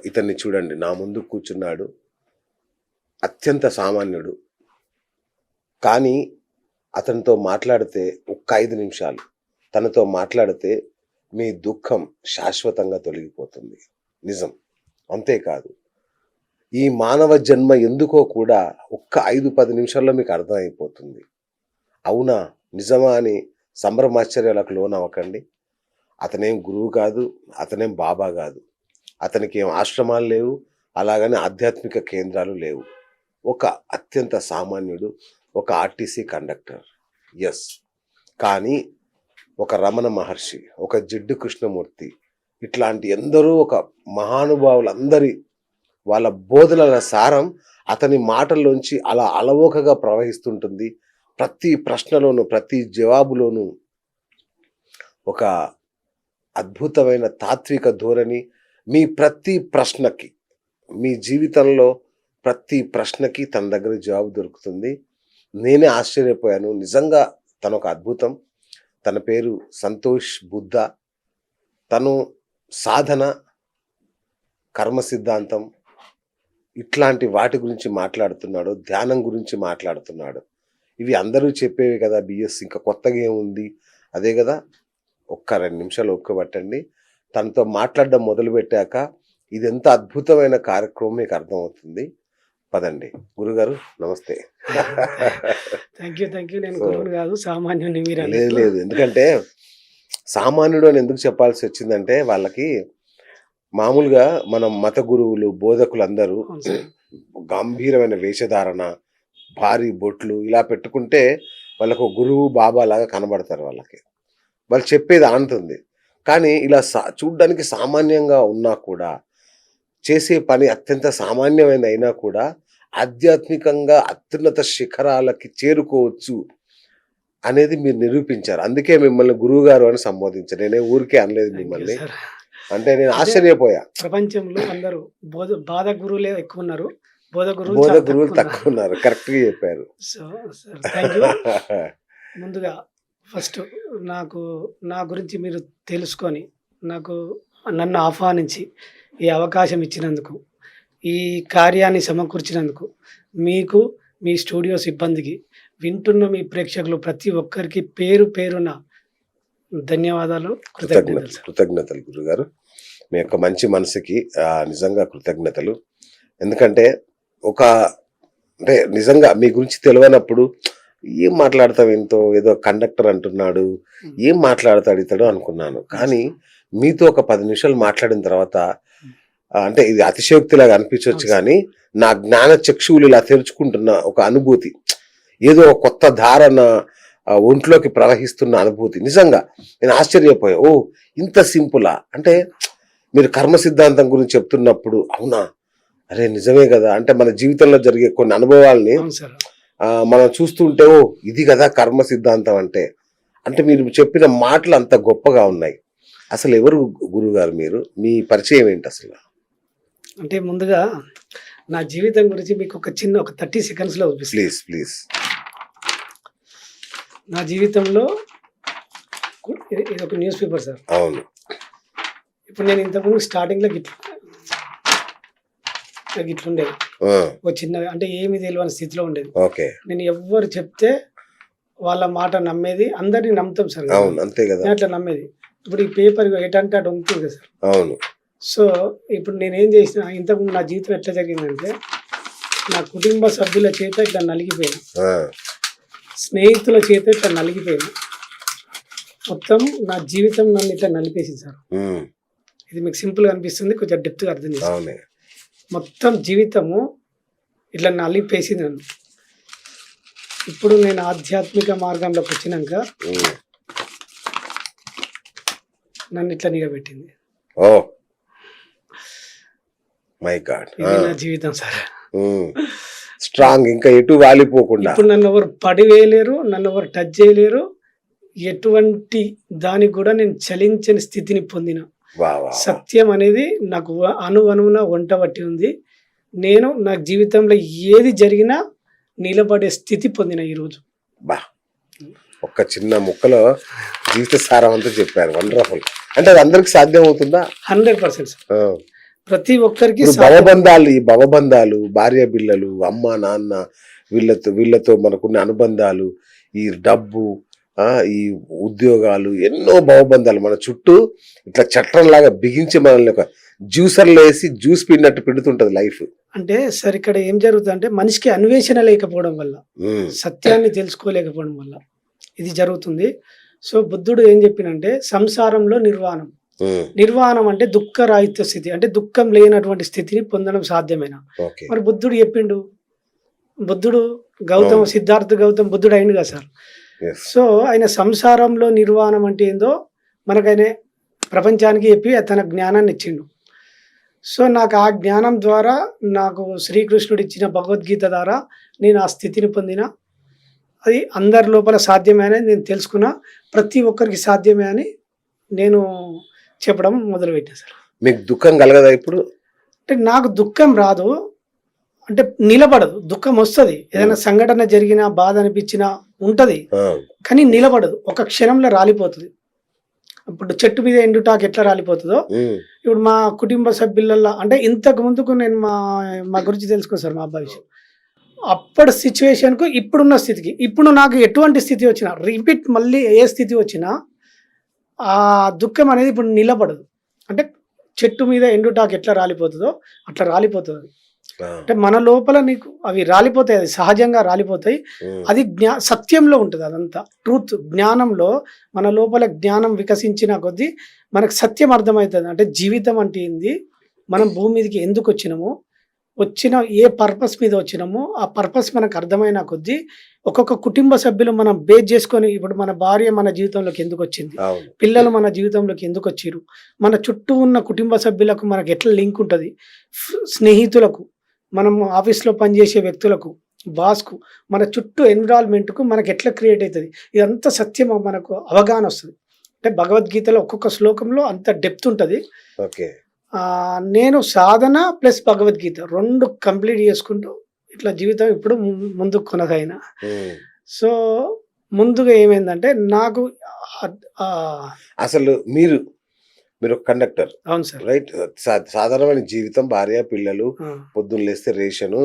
ఇతన్ని చూడండి, నా ముందు కూర్చున్నాడు. అత్యంత సామాన్యుడు. కానీ అతనితో మాట్లాడితే ఒక్క 5 నిమిషాలు తనతో మాట్లాడితే మీ దుఃఖం శాశ్వతంగా తొలగిపోతుంది. నిజం. అంతేకాదు, ఈ మానవ జన్మ ఎందుకో కూడా ఒక్క 5-10 నిమిషాల్లో మీకు అర్థమైపోతుంది. అవునా, నిజమా అని సంభ్రమాశ్చర్యాలకు లోనవ్వకండి. అతనేం గురువు కాదు, అతనేం బాబా కాదు, అతనికి ఏం ఆశ్రమాలు లేవు, అలాగని ఆధ్యాత్మిక కేంద్రాలు లేవు. ఒక అత్యంత సామాన్యుడు, ఒక ఆర్టీసీ కండక్టర్. ఎస్. కానీ ఒక రమణ మహర్షి, ఒక జిడ్డు కృష్ణమూర్తి, ఇట్లాంటి ఎందరో ఒక మహానుభావులందరి వాళ్ళ బోధనల సారం అతని మాటల్లోంచి అలా అలవోకగా ప్రవహిస్తుంటుంది. ప్రతి ప్రశ్నలోనూ, ప్రతి జవాబులోనూ ఒక అద్భుతమైన తాత్విక ధోరణి. మీ ప్రతి ప్రశ్నకి, మీ జీవితంలో ప్రతి ప్రశ్నకి తన దగ్గర జవాబు దొరుకుతుంది. నేనే ఆశ్చర్యపోయాను. నిజంగా తను ఒక అద్భుతం. తన పేరు సంతోష్ బుద్ధ. తను సాధన, కర్మ సిద్ధాంతం ఇట్లాంటి వాటి గురించి మాట్లాడుతున్నాడు, ధ్యానం గురించి మాట్లాడుతున్నాడు. ఇవి అందరూ చెప్పేవి కదా బిఎస్, ఇంకా కొత్తగా ఏముంది, అదే కదా. ఒక్క 2 నిమిషాలు ఒక్కబట్టండి. తనతో మాట్లాడడం మొదలుపెట్టాక ఇది ఎంత అద్భుతమైన కార్యక్రమం మీకు అర్థమవుతుంది. పదండి. గురుగారు నమస్తే. Thank you. నేను గురువుని కాదు, సామాన్యుని. లేదు లేదు, ఎందుకంటే సామాన్యుడు అని ఎందుకు చెప్పాల్సి వచ్చిందంటే, వాళ్ళకి మామూలుగా మనం మత గురువులు, బోధకులు అందరూ గంభీరమైన వేషధారణ, భారీ బొట్లు ఇలా పెట్టుకుంటే వాళ్ళకు గురువు బాబా లాగా కనబడతారు. వాళ్ళు చెప్పేది ఆనుతుంది. కానీ ఇలా చూడ్డానికి సామాన్యంగా ఉన్నా కూడా, చేసే పని అత్యంత సామాన్యమైన అయినా కూడా ఆధ్యాత్మికంగా అత్యున్నత శిఖరాలకి చేరుకోవచ్చు అనేది మీరు నిరూపించారు. అందుకే మిమ్మల్ని గురువు గారు అని సంబోధించారు. నేనే ఊరికే అనలేదు మిమ్మల్ని. అంటే నేను ఆశ్చర్యపోయా. ప్రపంచంలో అందరూ బాధ గురువులే ఎక్కువ ఉన్నారు, బోధ గురువులు తక్కువ ఉన్నారు. కరెక్ట్ గా చెప్పారు. So sir thank you. ముందుగా ఫస్ట్ నా గురించి మీరు తెలుసుకొని నన్ను ఆహ్వానించి ఈ అవకాశం ఇచ్చినందుకు, ఈ కార్యాన్ని సమకూర్చినందుకు మీకు, మీ స్టూడియో సిబ్బందికి, వింటున్న మీ ప్రేక్షకులు ప్రతి ఒక్కరికి పేరున ధన్యవాదాలు, కృతజ్ఞతలు గురుగారు. మీ యొక్క మంచి మనసుకి నిజంగా కృతజ్ఞతలు. ఎందుకంటే అంటే నిజంగా మీ గురించి తెలియనప్పుడు ఏం మాట్లాడతావు, ఏదో కండక్టర్ అంటున్నాడు, ఏం మాట్లాడతాడు ఇతడు అనుకున్నాను. కానీ మీతో ఒక 10 నిమిషాలు మాట్లాడిన తర్వాత, అంటే ఇది అతిశయోక్తిలాగా అనిపించవచ్చు కానీ, నా జ్ఞాన చక్షువులు ఇలా తెరుచుకుంటున్న ఒక అనుభూతి, ఏదో కొత్త ధారణ ఒంట్లోకి ప్రవహిస్తున్న అనుభూతి. నిజంగా నేను ఆశ్చర్యపోయా. ఓ, ఇంత సింపులా? అంటే మీరు కర్మ సిద్ధాంతం గురించి చెప్తున్నప్పుడు, అవునా, అరే నిజమే కదా, అంటే మన జీవితంలో జరిగే కొన్ని అనుభవాల్ని మనం చూస్తుంటే, ఓ ఇది కదా కర్మ సిద్ధాంతం అంటే మీరు చెప్పిన మాటలు అంత గొప్పగా ఉన్నాయి. అసలు ఎవరు గురుగారు మీరు? మీ పరిచయం ఏంటి అసలు? అంటే ముందుగా నా జీవితం గురించి మీకు ఒక 30 సెకండ్స్ లో ప్లీజ్. నా జీవితంలో ఇది ఒక న్యూస్ పేపర్ సార్. అవును. ఇప్పుడు నేను ఇంతకుముందు స్టార్టింగ్ లో గిట్లుండేది, ఒక చిన్న, అంటే ఏమి తెలియని స్థితిలో ఉండేది. నేను ఎవ్వరు చెప్తే వాళ్ళ మాట నమ్మేది, అందరినీ నమ్ముతాం సార్. అంతే కదా, అట్లా నమ్మేది. ఇప్పుడు ఈ పేపర్ ఎటంటే అటు ఉంటుంది కదా సార్. అవును. సో ఇప్పుడు నేనేం చేసిన, ఇంతకుముందు నా జీవితం ఎట్లా జరిగిందంటే, నా కుటుంబ సభ్యుల చేత ఇట్లా నలిగిపోయాను, స్నేహితుల చేత ఇట్లా నలిగిపోయాను. మొత్తం నా జీవితం నన్ను ఇట్లా నలిపేసింది సార్. ఇది మీకు సింపుల్గా అనిపిస్తుంది, కొంచెం డెప్త్గా అర్థం చేసుకోండి. మొత్తం జీవితము ఇట్లా నలిపేసింది నన్ను. ఇప్పుడు నేను ఆధ్యాత్మిక మార్గంలోకి వచ్చినాక నన్ను ఇట్లా నిలబెట్టింది. ఓ మై గాడ్, ఇది నా జీవితం సార్. స్ట్రాంగ్, ఇంకా ఎటు వాలిపోకుండా. ఇప్పుడు నన్ను ఎవరు పడివేయలేరు, నన్ను ఎవరు టచ్ చేయలేరు. ఎటువంటి దానికి కూడా నేను చలించని స్థితిని పొందిన. సత్యం అనేది నాకు అనువున వంట పట్టి ఉంది. నేను నా జీవితంలో ఏది జరిగినా నిలబడే స్థితి పొందిన ఈరోజు. ఒక్క చిన్న ముక్కలో జీవిత సారం అంతా చెప్పారు. వండర్ఫుల్. అంటే అది అందరికి సాధ్యం అవుతుందా? 100%. ప్రతి ఒక్కరికి ఇప్పుడు భవబంధాలు, ఈ భవబంధాలు, భార్య పిల్లలు, అమ్మ నాన్న, వీళ్ళతో మనకున్న అనుబంధాలు, ఈ డబ్బు, ఈ ఉద్యోగాలు, ఎన్నో భవబంధాలు మన చుట్టూ ఇట్లా చట్టంలాగా బిగించి మనల్ని ఒక జ్యూసర్లో వేసి జ్యూస్ పిండినట్టు పిండుతుంటది లైఫ్. అంటే సార్ ఇక్కడ ఏం జరుగుతుంది అంటే మనిషికి అన్వేషణ లేకపోవడం వల్ల, సత్యాన్ని తెలుసుకోలేకపోవడం వల్ల ఇది జరుగుతుంది. సో బుద్ధుడు ఏం చెప్పినంటే సంసారంలో నిర్వాణం. నిర్వాణం అంటే దుఃఖరాహిత్య స్థితి, అంటే దుఃఖం లేనటువంటి స్థితిని పొందడం సాధ్యమేనా? మరి బుద్ధుడు చెప్పిండు, బుద్ధుడు సిద్ధార్థ గౌతమ్ బుద్ధుడు అయిండు కదా సార్. సో ఆయన సంసారంలో నిర్వాణం అంటే ఏందో మనకైనా ప్రపంచానికి చెప్పి తన జ్ఞానాన్ని ఇచ్చిండు. సో నాకు ఆ జ్ఞానం ద్వారా, నాకు శ్రీకృష్ణుడు ఇచ్చిన భగవద్గీత ద్వారా నేను ఆ స్థితిని పొందిన. అది అందరి లోపల సాధ్యమే అని నేను తెలుసుకున్నా, ప్రతి ఒక్కరికి సాధ్యమే అని నేను చెప్పడం మొదలుపెట్టాను సార్. మీకు దుఃఖం కలగదా ఇప్పుడు? అంటే నాకు దుఃఖం రాదు, అంటే నిలబడదు. దుఃఖం వస్తుంది, ఏదైనా సంఘటన జరిగినా బాధ అనిపించినా ఉంటది, కానీ నిలబడదు. ఒక క్షణంలో రాలిపోతుంది. ఇప్పుడు చెట్టు మీద ఎండుటాకు ఎట్లా రాలిపోతుందో, ఇప్పుడు మా కుటుంబ సభ్యులలో అంటే ఇంతకు ముందుకు నేను మా గురించి తెలుసుకో సార్, మా అబ్బాయి విషయం. అప్పటి సిచ్యువేషన్కు ఇప్పుడున్న స్థితికి, ఇప్పుడు నాకు ఎటువంటి స్థితి వచ్చినా, రిపీట్ మళ్ళీ ఏ స్థితి వచ్చినా ఆ దుఃఖం అనేది ఇప్పుడు నిలబడదు. అంటే చెట్టు మీద ఎండుటాకు ఎట్లా రాలిపోతుందో అట్లా రాలిపోతుంది. అంటే మన లోపల నీకు అవి రాలిపోతాయి, అది సహజంగా రాలిపోతాయి. అది సత్యంలో ఉంటుంది, అదంతా ట్రూత్. జ్ఞానంలో మన లోపల జ్ఞానం వికసించిన కొద్దీ మనకు సత్యం అర్థమవుతుంది. అంటే జీవితం అంటే ఏంది, మనం భూమి మీదకి ఎందుకు వచ్చినాము, వచ్చిన ఏ పర్పస్ మీద వచ్చినామో ఆ పర్పస్ మనకు అర్థమైన కొద్దీ ఒక్కొక్క కుటుంబ సభ్యులు మనం బేస్ చేసుకొని, ఇప్పుడు మన భార్య మన జీవితంలోకి ఎందుకు వచ్చింది, పిల్లలు మన జీవితంలోకి ఎందుకు వచ్చారు, మన చుట్టూ ఉన్న కుటుంబ సభ్యులకు మనకు ఎట్లా లింక్ ఉంటుంది, స్నేహితులకు, మనం ఆఫీస్లో పనిచేసే వ్యక్తులకు, బాస్కు, మన చుట్టూ ఎన్విరాన్మెంట్కు మనకు ఎట్లా క్రియేట్ అవుతుంది, ఇదంతా సత్యం మనకు అవగాహన వస్తుంది. అంటే భగవద్గీతలో ఒక్కొక్క శ్లోకంలో అంత డెప్త్ ఉంటుంది. ఓకే, నేను సాధన ప్లస్ భగవద్గీత రెండు కంప్లీట్ చేసుకుంటూ ఇట్లా జీవితం ఇప్పుడు ముందుకు కొనసాగిన. సో ముందుగా ఏమైందంటే నాకు అసలు మీరు కండక్టర్, అవును సార్, రైట్? సాధారణమైన జీవితం, భార్య పిల్లలు, పొద్దున్న లేస్తే రేషను,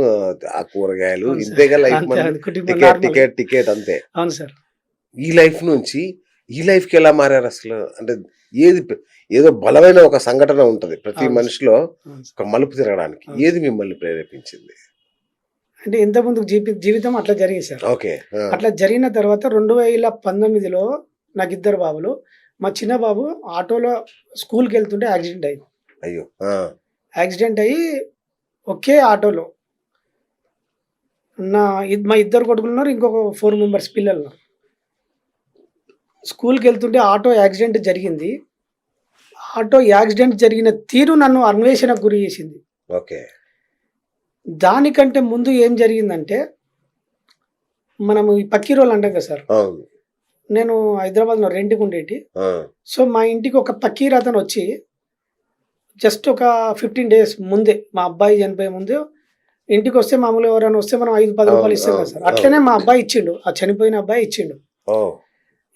ఆ కూరగాయలు, ఇంతేగా లైఫ్, టికెట్ అంతే. అవును సార్. ఈ లైఫ్ నుంచి ఈ లైఫ్ కి ఎలా మారారు అసలు? అంటే ఏదో బలమైన ఒక సంఘటన ఉంటది ప్రతి మనిషిలో, ఒక మలుపు తిరగడానికి. ఏది మిమ్మల్ని ప్రేరేపించింది? అంటే ఇంత ముందు జీవితం అట్లా జరిగింది సార్. ఓకే. అట్లా జరిగిన తర్వాత 2019లో నాకు ఇద్దరు బాబులు. మా చిన్న బాబు ఆటోలో స్కూల్కి వెళ్తుంటే యాక్సిడెంట్ అయ్యింది. అయ్యో. యాక్సిడెంట్ అయ్యి ఒకే ఆటోలో మా ఇద్దరు కొడుకులు ఉన్నారు, ఇంకొక 4 మెంబర్స్ పిల్లలు ఉన్నారు. స్కూల్కి వెళ్తుంటే ఆటో యాక్సిడెంట్ జరిగింది. ఆటో యాక్సిడెంట్ జరిగిన తీరు నన్ను అన్వేషణకు గురి చేసింది. ఓకే. దానికంటే ముందు ఏం జరిగిందంటే, మనము ఈ పక్కీరోళ్ళు అంటాం కదా సార్, నేను హైదరాబాద్లో రెంట్కి ఉండేటి. సో మా ఇంటికి ఒక పక్కీర్ అతను వచ్చి జస్ట్ ఒక 15 days ముందే, మా అబ్బాయి చనిపోయే ముందు ఇంటికి వస్తే, మామూలుగా ఎవరైనా వస్తే మనం 5-10 రూపాయలు ఇస్తాం కదా సార్, అట్లనే మా అబ్బాయి ఇచ్చిండు, ఆ చనిపోయిన అబ్బాయి ఇచ్చిండు.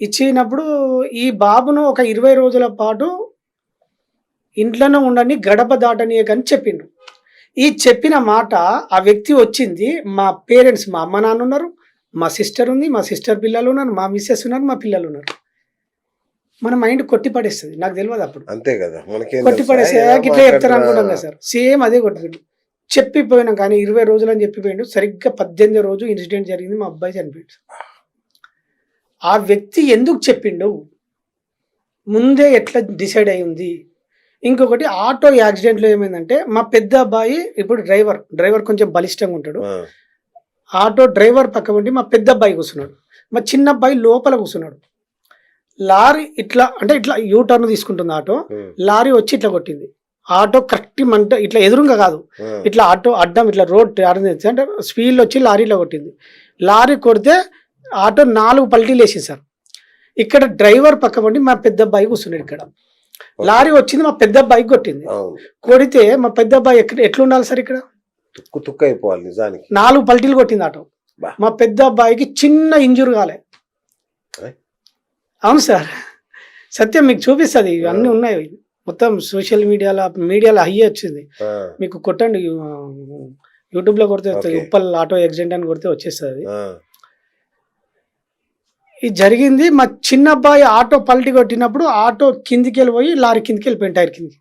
ఇచ్చినప్పుడు ఈ బాబును ఒక 20 రోజుల పాటు ఇంట్లోనే ఉండని, గడప దాటనీయకని చెప్పిండు. ఈ చెప్పిన మాట ఆ వ్యక్తి వచ్చింది, మా పేరెంట్స్, మా అమ్మ నాన్న ఉన్నారు, మా సిస్టర్ ఉంది, మా సిస్టర్ పిల్లలు ఉన్నారు, మా మిస్సెస్ ఉన్నారు, మా పిల్లలు ఉన్నారు. మన మైండ్ కొట్టి పడేస్తుంది. నాకు తెలియదు అప్పుడు, అంతే కదా, కొట్టి పడేస్తే ఇట్లా చెప్తారు అనుకుంటాం కదా సార్. సేమ్ అదే కొట్టిపోయిండు. చెప్పిపోయినాం కానీ 20 రోజులు అని చెప్పిపోయిండు. సరిగ్గా 18వ రోజు ఇన్సిడెంట్ జరిగింది, మా అబ్బాయి చనిపోయాడు. ఆ వ్యక్తి ఎందుకు చెప్పిండు, ముందే ఎట్లా డిసైడ్ అయి ఉంది. ఇంకొకటి, ఆటో యాక్సిడెంట్లో ఏమైందంటే, మా పెద్ద అబ్బాయి ఇప్పుడు డ్రైవర్ కొంచెం బలిష్టంగా ఉంటాడు. ఆటో డ్రైవర్ పక్క ఉండి మా పెద్ద అబ్బాయి కూర్చున్నాడు, మా చిన్న అబ్బాయి లోపల కూర్చున్నాడు. లారీ ఇట్లా అంటే ఇట్లా యూటర్న్ తీసుకుంటుంది ఆటో, లారీ వచ్చి ఇట్లా కొట్టింది. ఆటో కరెక్ట్ మంట ఇట్లా ఎదురుగా కాదు, ఇట్లా ఆటో అడ్డం ఇట్లా రోడ్ అంటే స్పీడ్లో వచ్చి లారీలో కొట్టింది. లారీ కొడితే ఆటో 4 పల్టీలు వేసింది సార్. ఇక్కడ డ్రైవర్ పక్క ఉండి మా పెద్ద అబ్బాయి కూర్చున్నాడు. ఇక్కడ లారీ వచ్చింది, మా పెద్ద అబ్బాయికి కొట్టింది. కొడితే మా పెద్ద అబ్బాయి ఎట్లుండాలి సార్, ఇక్కడ తుక్కు అయిపోవాలి నిజానికి. 4 పల్టీలు కొట్టింది ఆటో. మా పెద్ద అబ్బాయికి చిన్న ఇంజురీ కాలే. అవును సార్, సత్యం మీకు చూపిస్తుంది, ఇవన్నీ ఉన్నాయి. మొత్తం సోషల్ మీడియాలో హై వచ్చింది. ఆ, మీకు కొట్టండి యూట్యూబ్లో కొడితే వస్తుంది. Okay. ఉప్పల్ ఆటో యాక్సిడెంట్ అని కొడితే వచ్చేస్తుంది. ఆ, ఇది జరిగింది. మా చిన్న అబ్బాయి ఆటో పల్టీ కొట్టినప్పుడు ఆటో కిందికి వెళ్ళిపోయి లారీ కిందికి వెళ్ళిపోయింది, టైర్ కిందికి.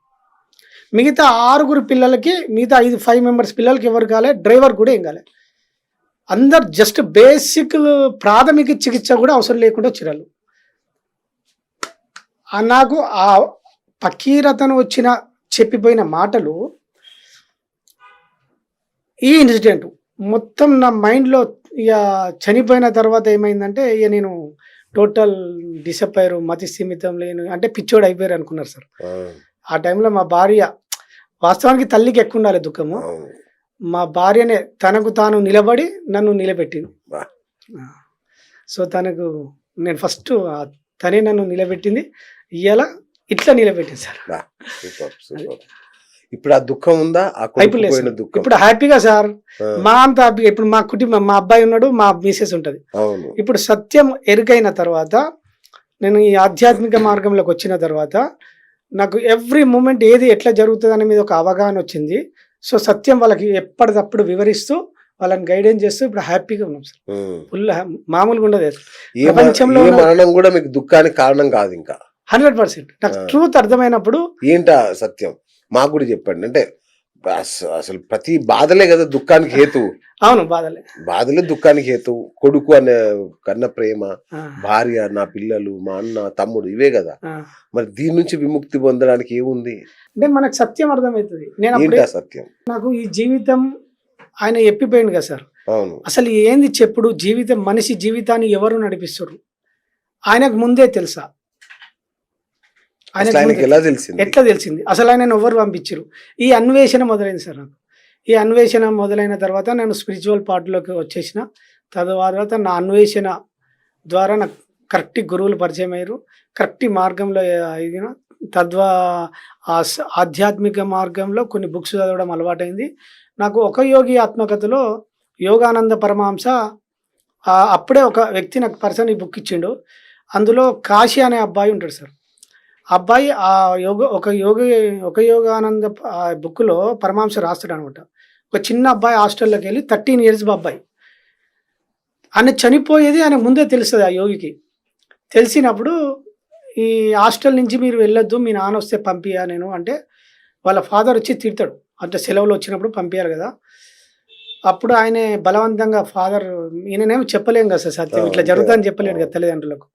మిగతా 6 పిల్లలకి, మిగతా 5 మెంబర్స్ పిల్లలకి ఎవరు కాలే, డ్రైవర్ కూడా ఏం కాలే. అందరు జస్ట్ బేసిక్ ప్రాథమిక చికిత్స కూడా అవసరం లేకుండా వచ్చిరాళ్ళు. నాకు ఆ పకీరతను వచ్చిన చెప్పిపోయిన మాటలు, ఈ ఇన్సిడెంట్ మొత్తం నా మైండ్లో ఇక చనిపోయిన తర్వాత ఏమైందంటే ఇక నేను టోటల్ డిసప్పైర్, మతి స్థిమితం లేను, అంటే పిచ్చోడు అయిపోయారు అనుకున్నారు సార్. ఆ, ఆ టైంలో మా భార్య, వాస్తవానికి తల్లికి ఎక్కువ ఉండాలి దుఃఖము, అవును. మా భార్యనే తనకు తాను నిలబడి నన్ను నిలబెట్టింది. బా. సో తనకు నేను ఫస్ట్ తనే నన్ను నిలబెట్టింది. ఇవాళ ఇట్లా నిలబెట్టింది సార్. బా, సూపర్ సూపర్. ఇప్పుడు ఆ దుఃఖం ఉందా? ఆ కొడుకు అయిపోలేదు పోయిన సార్. దుఃఖం. ఇప్పుడు హ్యాపీగా సార్, ఆ, మా అంత హ్యాపీగా. ఇప్పుడు మా కుటుంబం, మా అబ్బాయి ఉన్నాడు, మా మిసెస్ ఉంటుంది. అవును. ఇప్పుడు సత్యం ఎరుకైన తర్వాత, నేను ఈ ఆధ్యాత్మిక మార్గంలోకి వచ్చిన తర్వాత నాకు ఎవ్రీ మూమెంట్ ఏది ఎట్లా జరుగుతుంది అనే మీద ఒక అవగాహన వచ్చింది. సో సత్యం వాళ్ళకి ఎప్పటికప్పుడు వివరిస్తూ వాళ్ళని గైడెన్స్ చేస్తూ ఇప్పుడు హ్యాపీగా ఉన్నాం సార్. ఉమ్. ఫుల్ మామూలుగా ఉండదు. ఏ ప్రపంచంలో ఏ మరణం కూడా మీకు దుఃఖానికి కారణం కాదు. ఇంకా 100% నాకు ట్రూత్ అర్థమైనప్పుడు ఏంటా సత్యం మాకు కూడా చెప్పండి. అంటే అసలు ప్రతి బాధలే కదా దుఃఖానికి హేతువు. అవును, బాధలే. బాధలే దుఃఖానికి హేతువు. కొడుకు అనే కన్న ప్రేమ, ఆ, భార్య, నా పిల్లలు, మా అన్న, తమ్ముడు, ఇవే కదా. ఆ. మరి దీని నుంచి విముక్తి పొందడానికి ఏముంది? అంటే మనకు సత్యం అర్థమవుతుంది. నేను అప్పుడే ఏంటా సత్యం? నాకు ఈ జీవితం ఆయన ఎప్పిపోయింది కదా సార్. అవును. అసలు ఏంది చెప్పుడు జీవితం, మనిషి జీవితాన్ని ఎవరు నడిపిస్తారు ఆయనకు ముందే తెలుసా? అసలు ఆయనకి ఎలా తెలిసింది? ఎట్లా తెలిసింది? అసలు ఆయన ఎవరు పంపించారు? ఈ అన్వేషణ మొదలైంది సార్ నాకు. ఈ అన్వేషణ మొదలైన తర్వాత నేను స్పిరిచువల్ పార్ట్లోకి వచ్చేసిన తర్వాత నా అన్వేషణ ద్వారా నాకు కరెక్ట్ గురువులు పరిచయం అయ్యారు. కరెక్ట్ మార్గంలో ఎదిగిన ఆధ్యాత్మిక మార్గంలో కొన్ని బుక్స్ చదవడం అలవాటైంది నాకు. ఒక యోగి ఆత్మకథలో యోగానంద పరమహంస అప్పుడే ఒక వ్యక్తి నాకు పర్సన్ ఈ బుక్ ఇచ్చిండు. అందులో కాశీ అనే అబ్బాయి ఉంటాడు సార్. అబ్బాయి ఆ ఒక యోగానంద బుక్లో పరమహంస రాస్తాడు అనమాట. ఒక చిన్న అబ్బాయి హాస్టల్లోకి వెళ్ళి 13 years అబ్బాయి, ఆయన చనిపోయేది ఆయన ముందే తెలుస్తుంది ఆ యోగికి. తెలిసినప్పుడు ఈ హాస్టల్ నుంచి మీరు వెళ్ళొద్దు, మీ నాన్న వస్తే పంపియా నేను అంటే, వాళ్ళ ఫాదర్ వచ్చి తిడతాడు. అంటే సెలవులు వచ్చినప్పుడు పంపించారు కదా. అప్పుడు ఆయన బలవంతంగా ఫాదర్, ఈయననేమో చెప్పలేం కదా సార్ సత్యం, ఇట్లా జరుగుతుందని చెప్పలేడు కదా తల్లిదండ్రులకు.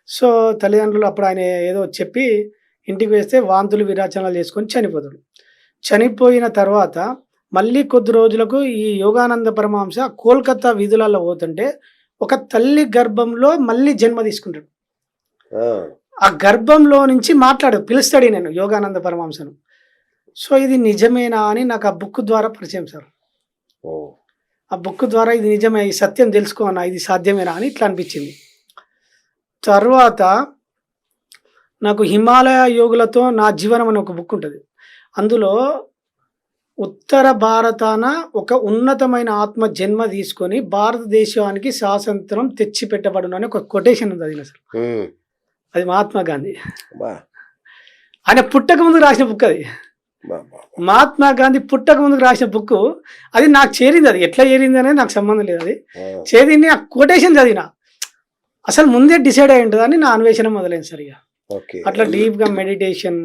సో తల్లిదండ్రులు అప్పుడు ఆయన ఏదో చెప్పి ఇంటికి వేస్తే వాంతులు విరాచనాలు చేసుకొని చనిపోతాడు. చనిపోయిన తర్వాత మళ్ళీ కొద్ది రోజులకు ఈ యోగానంద పరమహంస కోల్కతా వీధులలో పోతుంటే ఒక తల్లి గర్భంలో మళ్ళీ జన్మ తీసుకుంటాడు. ఆ గర్భంలో నుంచి పిలుస్తాడు నేను యోగానంద పరమహంసను. సో ఇది నిజమేనా అని నాకు ఆ బుక్ ద్వారా పరిచయం సార్. ఆ బుక్ ద్వారా ఇది నిజమే, ఈ సత్యం తెలుసుకోనా, ఇది సాధ్యమేనా అని ఇట్లా అనిపించింది. తర్వాత నాకు హిమాలయ యోగులతో నా జీవనం అని ఒక బుక్ ఉంటుంది. అందులో ఉత్తర భారతాన ఒక ఉన్నతమైన ఆత్మ జన్మ తీసుకొని భారతదేశానికి స్వాతంత్రం తెచ్చి పెట్టబడును అని ఒక కొటేషన్ ఉంది. అది సార్, అది మహాత్మా గాంధీ. ఆయన పుట్టక ముందుకు రాసిన బుక్ అది. మహాత్మా గాంధీ పుట్టక ముందుకు రాసిన బుక్ అది నాకు చేరింది. అది ఎట్లా చేరింది అనేది నాకు సంబంధం లేదు. అది చేరింది, ఆ కొటేషన్ చదివిన అసలు ముందే డిసైడ్ అయి ఉంటుందని నా అన్వేషణ మొదలైంది సరిగా. అట్లా డీప్గా మెడిటేషన్,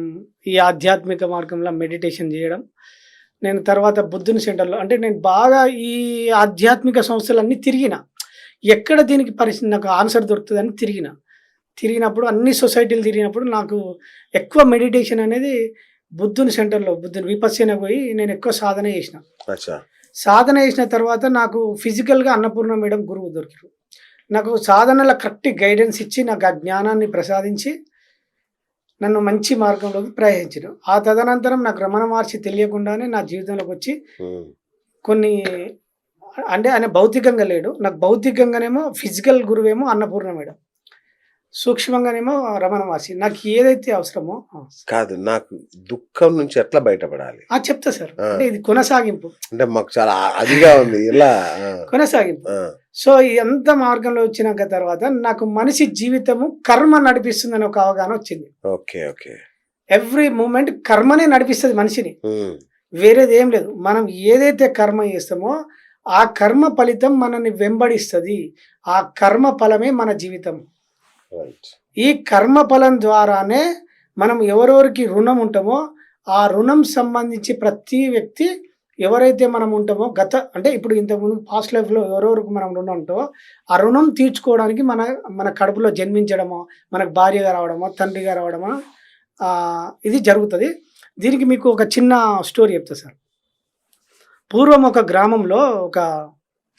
ఈ ఆధ్యాత్మిక మార్గంలో మెడిటేషన్ చేయడం. నేను తర్వాత బుద్ధుని సెంటర్లో, అంటే నేను బాగా ఈ ఆధ్యాత్మిక సంస్థలన్నీ తిరిగిన, ఎక్కడ దీనికి పరిస్థితి నాకు ఆన్సర్ దొరుకుతుందని తిరిగినప్పుడు అన్ని సొసైటీలు తిరిగినప్పుడు నాకు ఎక్కువ మెడిటేషన్ అనేది బుద్ధుని సెంటర్లో, బుద్ధుని విపస్సన పోయి నేను ఎక్కువ సాధన చేసిన. సాధన చేసిన తర్వాత నాకు ఫిజికల్గా అన్నపూర్ణ మేడం గురువు దొరికారు. నాకు సాధనలో కరెక్ట్ గైడెన్స్ ఇచ్చి నాకు ఆ జ్ఞానాన్ని ప్రసాదించి నన్ను మంచి మార్గంలోకి ప్రయాణించారు. ఆ తదనంతరం నాకు రమణ మహర్షి తెలియకుండానే నా జీవితంలోకి వచ్చి కొన్ని, అంటే ఆయన భౌతికంగా లేడు, నాకు భౌతికంగానేమో ఫిజికల్ గురువేమో అన్నపూర్ణ మేడం, సూక్ష్మంగానేమో రమణ మహర్షి. నాకు ఏదైతే అవసరమో కాదు, నాకు దుఃఖం నుంచి ఎట్లా బయటపడాలి చెప్తా సార్. అంటే ఇది కొనసాగింపు, అంటే మాకు చాలా అదిగా ఉంది ఇలా కొనసాగింపు. సో ఎంత మార్గంలో వచ్చినాక తర్వాత నాకు మనిషి జీవితము కర్మ నడిపిస్తుందని ఒక అవగాహన వచ్చింది. Okay okay. ఎవ్రీ మూమెంట్ కర్మనే నడిపిస్తుంది మనిషిని, ఉమ్, వేరేది ఏం లేదు. మనం ఏదైతే కర్మ చేస్తామో ఆ కర్మ ఫలితం మనల్ని వెంబడిస్తుంది. ఆ కర్మ ఫలమే మన జీవితం. రైట్. ఈ కర్మ ఫలం ద్వారానే మనం ఎవరెవరికి రుణం ఉంటామో ఆ రుణం సంబంధించి ప్రతి వ్యక్తి ఎవరైతే మనం ఉంటామో అంటే ఇప్పుడు ఇంతకుముందు పాస్ట్ లైఫ్లో ఎవరెవరికి మనం రుణం ఉంటామో ఆ రుణం తీర్చుకోవడానికి మన కడుపులో జన్మించడమో, మనకు భార్యగా రావడమో, తండ్రిగా రావడమో ఇది జరుగుతుంది. దీనికి మీకు ఒక చిన్న స్టోరీ చెప్తా సార్. పూర్వం ఒక గ్రామంలో ఒక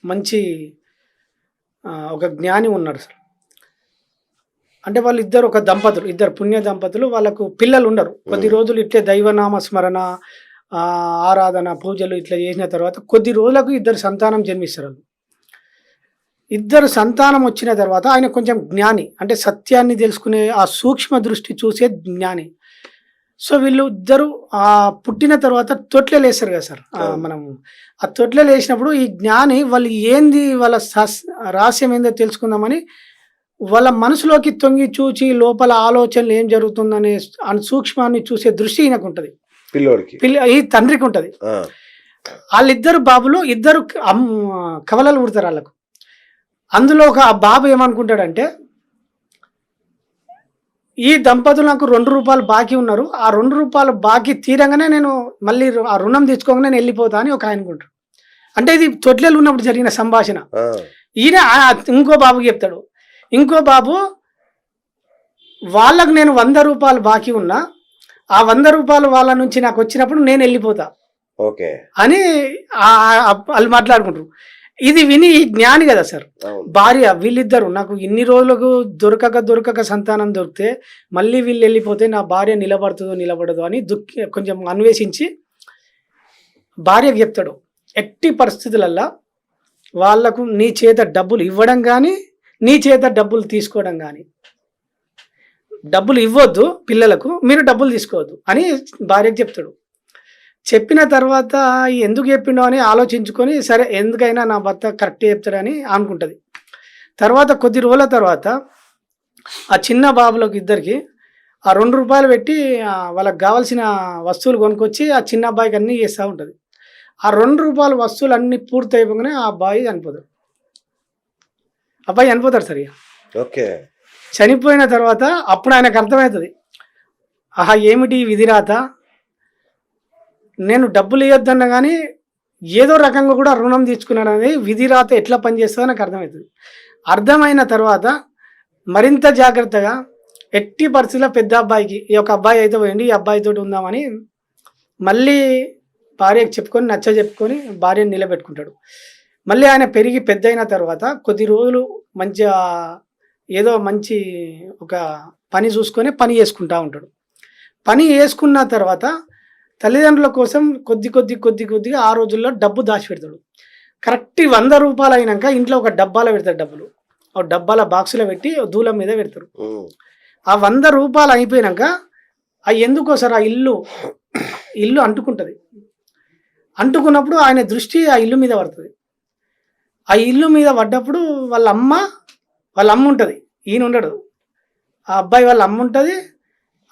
మంచి ఒక జ్ఞాని ఉన్నాడు సార్. అంటే వాళ్ళు ఇద్దరు పుణ్య దంపతులు, వాళ్ళకు పిల్లలు ఉండరు. కొద్ది రోజులు ఇట్లే దైవనామ స్మరణ, ఆరాధన, పూజలు ఇట్లా చేసిన తర్వాత కొద్ది రోజులకు ఇద్దరు సంతానం జన్మిస్తారు. ఇద్దరు సంతానం వచ్చిన తర్వాత ఆయన కొంచెం జ్ఞాని, అంటే సత్యాన్ని తెలుసుకునే ఆ సూక్ష్మ దృష్టి చూసే జ్ఞాని. సో వీళ్ళు ఇద్దరు పుట్టిన తర్వాత తొట్లే వేస్తారు కదా సార్. మనం ఆ తొట్లే వేసినప్పుడు ఈ జ్ఞాని వాళ్ళు ఏంది, వాళ్ళ రహస్యం ఏందో తెలుసుకుందామని వాళ్ళ మనసులోకి తొంగి చూచి లోపల ఆలోచనలు ఏం జరుగుతుందనే సూక్ష్మాన్ని చూసే దృష్టి ఈయనకు ఉంటుంది, ఈ తండ్రికి ఉంటుంది. వాళ్ళిద్దరు బాబులు ఇద్దరు కవలలు పుడతారు వాళ్ళకు. అందులో ఒక బాబు ఏమనుకుంటాడంటే ఈ దంపతులు నాకు ₹2 బాకీ ఉన్నారు, ఆ ₹2 బాకీ తీరంగానే నేను మళ్ళీ ఆ రుణం తెచ్చుకోగానే నేను వెళ్ళిపోతా అని ఒక అనుకుంటాడు. అంటే ఇది తొట్లేలు ఉన్నప్పుడు జరిగిన సంభాషణ. ఈయన ఇంకో బాబుకి చెప్తాడు, ఇంకో బాబు వాళ్ళకు నేను ₹100 బాకీ ఉన్నా, ఆ ₹100 వాళ్ళ నుంచి నాకు వచ్చినప్పుడు నేను వెళ్ళిపోతా అని వాళ్ళు మాట్లాడుకుంటారు. ఇది విని ఈ జ్ఞాని కదా సార్, భార్య వీళ్ళిద్దరు నాకు ఇన్ని రోజులకు దొరకక సంతానం దొరికితే మళ్ళీ వీళ్ళు వెళ్ళిపోతే నా భార్య నిలబడదు అని కొంచెం అన్వేషించి భార్యకు చెప్తాడు, ఎట్టి పరిస్థితులల్లో వాళ్లకు నీ చేత డబ్బులు ఇవ్వడం కానీ నీ చేత డబ్బులు తీసుకోవడం కానీ, డబ్బులు ఇవ్వద్దు పిల్లలకు, మీరు డబ్బులు తీసుకోవద్దు అని భార్యకు చెప్తాడు. చెప్పిన తర్వాత ఎందుకు చెప్పిండో అని ఆలోచించుకొని సరే ఎందుకైనా నా భర్త కరెక్ట్ చెప్తాడని అనుకుంటుంది. తర్వాత కొద్ది రోజుల తర్వాత ఆ చిన్న బాబులకు ఇద్దరికి ఆ ₹2 పెట్టి వాళ్ళకి కావాల్సిన వస్తువులు కొనుక్కొచ్చి ఆ చిన్న అబ్బాయికి అన్నీ చేస్తూ ఉంటుంది. ఆ ₹2 వస్తువులు అన్నీ పూర్తి అయిపోగానే ఆ అబ్బాయి చనిపోతాడు సరే. చనిపోయిన తర్వాత అప్పుడు ఆయనకు అర్థమవుతుంది, ఆహా ఏమిటి విధిరాత, నేను డబ్బులు ఇవ్వద్దన్నా కానీ ఏదో రకంగా కూడా రుణం తీసుకున్నాడు అనేది విధిరాత ఎట్లా పనిచేస్తుందో నాకు అర్థమవుతుంది. అర్థమైన తర్వాత మరింత జాగ్రత్తగా ఎట్టి పరిస్థితుల్లో పెద్ద అబ్బాయికి ఈ ఒక అబ్బాయి అయితే పోయింది, ఈ అబ్బాయితో ఉందామని మళ్ళీ భార్యకు చెప్పుకొని భార్యను నిలబెట్టుకుంటాడు. మళ్ళీ ఆయన పెరిగి పెద్ద అయిన తర్వాత కొద్ది రోజులు మంచిగా ఏదో మంచి ఒక పని చూసుకొని పని చేసుకుంటూ ఉంటాడు. పని చేసుకున్న తర్వాత తల్లిదండ్రుల కోసం కొద్దిగా ఆ రోజుల్లో డబ్బు దాచిపెడతాడు. కరెక్ట్ ₹100 అయినాక ఇంట్లో ఒక డబ్బాలో పెడతాడు డబ్బులు. ఒక డబ్బాల బాక్సులో పెట్టి దూలం మీద పెడతారు. ఆ ₹100 అయిపోయినాక ఎందుకో సార్ ఆ ఇల్లు అంటుకుంటుంది. అంటుకున్నప్పుడు ఆయన దృష్టి ఆ ఇల్లు మీద పడుతుంది. ఆ ఇల్లు మీద పడ్డప్పుడు వాళ్ళ అమ్మ ఉంటుంది, ఈయన ఉండడు. ఆ అబ్బాయి వాళ్ళ అమ్మ ఉంటుంది.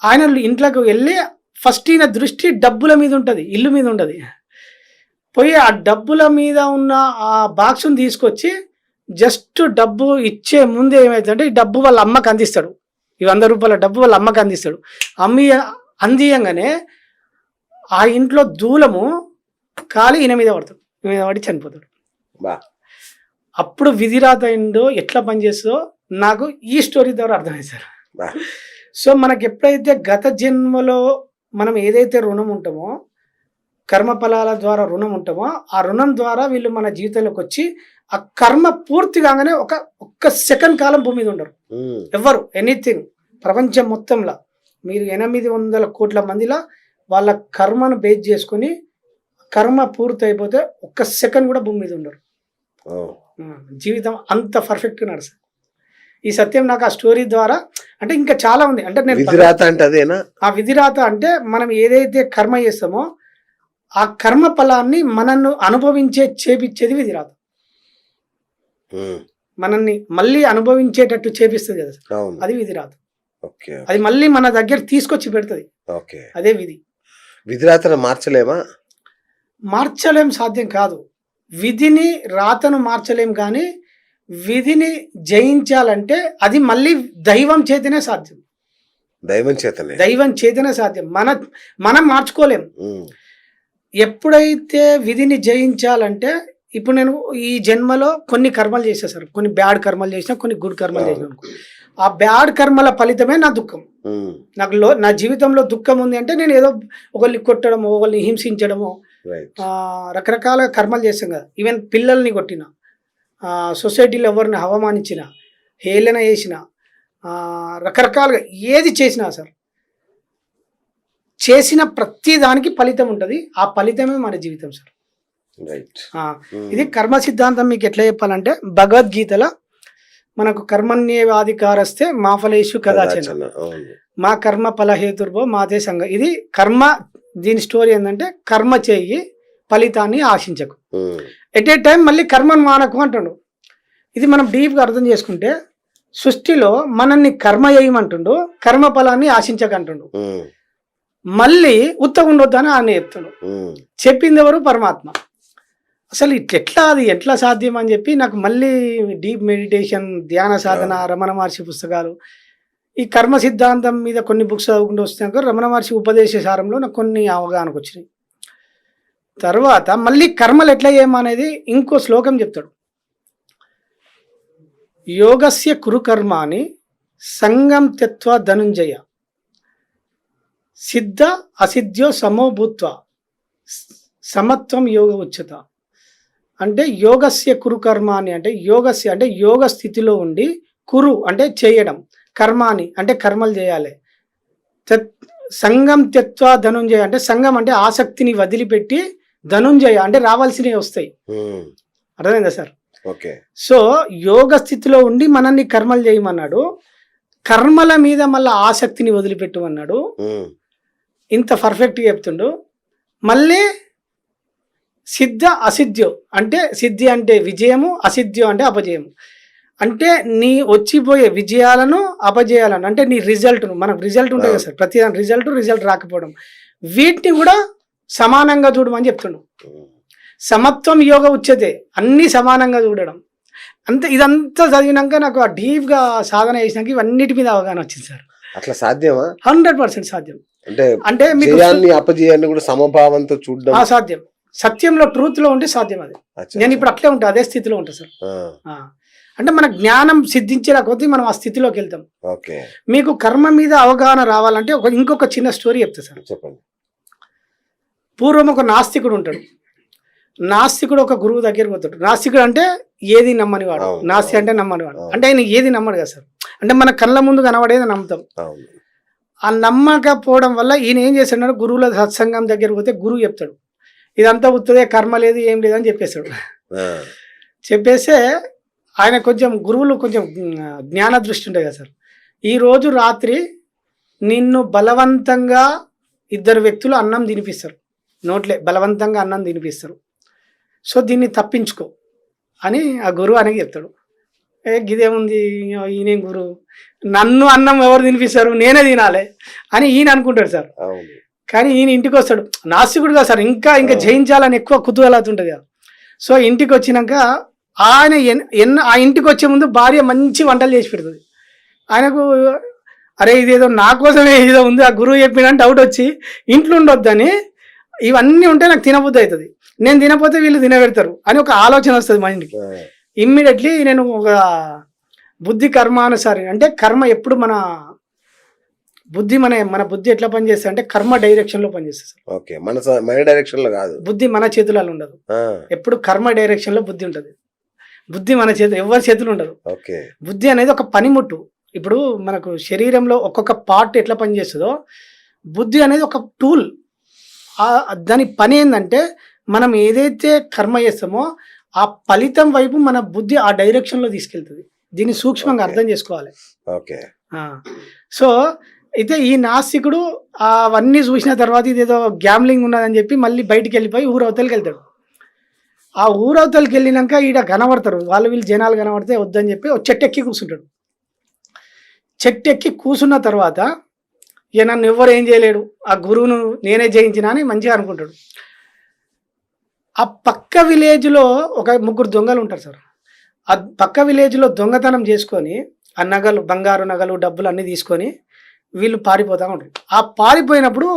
ఆయన ఇంట్లోకి వెళ్ళి ఫస్ట్ ఈయన దృష్టి డబ్బుల మీద ఉంటుంది, ఇల్లు మీద ఉండదు. పోయి ఆ డబ్బుల మీద ఉన్న ఆ బాక్సుని తీసుకొచ్చి జస్ట్ డబ్బు ఇచ్చే ముందు ఏమవుతుందంటే ఈ డబ్బు వాళ్ళ అమ్మకి అందిస్తాడు. ఈ ₹100 డబ్బు వాళ్ళ అమ్మకి అందిస్తాడు. అందియంగానే ఆ ఇంట్లో దూలము కాలి ఈయన మీద పడి చనిపోతాడు. అప్పుడు విధిరాత ఏంటో ఎట్లా పనిచేస్తుందో నాకు ఈ స్టోరీ ద్వారా అర్థమైంది సార్. సో మనకి ఎప్పుడైతే గత జన్మలో మనం ఏదైతే రుణం ఉంటామో, కర్మఫలాల ద్వారా రుణం ఉంటామో, ఆ రుణం ద్వారా వీళ్ళు మన జీవితంలోకి వచ్చి ఆ కర్మ పూర్తి కాగానే ఒక్క సెకండ్ కాలం భూమి మీద ఉండరు ఎవరు. ఎనీథింగ్ ప్రపంచం మొత్తంలో మీరు 800 కోట్ల మందిలో వాళ్ళ కర్మను బేస్ చేసుకొని కర్మ పూర్తి అయిపోతే ఒక్క సెకండ్ కూడా భూమి మీద ఉండరు. జీవితం అంత పర్ఫెక్ట్గా నడుస్తుంది. ఈ సత్యం నాకు ఆ స్టోరీ ద్వారా అంటే ఇంకా చాలా ఉంది. అంటే నేను విధిరాత అంటే అదేనా? ఆ విధిరాత అంటే మనం ఏదైతే కర్మ చేస్తామో ఆ కర్మ ఫలాన్ని మనల్ని చేపించేది విధిరాత. మనల్ని మళ్ళీ అనుభవించేటట్టు చేపిస్తుంది కదా, అది విధిరాత. ఓకే. అది మళ్ళీ మన దగ్గర తీసుకొచ్చి పెడుతుంది. ఓకే. అదే విధి. విధి రాతను మార్చలేమా? మార్చలేం, సాధ్యం కాదు. విధిని రాతను మార్చలేం, కానీ విధిని జయించాలంటే అది మళ్ళీ దైవం చేతనే సాధ్యం. దైవం చేతనే. దైవం చేతనే సాధ్యం. మనం మార్చుకోలేం. ఎప్పుడైతే విధిని జయించాలంటే, ఇప్పుడు నేను ఈ జన్మలో కొన్ని కర్మలు చేసా సార్, కొన్ని బ్యాడ్ కర్మలు చేసినా, కొన్ని గుడ్ కర్మలు చేసినా, ఆ బ్యాడ్ కర్మల ఫలితమే నా దుఃఖం. నాకు నా జీవితంలో దుఃఖం ఉంది అంటే నేను ఏదో ఒకరిని కొట్టడమో, ఒకరిని హింసించడమో, రకరకాల కర్మలు చేస్తాం కదా. ఈవెన్ పిల్లల్ని కొట్టిన, సొసైటీలో ఎవరిని అవమానించిన, హేళన చేసిన, రకరకాలుగా ఏది చేసినా సార్, చేసిన ప్రతి దానికి ఫలితం ఉంటుంది. ఆ ఫలితమే మన జీవితం సార్. ఇది కర్మ సిద్ధాంతం మీకు ఎట్లా చెప్పాలంటే, భగవద్గీతలో మనకు కర్మణ్యేవాధికారస్తే మా ఫలేషు కదాచన మా కర్మ ఫలహేతుర్భో మాతే సంగ. ఇది కర్మ. దీని స్టోరీ ఏంటంటే, కర్మ చేయి ఫలితాన్ని ఆశించకు, ఎట్ ఏ టైం మళ్ళీ కర్మను మానకు అంటుండు. ఇది మనం డీప్గా అర్థం చేసుకుంటే, సృష్టిలో మనల్ని కర్మ చేయమంటుండు, కర్మ ఫలాన్ని ఆశించకంటుండు. మళ్ళీ ఉత్తగుండొద్దు అని ఆయన చెప్తుండు. చెప్పింది ఎవరు? పరమాత్మ. అసలు ఎట్లా, అది ఎట్లా సాధ్యం అని చెప్పి నాకు మళ్ళీ డీప్ మెడిటేషన్, ధ్యాన సాధన, రమణ మహర్షి పుస్తకాలు, ఈ కర్మ సిద్ధాంతం మీద కొన్ని బుక్స్ చదువుకుంటూ వస్తున్నాక రమణ మహర్షి ఉపదేశ సారంలో నాకు కొన్ని అవగాహనకు వచ్చినాయి. తర్వాత మళ్ళీ కర్మలు ఎట్లా చేయమనేది ఇంకో శ్లోకం చెప్తాడు. యోగస్య కురు కర్మాని సంగం త్యక్త్వా ధనుంజయ సిద్ధ అసిద్ధ్యో సమో భూత్వ సమత్వం యోగ ఉచ్యత. అంటే యోగస్య కురు కర్మాని అంటే యోగస్య అంటే యోగ స్థితిలో ఉండి, కురు అంటే చేయడం, కర్మాని అంటే కర్మలు చేయాలి, సంగం త్యక్త్వా ధనుంజయ అంటే సంగం అంటే ఆసక్తిని వదిలిపెట్టి, ధనుంజయ అంటే రావాల్సినవి వస్తాయి. అర్థమైందా సార్? ఓకే. సో యోగ స్థితిలో ఉండి మనల్ని కర్మలు చేయమన్నాడు, కర్మల మీద మళ్ళీ ఆసక్తిని వదిలిపెట్టమన్నాడు. ఇంత పర్ఫెక్ట్గా చెప్తుండు. మళ్ళీ సిద్ధ అసిద్ధ్యో అంటే, సిద్ధి అంటే విజయము, అసిద్ధ్యో అంటే అపజయము. అంటే నీ వచ్చిపోయే విజయాలను, అపజయాలను, అంటే నీ రిజల్ట్ను, మనకు రిజల్ట్ ఉంటుంది కదా సార్, ప్రతి దాని రిజల్ట్ రాకపోవడం, వీటిని కూడా సమానంగా చూడమని చెప్తుండు. సమత్వం యోగ ఉచ్యతే, అన్నీ సమానంగా చూడడం. అంతే. ఇదంతా చదివినాక నాకు ఆ డీప్గా సాధన చేసినాక ఇవన్నిటి మీద అవగాహన వచ్చింది సార్. అట్లా సాధ్యమా? 100% సాధ్యం. అంటే మీకు అపజయాన్ని కూడా సమభావంతో చూడడం సాధ్యం. సత్యంలో, ట్రూత్ లో ఉంటే సాధ్యం. అది నేను ఇప్పుడు అట్లే ఉంటా, అదే స్థితిలో ఉంటా సార్. అంటే మన జ్ఞానం సిద్ధించేలా కొద్దీ మనం ఆ స్థితిలోకి వెళ్తాం. మీకు కర్మ మీద అవగాహన రావాలంటే ఇంకొక చిన్న స్టోరీ చెప్తా సార్. చెప్పండి. పూర్వం ఒక నాస్తికుడు ఉంటాడు. నాస్తికుడు ఒక గురువు దగ్గరికి పోతాడు. నాస్తికుడు అంటే ఏది నమ్మని వాడు, నాస్తి అంటే నమ్మని వాడు. అంటే ఆయన ఏది నమ్మడు కదా సార్. అంటే మన కళ్ళ ముందు కనబడేది నమ్ముతాం. ఆ నమ్మకపోవడం వల్ల ఈయన ఏం చేస్తాడు, గురువుల సత్సంగం దగ్గరికి పోతే గురువు చెప్తాడు, ఇదంతా ఉత్తదే, కర్మ లేదు, ఏం లేదు అని చెప్పేస్తాడు. చెప్పేస్తే ఆయన కొంచెం, గురువులు కొంచెం జ్ఞాన దృష్టి ఉంటాయి కదా సార్. ఈరోజు రాత్రి నిన్ను బలవంతంగా 2 వ్యక్తులు అన్నం తినిపిస్తారు, నోట్లే బలవంతంగా అన్నం తినిపిస్తారు. సో దీన్ని తప్పించుకో అని ఆ గురువు అనేది చెప్తాడు. గిదేముంది, ఈయనేం గురువు, నన్ను అన్నం ఎవరు తినిపిస్తారు, నేనే తినాలి అని ఈయన అనుకుంటాడు సార్. కానీ ఈయన ఇంటికి వస్తాడు, నాస్తికుడుగా సార్, ఇంకా జయించాలని ఎక్కువ కుతూహలత ఉంటుంది కదా. సో ఇంటికి వచ్చినాక ఆయన ఆ ఇంటికి వచ్చే ముందు భార్య మంచి వంటలు చేసి పెడుతుంది. ఆయనకు అరే ఇదేదో నా కోసమే ఏదో ఉంది, ఆ గురువు చెప్పిన డౌట్ వచ్చి ఇంట్లో ఉండొద్దని, ఇవన్నీ ఉంటే నాకు తినబుద్ధి అవుతుంది, నేను తినపోతే వీళ్ళు తినబెడతారు అని ఒక ఆలోచన వస్తుంది మైండ్కి. ఇమ్మీడియట్లీ నేను ఒక బుద్ధి కర్మానుసారి, అంటే కర్మ ఎప్పుడు మన బుద్ధి మన బుద్ధి ఎట్లా పనిచేస్తుంది అంటే కర్మ డైరెక్షన్ లో పనిచేస్తుంది సార్. ఓకే. మన డైరెక్షన్ లో కాదు, బుద్ధి మన చేతులలో ఉండదు. ఎప్పుడు కర్మ డైరెక్షన్ లో బుద్ధి ఉంటుంది. బుద్ధి మన చేతులు, ఎవరి చేతులు ఉండదు. బుద్ధి అనేది ఒక పనిముట్టు. ఇప్పుడు మనకు శరీరంలో ఒక్కొక్క పార్ట్ ఎట్లా పనిచేస్తుందో, బుద్ధి అనేది ఒక టూల్. దాని పని ఏంటంటే, మనం ఏదైతే కర్మ చేస్తామో ఆ ఫలితం వైపు మన బుద్ధి ఆ డైరెక్షన్ లో తీసుకెళ్తుంది. దీన్ని సూక్ష్మంగా అర్థం చేసుకోవాలి. సో అయితే ఈ నాస్తికుడు అవన్నీ చూసిన తర్వాత ఇదేదో గ్యామ్లింగ్ ఉన్నదని చెప్పి మళ్ళీ బయటికి వెళ్ళిపోయి ఊరవతలకి వెళ్తాడు. ఆ ఊరవతలకి వెళ్ళినాక ఈడ కనబడతారు, వీళ్ళు జనాలు కనబడితే వద్దని చెప్పి ఒక చెట్టు ఎక్కి కూర్చుంటాడు. చెట్టు ఎక్కి కూర్చున్న తర్వాత ఇక నన్ను ఎవరు ఏం చేయలేడు, ఆ గురువును నేనే జయించిన అని మంచిగా అనుకుంటాడు. ఆ పక్క విలేజ్లో ఒక 3 దొంగలు ఉంటారు సార్. ఆ పక్క విలేజ్లో దొంగతనం చేసుకొని ఆ నగలు, బంగారు నగలు, డబ్బులు అన్నీ తీసుకొని వీళ్ళు పారిపోతూ ఉంటారు. ఆ పారిపోయినప్పుడు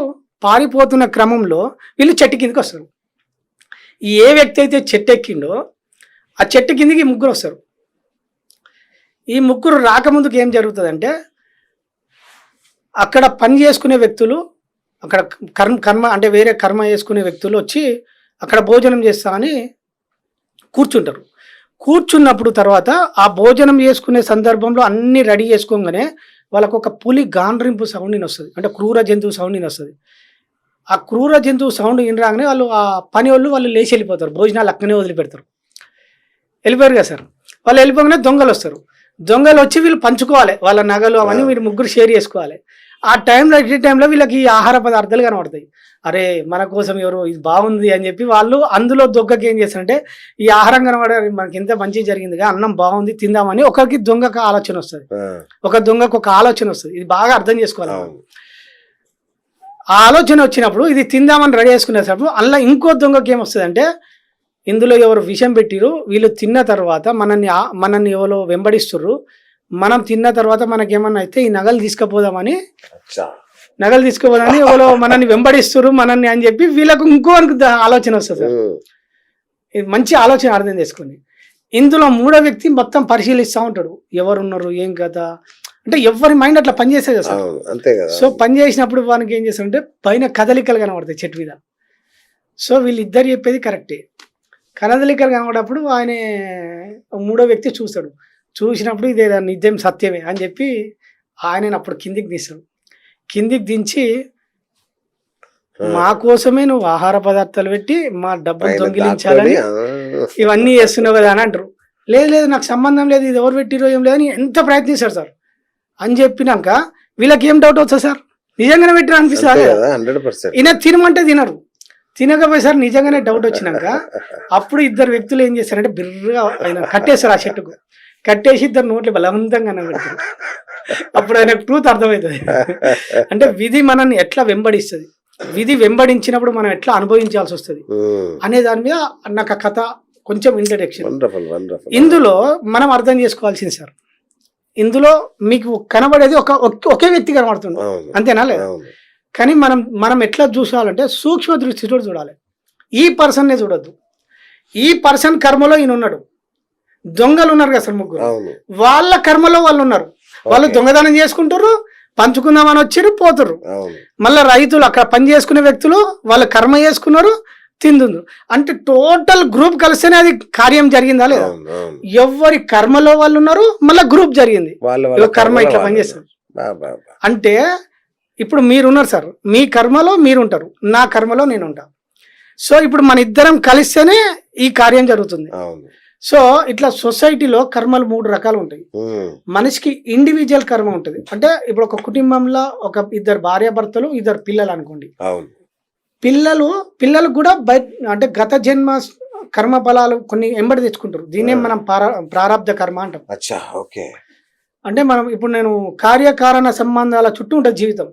పారిపోతున్న క్రమంలో వీళ్ళు చెట్టు కిందకి వస్తారు. ఏ వ్యక్తి అయితే చెట్టు ఎక్కిండో ఆ చెట్టు కిందికి 3 వస్తారు. ఈ 3 రాకముందుకు ఏం జరుగుతుందంటే, అక్కడ పని చేసుకునే వ్యక్తులు, అక్కడ కర్మ అంటే వేరే కర్మ చేసుకునే వ్యక్తులు వచ్చి అక్కడ భోజనం చేస్తామని కూర్చుంటారు. కూర్చున్నప్పుడు తర్వాత ఆ భోజనం చేసుకునే సందర్భంలో అన్నీ రెడీ చేసుకోగానే వాళ్ళకు ఒక పులి గాండ్రింపు సౌండ్ వస్తుంది, అంటే క్రూర జంతువు సౌండ్ వస్తుంది. ఆ క్రూర జంతువు సౌండ్ వినరాగానే వాళ్ళు ఆ పని వాళ్ళు లేచి వెళ్ళిపోతారు, భోజనాలు అక్కడనే వదిలిపెడతారు. వెళ్ళిపోయారు కదా సార్. వాళ్ళు వెళ్ళిపోగానే దొంగలు వస్తారు. దొంగలు వచ్చి వీళ్ళు పంచుకోవాలి, వాళ్ళ నగలు అవన్నీ వీళ్ళు 3 షేర్ చేసుకోవాలి. ఆ టైంలో వీళ్ళకి ఈ ఆహార పదార్థాలు కనబడతాయి. అరే మన కోసం ఎవరు, ఇది బాగుంది అని చెప్పి వాళ్ళు అందులో దొంగకి ఏం చేస్తారంటే, ఈ ఆహారం కనబడే మనకి ఎంత మంచి జరిగిందిగా, అన్నం బాగుంది తిందామని ఒకరికి దొంగకు ఆలోచన వస్తుంది, ఒక దొంగకు ఒక ఆలోచన వస్తుంది. ఇది బాగా అర్థం చేసుకోవాలి. ఆ ఆలోచన వచ్చినప్పుడు ఇది తిందామని రెడీ చేసుకునేటప్పుడు అందులో ఇంకో దొంగకి ఏమొస్తుంది అంటే, ఇందులో ఎవరు విషం పెట్టిరు, వీళ్ళు తిన్న తర్వాత మనల్ని ఎవరో వెంబడిస్తుర్రు, మనం తిన్న తర్వాత మనకేమన్నా అయితే ఈ నగలు తీసుకుపోదామని ఎవరో మనల్ని వెంబడిస్తుర్రు మనల్ని అని చెప్పి వీళ్ళకు ఇంకో ఆలోచన వస్తుంది సార్. ఇది మంచి ఆలోచన అర్థం చేసుకుని ఇందులో 3వ వ్యక్తి మొత్తం పరిశీలిస్తూ ఉంటాడు, ఎవరున్నారు ఏం కదా అంటే ఎవరి మైండ్ అట్లా పనిచేస్తుంది కదా సార్. అంతే కదా. సో పని చేసినప్పుడు వానికి ఏం చేస్తాడంటే పైన కదలికలు కనబడతాయి చెట్టు మీద. సో వీళ్ళిద్దరు చెప్పేది కరెక్టే. కదలికలు కనబడినప్పుడు ఆయన 3వ వ్యక్తి చూస్తాడు. చూసినప్పుడు ఇదే నిజం సత్యమే అని చెప్పి ఆయన అప్పుడు కిందికి తీస్తాడు. కిందికి దించి, మా కోసమే నువ్వు ఆహార పదార్థాలు పెట్టి మా డబ్బులు దొంగిలించాలని ఇవన్నీ చేస్తున్నావు కదా అని అంటారు. లేదు నాకు సంబంధం లేదు, ఇది ఎవరు పెట్టిరో ఏం లేదని ఎంత ప్రయత్నిస్తాడు సార్ అని చెప్పినాక వీళ్ళకి ఏం డౌట్ అవుతుంది సార్, నిజంగానే పెట్టినా అనిపిస్తుంది. ఈయన తినమంటే తినరు, తినకపోయి సార్ నిజంగానే డౌట్ వచ్చినాక అప్పుడు 2 వ్యక్తులు ఏం చేస్తారంటే బిర్రగా ఆయన కట్టేస్తారు, ఆ చెట్టుకు కట్టేసి 2 నోట్లు బలవంతంగా పెడతారు. అప్పుడు ఆయనకు ట్రూత్ అర్థమవుతుంది. అంటే విధి మనల్ని ఎట్లా వెంబడిస్తుంది, విధి వెంబడించినప్పుడు మనం ఎట్లా అనుభవించాల్సి వస్తుంది అనే దాని మీద నాకు ఆ కథ కొంచెం ఇంట్రడక్షన్. ఇందులో మనం అర్థం చేసుకోవాల్సింది సార్, ఇందులో మీకు కనబడేది ఒకే వ్యక్తి కనబడుతుంది, అంతేనా లేదా? కానీ మనం ఎట్లా చూసాలంటే సూక్ష్మ దృష్టితో చూడాలి. ఈ పర్సన్నే చూడొద్దు. ఈ పర్సన్ కర్మలో ఈయన ఉన్నాడు, దొంగలు ఉన్నారు కదా సార్ 3, వాళ్ళ కర్మలో వాళ్ళు ఉన్నారు. వాళ్ళు దొంగతనం చేసుకుంటారు, పంచుకుందామని వచ్చారు, పోతారు. మళ్ళీ రైతులు అక్కడ పని చేసుకునే వ్యక్తులు వాళ్ళ కర్మ చేసుకున్నారు, తిందుంది. అంటే టోటల్ గ్రూప్ కలిస్తేనే అది కార్యం జరిగిందా లేదా? ఎవరి కర్మలో వాళ్ళు ఉన్నారు, మళ్ళీ గ్రూప్ జరిగింది, కర్మ ఇట్లా పనిచేస్తారు. అంటే ఇప్పుడు మీరున్నారు సార్, మీ కర్మలో మీరుంటారు, నా కర్మలో నేను ఉంటాను. సో ఇప్పుడు మన ఇద్దరం కలిస్తేనే ఈ కార్యం జరుగుతుంది. సో ఇట్లా సొసైటీలో కర్మలు 3 రకాలు ఉంటాయి. మనిషికి ఇండివిజువల్ కర్మ ఉంటుంది. అంటే ఇప్పుడు ఒక కుటుంబంలో ఒక 2 భార్యాభర్తలు, 2 పిల్లలు అనుకోండి. పిల్లలు కూడా అంటే గత జన్మ కర్మ ఫలాలు కొన్ని ఎంబడి తెచ్చుకుంటారు. దీన్నే మనం ప్రారబ్ధ కర్మ అంటాం. అంటే మనం ఇప్పుడు నేను కార్యకారణ సంబంధాల చుట్టూ ఉంటుంది జీవితం.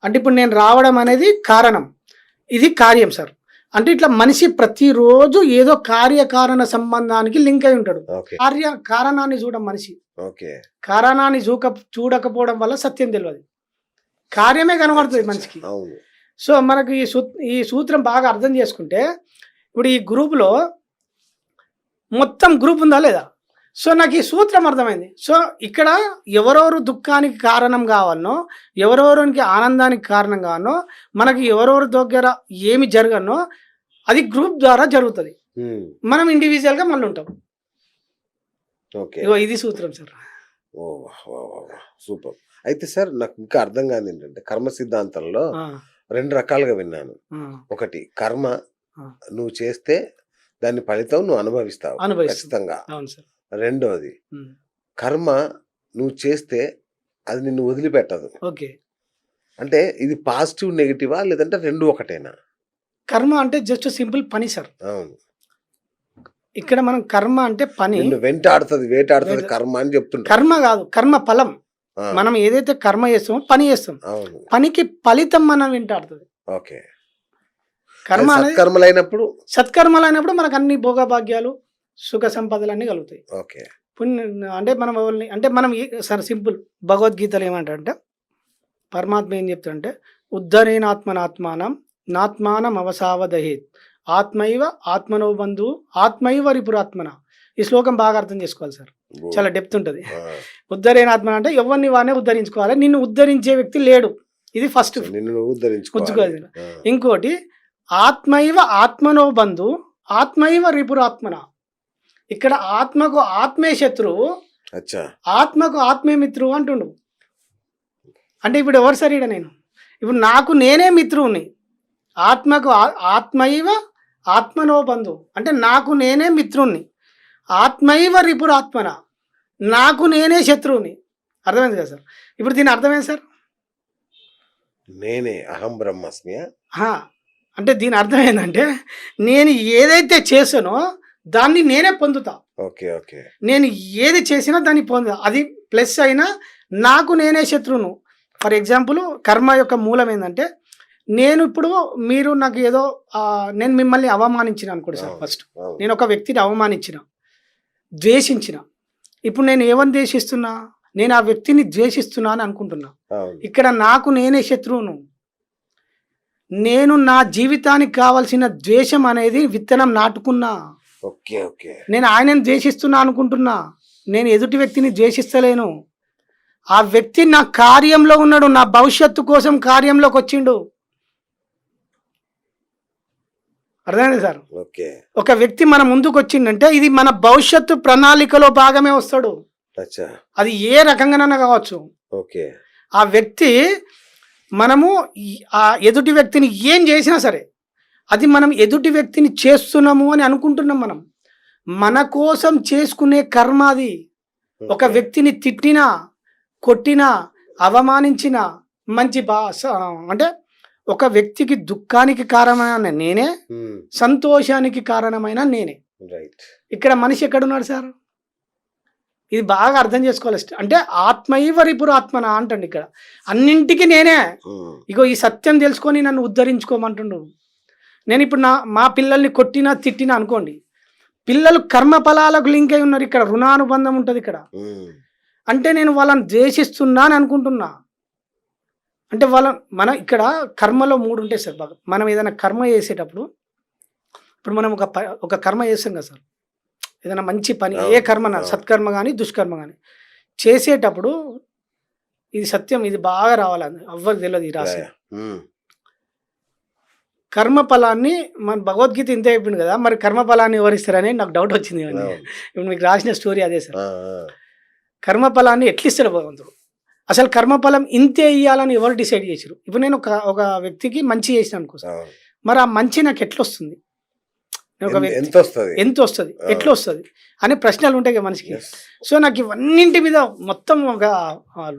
అంటే ఇప్పుడు నేను రావడం అనేది కారణం, ఇది కార్యం సార్. అంటే ఇట్లా మనిషి ప్రతిరోజు ఏదో కార్యకారణ సంబంధానికి లింక్ అయి ఉంటాడు. కారణాన్ని చూడడం మనిషి, కారణాన్ని చూడకపోవడం వల్ల సత్యం తెలియదు, కార్యమే కనబడుతుంది మనిషికి. సో మనకు ఈ సూత్రం బాగా అర్థం చేసుకుంటే ఇప్పుడు ఈ గ్రూప్లో మొత్తం గ్రూప్ ఉందా లేదా? సో నాకు ఈ సూత్రం అర్థమైంది. సో ఇక్కడ ఎవరెవరు దుఃఖానికి కారణం కావాలనో, ఎవరెవరికి ఆనందానికి కారణం కావాలనో, మనకి ఎవరెవరి దగ్గర ఏమి జరగనో అది గ్రూప్ ద్వారా జరుగుతుంది. మనం ఇండివిజువల్గా మళ్ళీ ఉంటాం. ఇది సూత్రం సార్. సూపర్. అయితే సార్ నాకు ఇంకా అర్థం కాదు ఏంటంటే, కర్మ సిద్ధాంతంలో 2 రకాలుగా విన్నాను. ఒకటి కర్మ నువ్వు చేస్తే దాని ఫలితం నువ్వు అనుభవిస్తావు ఖచ్చితంగా. రెండోది కర్మ నువ్వు చేస్తే అది నిన్ను వదిలిపెట్టదు. అంటే ఇది పాజిటివ్ నెగిటివా లేదంటే 2 ఒకటేనా? కర్మ అంటే జస్ట్ సింపుల్ పని సార్. అవును, ఇక్కడ మనం కర్మ అంటే పని, వేటాడుతుంది కర్మ అని చెప్తుంటా. కర్మ కాదు, కర్మ ఫలం. ఆ, మనం ఏదైతే కర్మ చేస్తామో పని చేస్తాం, అవును. పనికి ఫలితం మనం వెంటాడుతుంది. ఓకే. కర్మ అది అనేది సత్కర్మలైనప్పుడు సత్కర్మలు అయినప్పుడు మనకు అన్ని భోగభాగ్యాలు సుఖ సంపదలు అన్నీ కలుగుతాయి. ఓకే. పుణ్య అంటే మనం ఎవరిని అంటే మనం సరే సింపుల్ భగవద్గీతలో ఏమంటారంటే పరమాత్మ ఏం చెప్తాడంటే ఉద్ధరేనాత్మనాత్మానం నాత్మానం అవసావదహేత్ ఆత్మైవ ఆత్మనో బంధువు ఆత్మైవ రిపురాత్మన. ఈ శ్లోకం బాగా అర్థం చేసుకోవాలి సార్, గుడ్. చాలా డెప్త్ ఉంటుంది. ఆ, ఉద్ధరేనాత్మ అంటే ఎవరిని వానే ఉద్ధరించుకోవాలి, నిన్ను ఉద్ధరించే వ్యక్తి లేడు. ఇది ఫస్ట్ సో నిన్ను నువ్వు ఉద్ధరించుకోవాలి. ఉంచుకోవాలి. ఆ, ఇంకోటి ఆత్మైవ ఆత్మనో బంధు ఆత్మైవ రిపురాత్మన. ఇక్కడ ఆత్మకు ఆత్మే శత్రువు, అచ్చా. ఆత్మకు ఆత్మే మిత్రువు అంటుండు. అంటే ఇప్పుడు ఎవరు సరిడా నేను ఇప్పుడు నాకు నేనే మిత్రువుని, ఆత్మకు ఆత్మైవ ఆత్మనో బంధు అంటే నాకు నేనే మిత్రుణ్ణి, ఆత్మైవ రిపురాత్మన నాకు నేనే శత్రువుని. అర్థమైంది కదా సార్? ఇప్పుడు దీని అర్థమైంది సార్? నేనే అహం బ్రహ్మస్మియా. ఆహా, అంటే దీని అర్థం ఏంటంటే నేను ఏదైతే చేసానో దాన్ని నేనే పొందుతా. ఓకే. ఓకే. నేను ఏది చేసినా దాన్ని పొందుతా. అది ప్లస్ అయినా నాకు నేనే శత్రువును. ఫర్ ఎగ్జాంపుల్ కర్మ యొక్క మూలం ఏంటంటే నేను ఇప్పుడు మీరు నాకు ఏదో నేను మిమ్మల్ని అవమానించిన అనుకోండి సార్. ఫస్ట్ అవును. నేను ఒక వ్యక్తిని అవమానించిన, ద్వేషించిన. ఇప్పుడు నేను ఏమని ద్వేషిస్తున్నా? నేను ఆ వ్యక్తిని ద్వేషిస్తున్నా అని అనుకుంటున్నా. అవును. ఇక్కడ నాకు నేనే శత్రువును. నేను నా జీవితానికి కావాల్సిన ద్వేషం అనేది విత్తనం నాటుకున్నా. ఓకే. ఓకే. నేను ఆయనను ద్వేషిస్తున్నా అనుకుంటున్నా, నేను ఎదుటి వ్యక్తిని ద్వేషిస్తలేను. ఆ వ్యక్తి నా కార్యంలో ఉన్నాడు, నా భవిష్యత్తు కోసం కార్యంలోకి వచ్చిండు. అర్థమైంది సార్? ఓకే. ఒక వ్యక్తి మన ముందుకు వచ్చిండంటే ఇది మన భవిష్యత్తు ప్రణాళికలో భాగమే వస్తాడు. అచ్చా. అది ఏ రకంగానైనా కావచ్చు. ఓకే. ఆ వ్యక్తి మనము ఆ ఎదుటి వ్యక్తిని ఏం చేసినా సరే అది మనం ఎదుటి వ్యక్తిని చేస్తున్నాము అని అనుకుంటున్నాం. మనం మన కోసం చేసుకునే కర్మ అది. ఒక వ్యక్తిని తిట్టినా, కొట్టినా, అవమానించినా, మంచి అంటే ఒక వ్యక్తికి దుఃఖానికి కారణమైన నేనే, సంతోషానికి కారణమైన నేనే. రైట్. ఇక్కడ మనిషి ఎక్కడున్నాడు సార్? ఇది బాగా అర్థం చేసుకోవాలి. అంటే ఆత్మైవ రిపురాత్మన అంటండి. ఇక్కడ అన్నింటికి నేనే. ఇగో ఈ సత్యం తెలుసుకొని నన్ను ఉద్ధరించుకోమంటుండు. నేను ఇప్పుడు మా పిల్లల్ని కొట్టినా తిట్టినా అనుకోండి, పిల్లలు కర్మ ఫలాలకు లింక్ అయి ఉన్నారు. ఇక్కడ రుణానుబంధం ఉంటుంది. ఇక్కడ అంటే నేను వాళ్ళని ద్వేషిస్తున్నా అని అనుకుంటున్నా. అంటే మనం ఇక్కడ కర్మలో 3 ఉంటాయి సార్. బాగా మనం ఏదైనా కర్మ చేసేటప్పుడు ఇప్పుడు మనం ఒక కర్మ చేస్తాం కదా సార్, ఏదైనా మంచి పని, ఏ కర్మ సత్కర్మ కానీ దుష్కర్మ కానీ చేసేటప్పుడు ఇది సత్యం, ఇది బాగా రావాలి, ఎవ్వరికి తెలియదు ఈ రాశి. కర్మ ఫలాన్ని మన భగవద్గీత ఇంతే అయిపోయింది కదా, మరి కర్మ ఫలాన్ని ఎవరిస్తారని నాకు డౌట్ వచ్చింది. ఇప్పుడు మీకు రాసిన స్టోరీ అదే సార్. కర్మ ఫలాన్ని ఎట్లా ఇస్తాడు భగవంతుడు? అసలు కర్మఫలం ఇంతే ఇవ్వాలని ఎవరు డిసైడ్ చేశారు? ఇప్పుడు నేను ఒక వ్యక్తికి మంచి చేసిన అనుకో సార్, మరి ఆ మంచి నాకు ఎట్లా వస్తుంది? ఎంత వస్తుంది, ఎట్లా వస్తుంది అనే ప్రశ్నలు ఉంటాయి కదా మనిషికి. సో నాకు ఇవన్నింటి మీద మొత్తం ఒక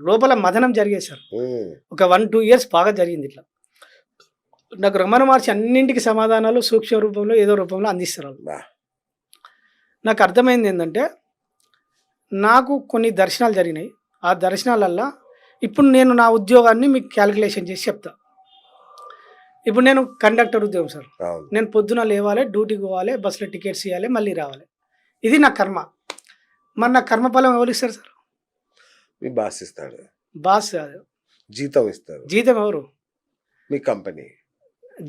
లోపల మదనం జరిగేది సార్. ఒక 1-2 years బాగా జరిగింది. ఇట్లా నాకు రమణ మహర్షి అన్నింటికి సమాధానాలు సూక్ష్మ రూపంలో ఏదో రూపంలో అందిస్తారు. నాకు అర్థమైంది ఏంటంటే నాకు కొన్ని దర్శనాలు జరిగినాయి. ఆ దర్శనాలల్లో ఇప్పుడు నేను నా ఉద్యోగాన్ని మీకు క్యాలిక్యులేషన్ చేసి చెప్తా. ఇప్పుడు నేను కండక్టర్ ఉద్యోగం సార్. నేను పొద్దున లేవాలి, డ్యూటీకి పోవాలి, బస్సులో టికెట్స్ ఇవ్వాలి, మళ్ళీ రావాలి. ఇది నా కర్మ. మరి నా కర్మఫలం ఎవరు ఇస్తారు సార్? మీ బాస్ ఇస్తాడు. బాస్ కాదు, జీతం ఇస్తారు. జీతం ఎవరు? మీ కంపెనీ.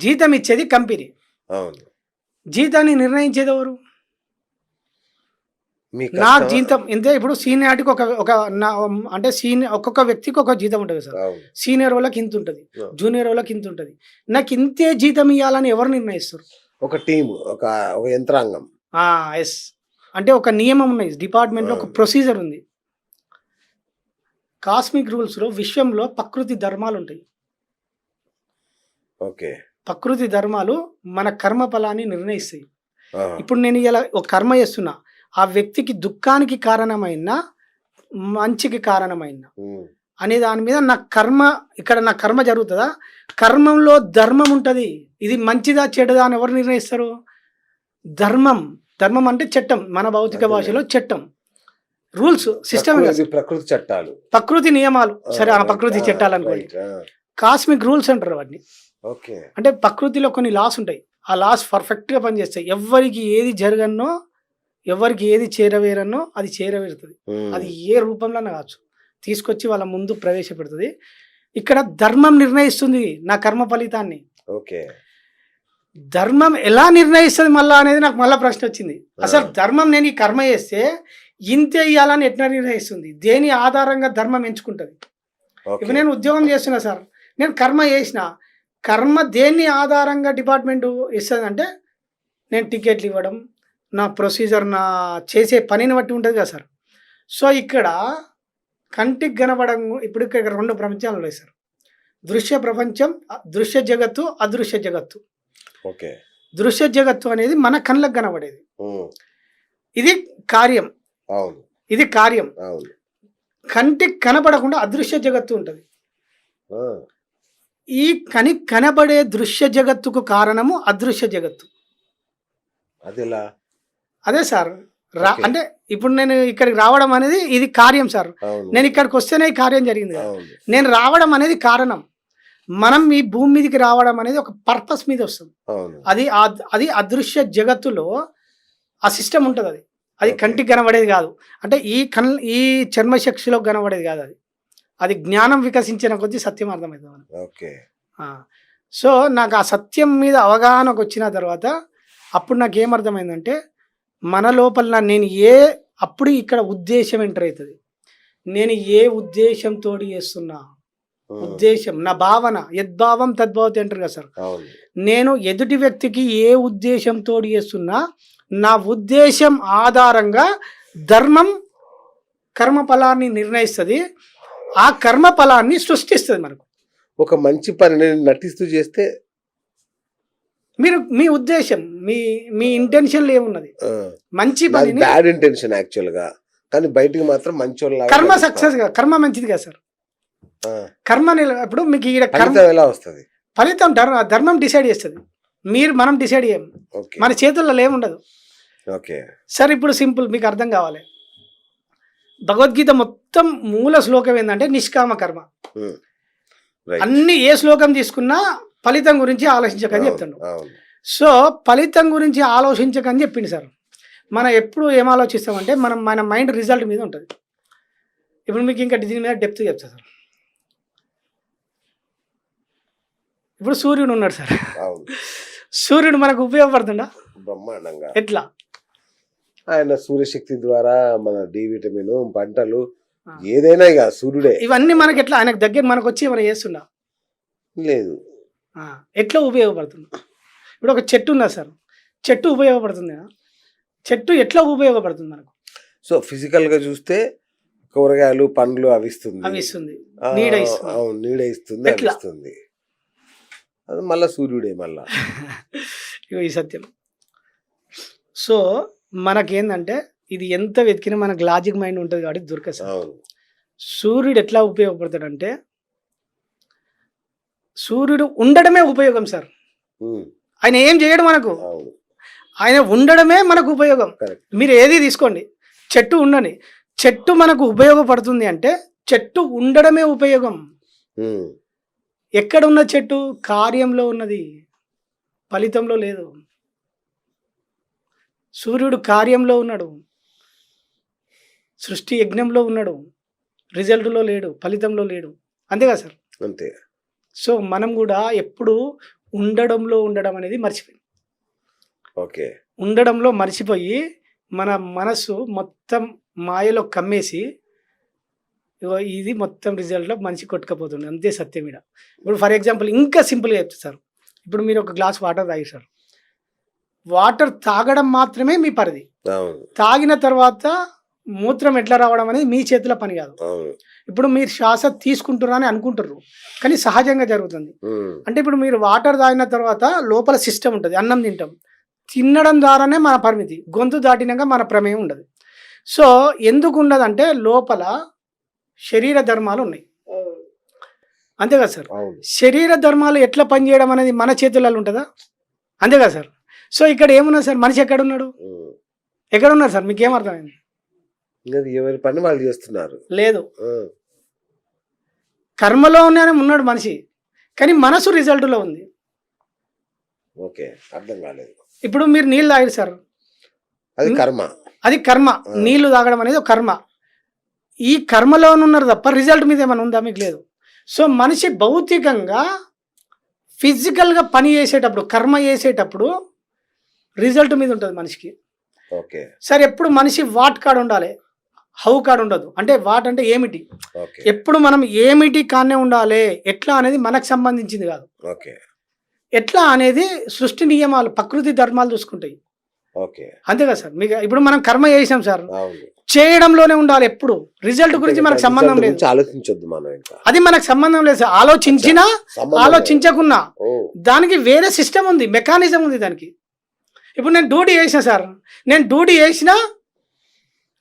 జీతం ఇచ్చేది కంపెనీ. అవును. జీతాన్ని నిర్ణయించేది ఎవరు? నా జీతం ఇంతే. ఇప్పుడు సీనియారిటీకి అంటే ఒక్కొక్క వ్యక్తికి ఒక జీతం ఉంటుంది సార్. సీనియర్ వాళ్ళకి ఇంత ఉంటుంది, జూనియర్ వాళ్ళకి ఇంత ఉంటుంది. నాకు ఇంతే జీతం ఇవ్వాలని ఎవరు నిర్ణయిస్తారు? ఒక టీం, ఒక యంత్రాంగం. ఎస్, అంటే ఒక నియమం ఉన్నది, డిపార్ట్మెంట్లో ఒక ప్రొసీజర్ ఉంది. కాస్మిక్ రూల్స్లో విశ్వంలో ప్రకృతి ధర్మాలు ఉంటాయి. ఓకే. ప్రకృతి ధర్మాలు మన కర్మ ఫలాన్ని నిర్ణయిస్తాయి. ఇప్పుడు నేను ఇలా ఒక కర్మ చేస్తున్నా, ఆ వ్యక్తికి దుఃఖానికి కారణమైన మంచికి కారణమైన అనే దాని మీద నా కర్మ, ఇక్కడ నా కర్మ జరుగుతుందా? కర్మంలో ధర్మం ఉంటుంది. ఇది మంచిదా చెడుదా అని ఎవరు నిర్ణయిస్తారు? ధర్మం. ధర్మం అంటే చట్టం, మన భౌతిక భాషలో చట్టం. రూల్స్ సిస్టమ్, ప్రకృతి చట్టాలు, ప్రకృతి నియమాలు. సరే, ఆ ప్రకృతి చట్టాలు అనుకోండి, కాస్మిక్ రూల్స్ అంటారు వాటిని. ఓకే. అంటే ప్రకృతిలో కొన్ని లాస్ ఉంటాయి, ఆ లాస్ పర్ఫెక్ట్గా పనిచేస్తాయి. ఎవరికి ఏది జరగనో, ఎవరికి ఏది చేరవేరనో అది చేరవేరుతుంది. అది ఏ రూపంలో కావచ్చు, తీసుకొచ్చి వాళ్ళ ముందు ప్రవేశపెడుతుంది. ఇక్కడ ధర్మం నిర్ణయిస్తుంది నా కర్మ ఫలితాన్ని. ఓకే. ధర్మం ఎలా నిర్ణయిస్తుంది మళ్ళా అనేది నాకు మళ్ళీ ప్రశ్న వచ్చింది. అసలు ధర్మం నేను ఈ కర్మ చేస్తే ఇంతే ఇవ్వాలని ఎట్లా నిర్ణయిస్తుంది? దేని ఆధారంగా ధర్మం ఎంచుకుంటుంది? ఇప్పుడు నేను ఉద్యోగం చేస్తున్నా సార్, నేను కర్మ చేసిన, కర్మ దేన్ని ఆధారంగా డిపార్ట్మెంట్ ఇస్తుంది అంటే, నేను టికెట్లు ఇవ్వడం, నా ప్రొసీజర్, నా చేసే పనిని బట్టి ఉంటుంది కదా సార్. సో ఇక్కడ కంటికి కనబడం, ఇప్పుడు ఇక్కడ 2 ప్రపంచాలు ఉన్నాయి సార్. దృశ్య ప్రపంచం, దృశ్య జగత్తు, అదృశ్య జగత్తు. ఓకే. దృశ్య జగత్తు అనేది మన కళ్ళకు కనబడేది, ఇది కార్యం. అవును, ఇది కార్యం. అవును. కంటికి కనబడకుండా అదృశ్య జగత్తు ఉంటుంది. ఈ కనబడే దృశ్య జగత్తుకు కారణము అదృశ్య జగత్తు. అదేలా? అదే సార్, అంటే ఇప్పుడు నేను ఇక్కడికి రావడం అనేది ఇది కార్యం సార్. నేను ఇక్కడికి వస్తేనే ఈ కార్యం జరిగింది. నేను రావడం అనేది కారణం. మనం ఈ భూమి మీదకి రావడం అనేది ఒక పర్పస్ మీద వస్తుంది. అది అదృశ్య జగత్తులో ఆ సిస్టమ్ ఉంటుంది. అది కంటికి కనబడేది కాదు. అంటే ఈ చర్మశక్తిలో కనబడేది కాదు. అది జ్ఞానం వికసించిన కొద్దీ సత్యం అర్థమవుతుంది. ఓకే. సో నాకు ఆ సత్యం మీద అవగాహనకు వచ్చిన తర్వాత అప్పుడు నాకు ఏమర్థమైందంటే, మన లోపల నేను అప్పుడు ఇక్కడ ఉద్దేశం ఎంటర్ అవుతుంది. నేను ఏ ఉద్దేశంతో చేస్తున్నా, ఉద్దేశం నా భావన, యద్భావం తద్భావతి అంటారు కదా సార్. నేను ఎదుటి వ్యక్తికి ఏ ఉద్దేశంతో చేస్తున్నా, నా ఉద్దేశం ఆధారంగా ధర్మం కర్మ ఫలాన్ని నిర్ణయిస్తుంది. ఆ కర్మ ఫలాన్ని సృష్టిస్తుంది మనకు. ఒక మంచి పని నటిస్తూ చేస్తే మీరు మీ ఉద్దేశం, మీ ఇంటెన్షన్ ఏమున్నది? మంచి పని, బ్యాడ్ ఇంటెన్షన్ యాక్చువల్ గా, కానీ బయటికి మాత్రం మంచి కర్మ సక్సెస్ గా, కర్మ మంచిది కదా సార్. కర్మ ఇప్పుడు మీకు కర్మ ఎలా వస్తుంది? ఫలితం ధర్మం డిసైడ్ చేస్తుంది. మనం డిసైడ్ చేయం, మన చేతుల్లో ఏముండదు. ఓకే సార్, ఇప్పుడు సింపుల్ మీకు అర్థం కావాలి. భగవద్గీత మొత్తం మూల శ్లోకం ఏంటంటే నిష్కామ కర్మ. అన్ని ఏ శ్లోకం తీసుకున్నా ఫలితం గురించి ఆలోచించకని చెప్తాడు. సో ఫలితం గురించి ఆలోచించకని చెప్పింది సార్. మనం ఎప్పుడు ఏం ఆలోచిస్తామంటే మన మైండ్ రిజల్ట్ మీద ఉంటుంది. ఇప్పుడు మీకు ఇంకా దీని మీద డెప్త్ చెప్తా సార్. ఇప్పుడు సూర్యుడు ఉన్నాడు సార్. సూర్యుడు మనకు ఉపయోగపడుతుందా? బ్రహ్మాండంగా. ఎట్లా? ఆయన సూర్యశక్తి ద్వారా మన డి విటమిన్, పంటలు, ఏదైనా ఇక సూర్యుడే. ఇవన్నీ మనకి ఎట్లా ఆయనకు దగ్గర మనకు వచ్చి మనం చేస్తుండా? లేదు. ఎట్లా ఉపయోగపడుతుంది? ఇప్పుడు ఒక చెట్టు ఉన్నా సార్, చెట్టు ఉపయోగపడుతుంది. చెట్టు ఎట్లా ఉపయోగపడుతుంది మనకు? సో ఫిజికల్ గా చూస్తే కూరగాయలు, పండ్లు అవి ఇస్తుంది, నీడ ఇస్తుంది. అది మళ్ళా సూర్యుడే మళ్ళా. ఈ సత్యం. సో మనకేందంటే ఇది ఎంత వెతికినా మనకు లాజిక్ మైండ్ ఉంటుంది కాబట్టి దొరకదు సార్. సూర్యుడు ఎట్లా ఉపయోగపడతాడంటే, సూర్యుడు ఉండడమే ఉపయోగం సార్. ఆయన ఏం చేయడం మనకు, ఆయన ఉండడమే మనకు ఉపయోగం. మీరు ఏది తీసుకోండి, చెట్టు ఉండని, చెట్టు మనకు ఉపయోగపడుతుంది అంటే చెట్టు ఉండడమే ఉపయోగం. ఎక్కడ ఉన్న చెట్టు? కార్యంలో ఉన్నది, ఫలితంలో లేదు. సూర్యుడు కార్యంలో ఉన్నాడు, సృష్టి యజ్ఞంలో ఉన్నాడు, రిజల్ట్లో లేడు, ఫలితంలో లేడు. అంతేగా సార్? అంతే. సో మనం కూడా ఎప్పుడు ఉండడం అనేది మర్చిపోయి, ఓకే, ఉండడంలో మర్చిపోయి మన మనసు మొత్తం మాయలో కమ్మేసి ఇది మొత్తం రిజల్ట్లో మనిషి కొట్టుకపోతుంది. అంతే సత్యం ఈడ. ఇప్పుడు ఫర్ ఎగ్జాంపుల్ ఇంకా సింపుల్గా చెప్తా సార్. ఇప్పుడు మీరు ఒక గ్లాస్ వాటర్ తాగి సార్, వాటర్ తాగడం మాత్రమే మీ పరిధి. తాగిన తర్వాత మూత్రం ఎట్లా రావడం అనేది మీ చేతిలో పని కాదు. ఇప్పుడు మీరు శ్వాస తీసుకుంటున్నా అని అనుకుంటారు, కానీ సహజంగా జరుగుతుంది. అంటే ఇప్పుడు మీరు వాటర్ తాగిన తర్వాత లోపల సిస్టమ్ ఉంటుంది, అన్నం తినడం ద్వారానే మన పరిమితి, గొంతు దాటినాక మన ప్రమేయం ఉండదు. సో ఎందుకు ఉండదంటే లోపల శరీర ధర్మాలు ఉన్నాయి, అంతే కదా సార్? శరీర ధర్మాలు ఎట్లా పనిచేయడం అనేది మన చేతులలో ఉంటుందా? అంతే కదా సార్? సో ఇక్కడ ఏమున్నా సార్, మనిషి ఎక్కడున్నాడు సార్? మీకు ఏమర్థమైంది? ఇంకా ఎవరి పని వాళ్ళు చేస్తున్నారు. లేదు. ఆ, కర్మలోనే ఉన్నాడు మనిషి, కానీ మనసు రిజల్ట్లో ఉంది. ఓకే, అర్థం కాలేదు. ఇప్పుడు మీరు నీళ్ళు తాగారు సార్, అది కర్మ. అది కర్మ. నీళ్లు తాగడం అనేది ఒక కర్మ. ఈ కర్మలో ఉన్నారు తప్ప రిజల్ట్ మీద ఏమైనా ఉందా? మీకు లేదు. సో మనిషి భౌతికంగా ఫిజికల్గా పని చేసేటప్పుడు, కర్మ చేసేటప్పుడు రిజల్ట్ మీద ఉంటుంది మనిషికి. ఓకే సార్ ఎప్పుడు మనిషి వాట్ కాడ ఉండాలి, హౌ కాడ ఉండదు. అంటే వాట్ అంటే ఏమిటి, ఓకే ఎప్పుడు మనం ఏమిటి కానే ఉండాలి, ఎట్లా అనేది మనకు సంబంధించింది కాదు. ఓకే ఎట్లా అనేది సృష్టి నియమాలు, ప్రకృతి ధర్మాలు చూసుకుంటాయి. ఓకే అంతే కదా సార్. మీకు ఇప్పుడు మనం కర్మ చేసాం సార్, అవును. చేయడంలోనే ఉండాలి. ఎప్పుడు రిజల్ట్ గురించి మనకు సంబంధం లేదు. ఆలోచించొద్దు మనం ఇంకా. అది మనకు సంబంధం లేదు సార్. ఆలోచించినా ఆలోచించకున్నా ఓ, దానికి వేరే సిస్టమ్ ఉంది, మెకానిజం ఉంది దానికి. ఇప్పుడు నేను డ్యూటీ చేసిన సార్, నేను డ్యూటీ చేసినా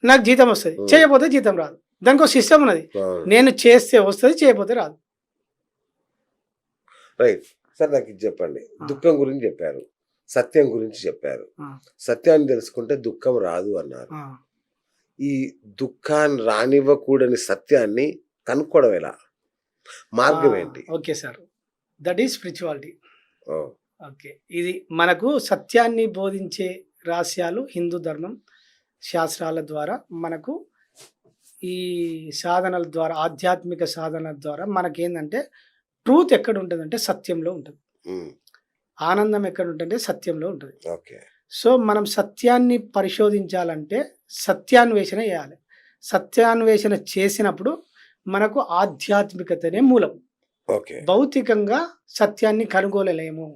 నాకు జీతం వస్తుంది, చేయకపోతే జీతం రాదు. దానికి ఒక సిస్టమ్ ఉన్నది. అవును. నేను చేస్తే వస్తుంది, చేయకపోతే రాదు. రైట్ సార్, నాకు ఇది చెప్పండి. దుఃఖం గురించి చెప్పారు, సత్యం గురించి చెప్పారు. సత్యాన్ని తెలుసుకుంటే దుఃఖం రాదు అన్నారు. ఈ దుఃఖాన్ని రానివ్వకూడని సత్యాన్ని కనుక్కోవడం ఎలా, మార్గం ఏంటి? Okay sir, that is spirituality. Oh, okay, ఇది మనకు సత్యాన్ని బోధించే రహస్యాలు హిందూ ధర్మం శాస్త్రాల ద్వారా, మనకు ఈ సాధనల ద్వారా, ఆధ్యాత్మిక సాధనల ద్వారా మనకేందంటే ట్రూత్ ఎక్కడ ఉంటుందంటే సత్యంలో ఉంటుంది. ఉమ్, ఆనందం ఎక్కడ ఉంటుందంటే సత్యంలో ఉంటుంది. ఓకే సో మనం సత్యాన్ని పరిశోధించాలంటే సత్యాన్వేషణ చేయాలి. సత్యాన్వేషణ చేసినప్పుడు మనకు ఆధ్యాత్మికతనే మూలం. ఓకే భౌతికంగా సత్యాన్ని కనుగొనలేము.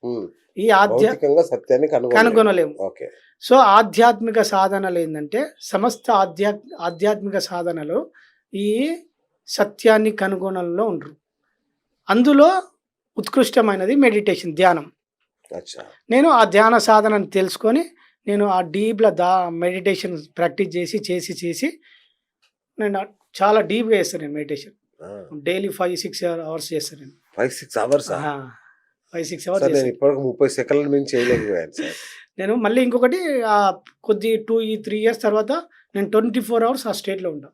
ఉమ్, ఈ భౌతికంగా సత్యాన్ని కనుగొనలేము. ఓకే సో ఆధ్యాత్మిక సాధనలు ఏంటంటే సమస్త ఆధ్యాత్మిక సాధనలు ఈ సత్యాన్ని కనుగొనడంలో ఉండరు. అందులో ఉత్కృష్టమైనది మెడిటేషన్, ధ్యానం. అచ్చా, నేను ఆ ధ్యాన సాధనను తెలుసుకొని నేను ఆ డీప్లో మెడిటేషన్ ప్రాక్టీస్ చేసి నేను చాలా డీప్గా చేస్తాను. నేను మెడిటేషన్ డైలీ 5-6 అవర్స్ చేస్తాను. నేను 5-6 అవర్స్ 5-6 అవర్స్ నేను ఇప్పటికి 30 సెకండ్ల నుంచి చేయలేకపోయాను సార్. నేను మళ్ళీ ఇంకొకటి కొద్ది 2-3 ఇయర్స్ తర్వాత నేను 24 అవర్స్ ఆ స్టేట్లో ఉంటా.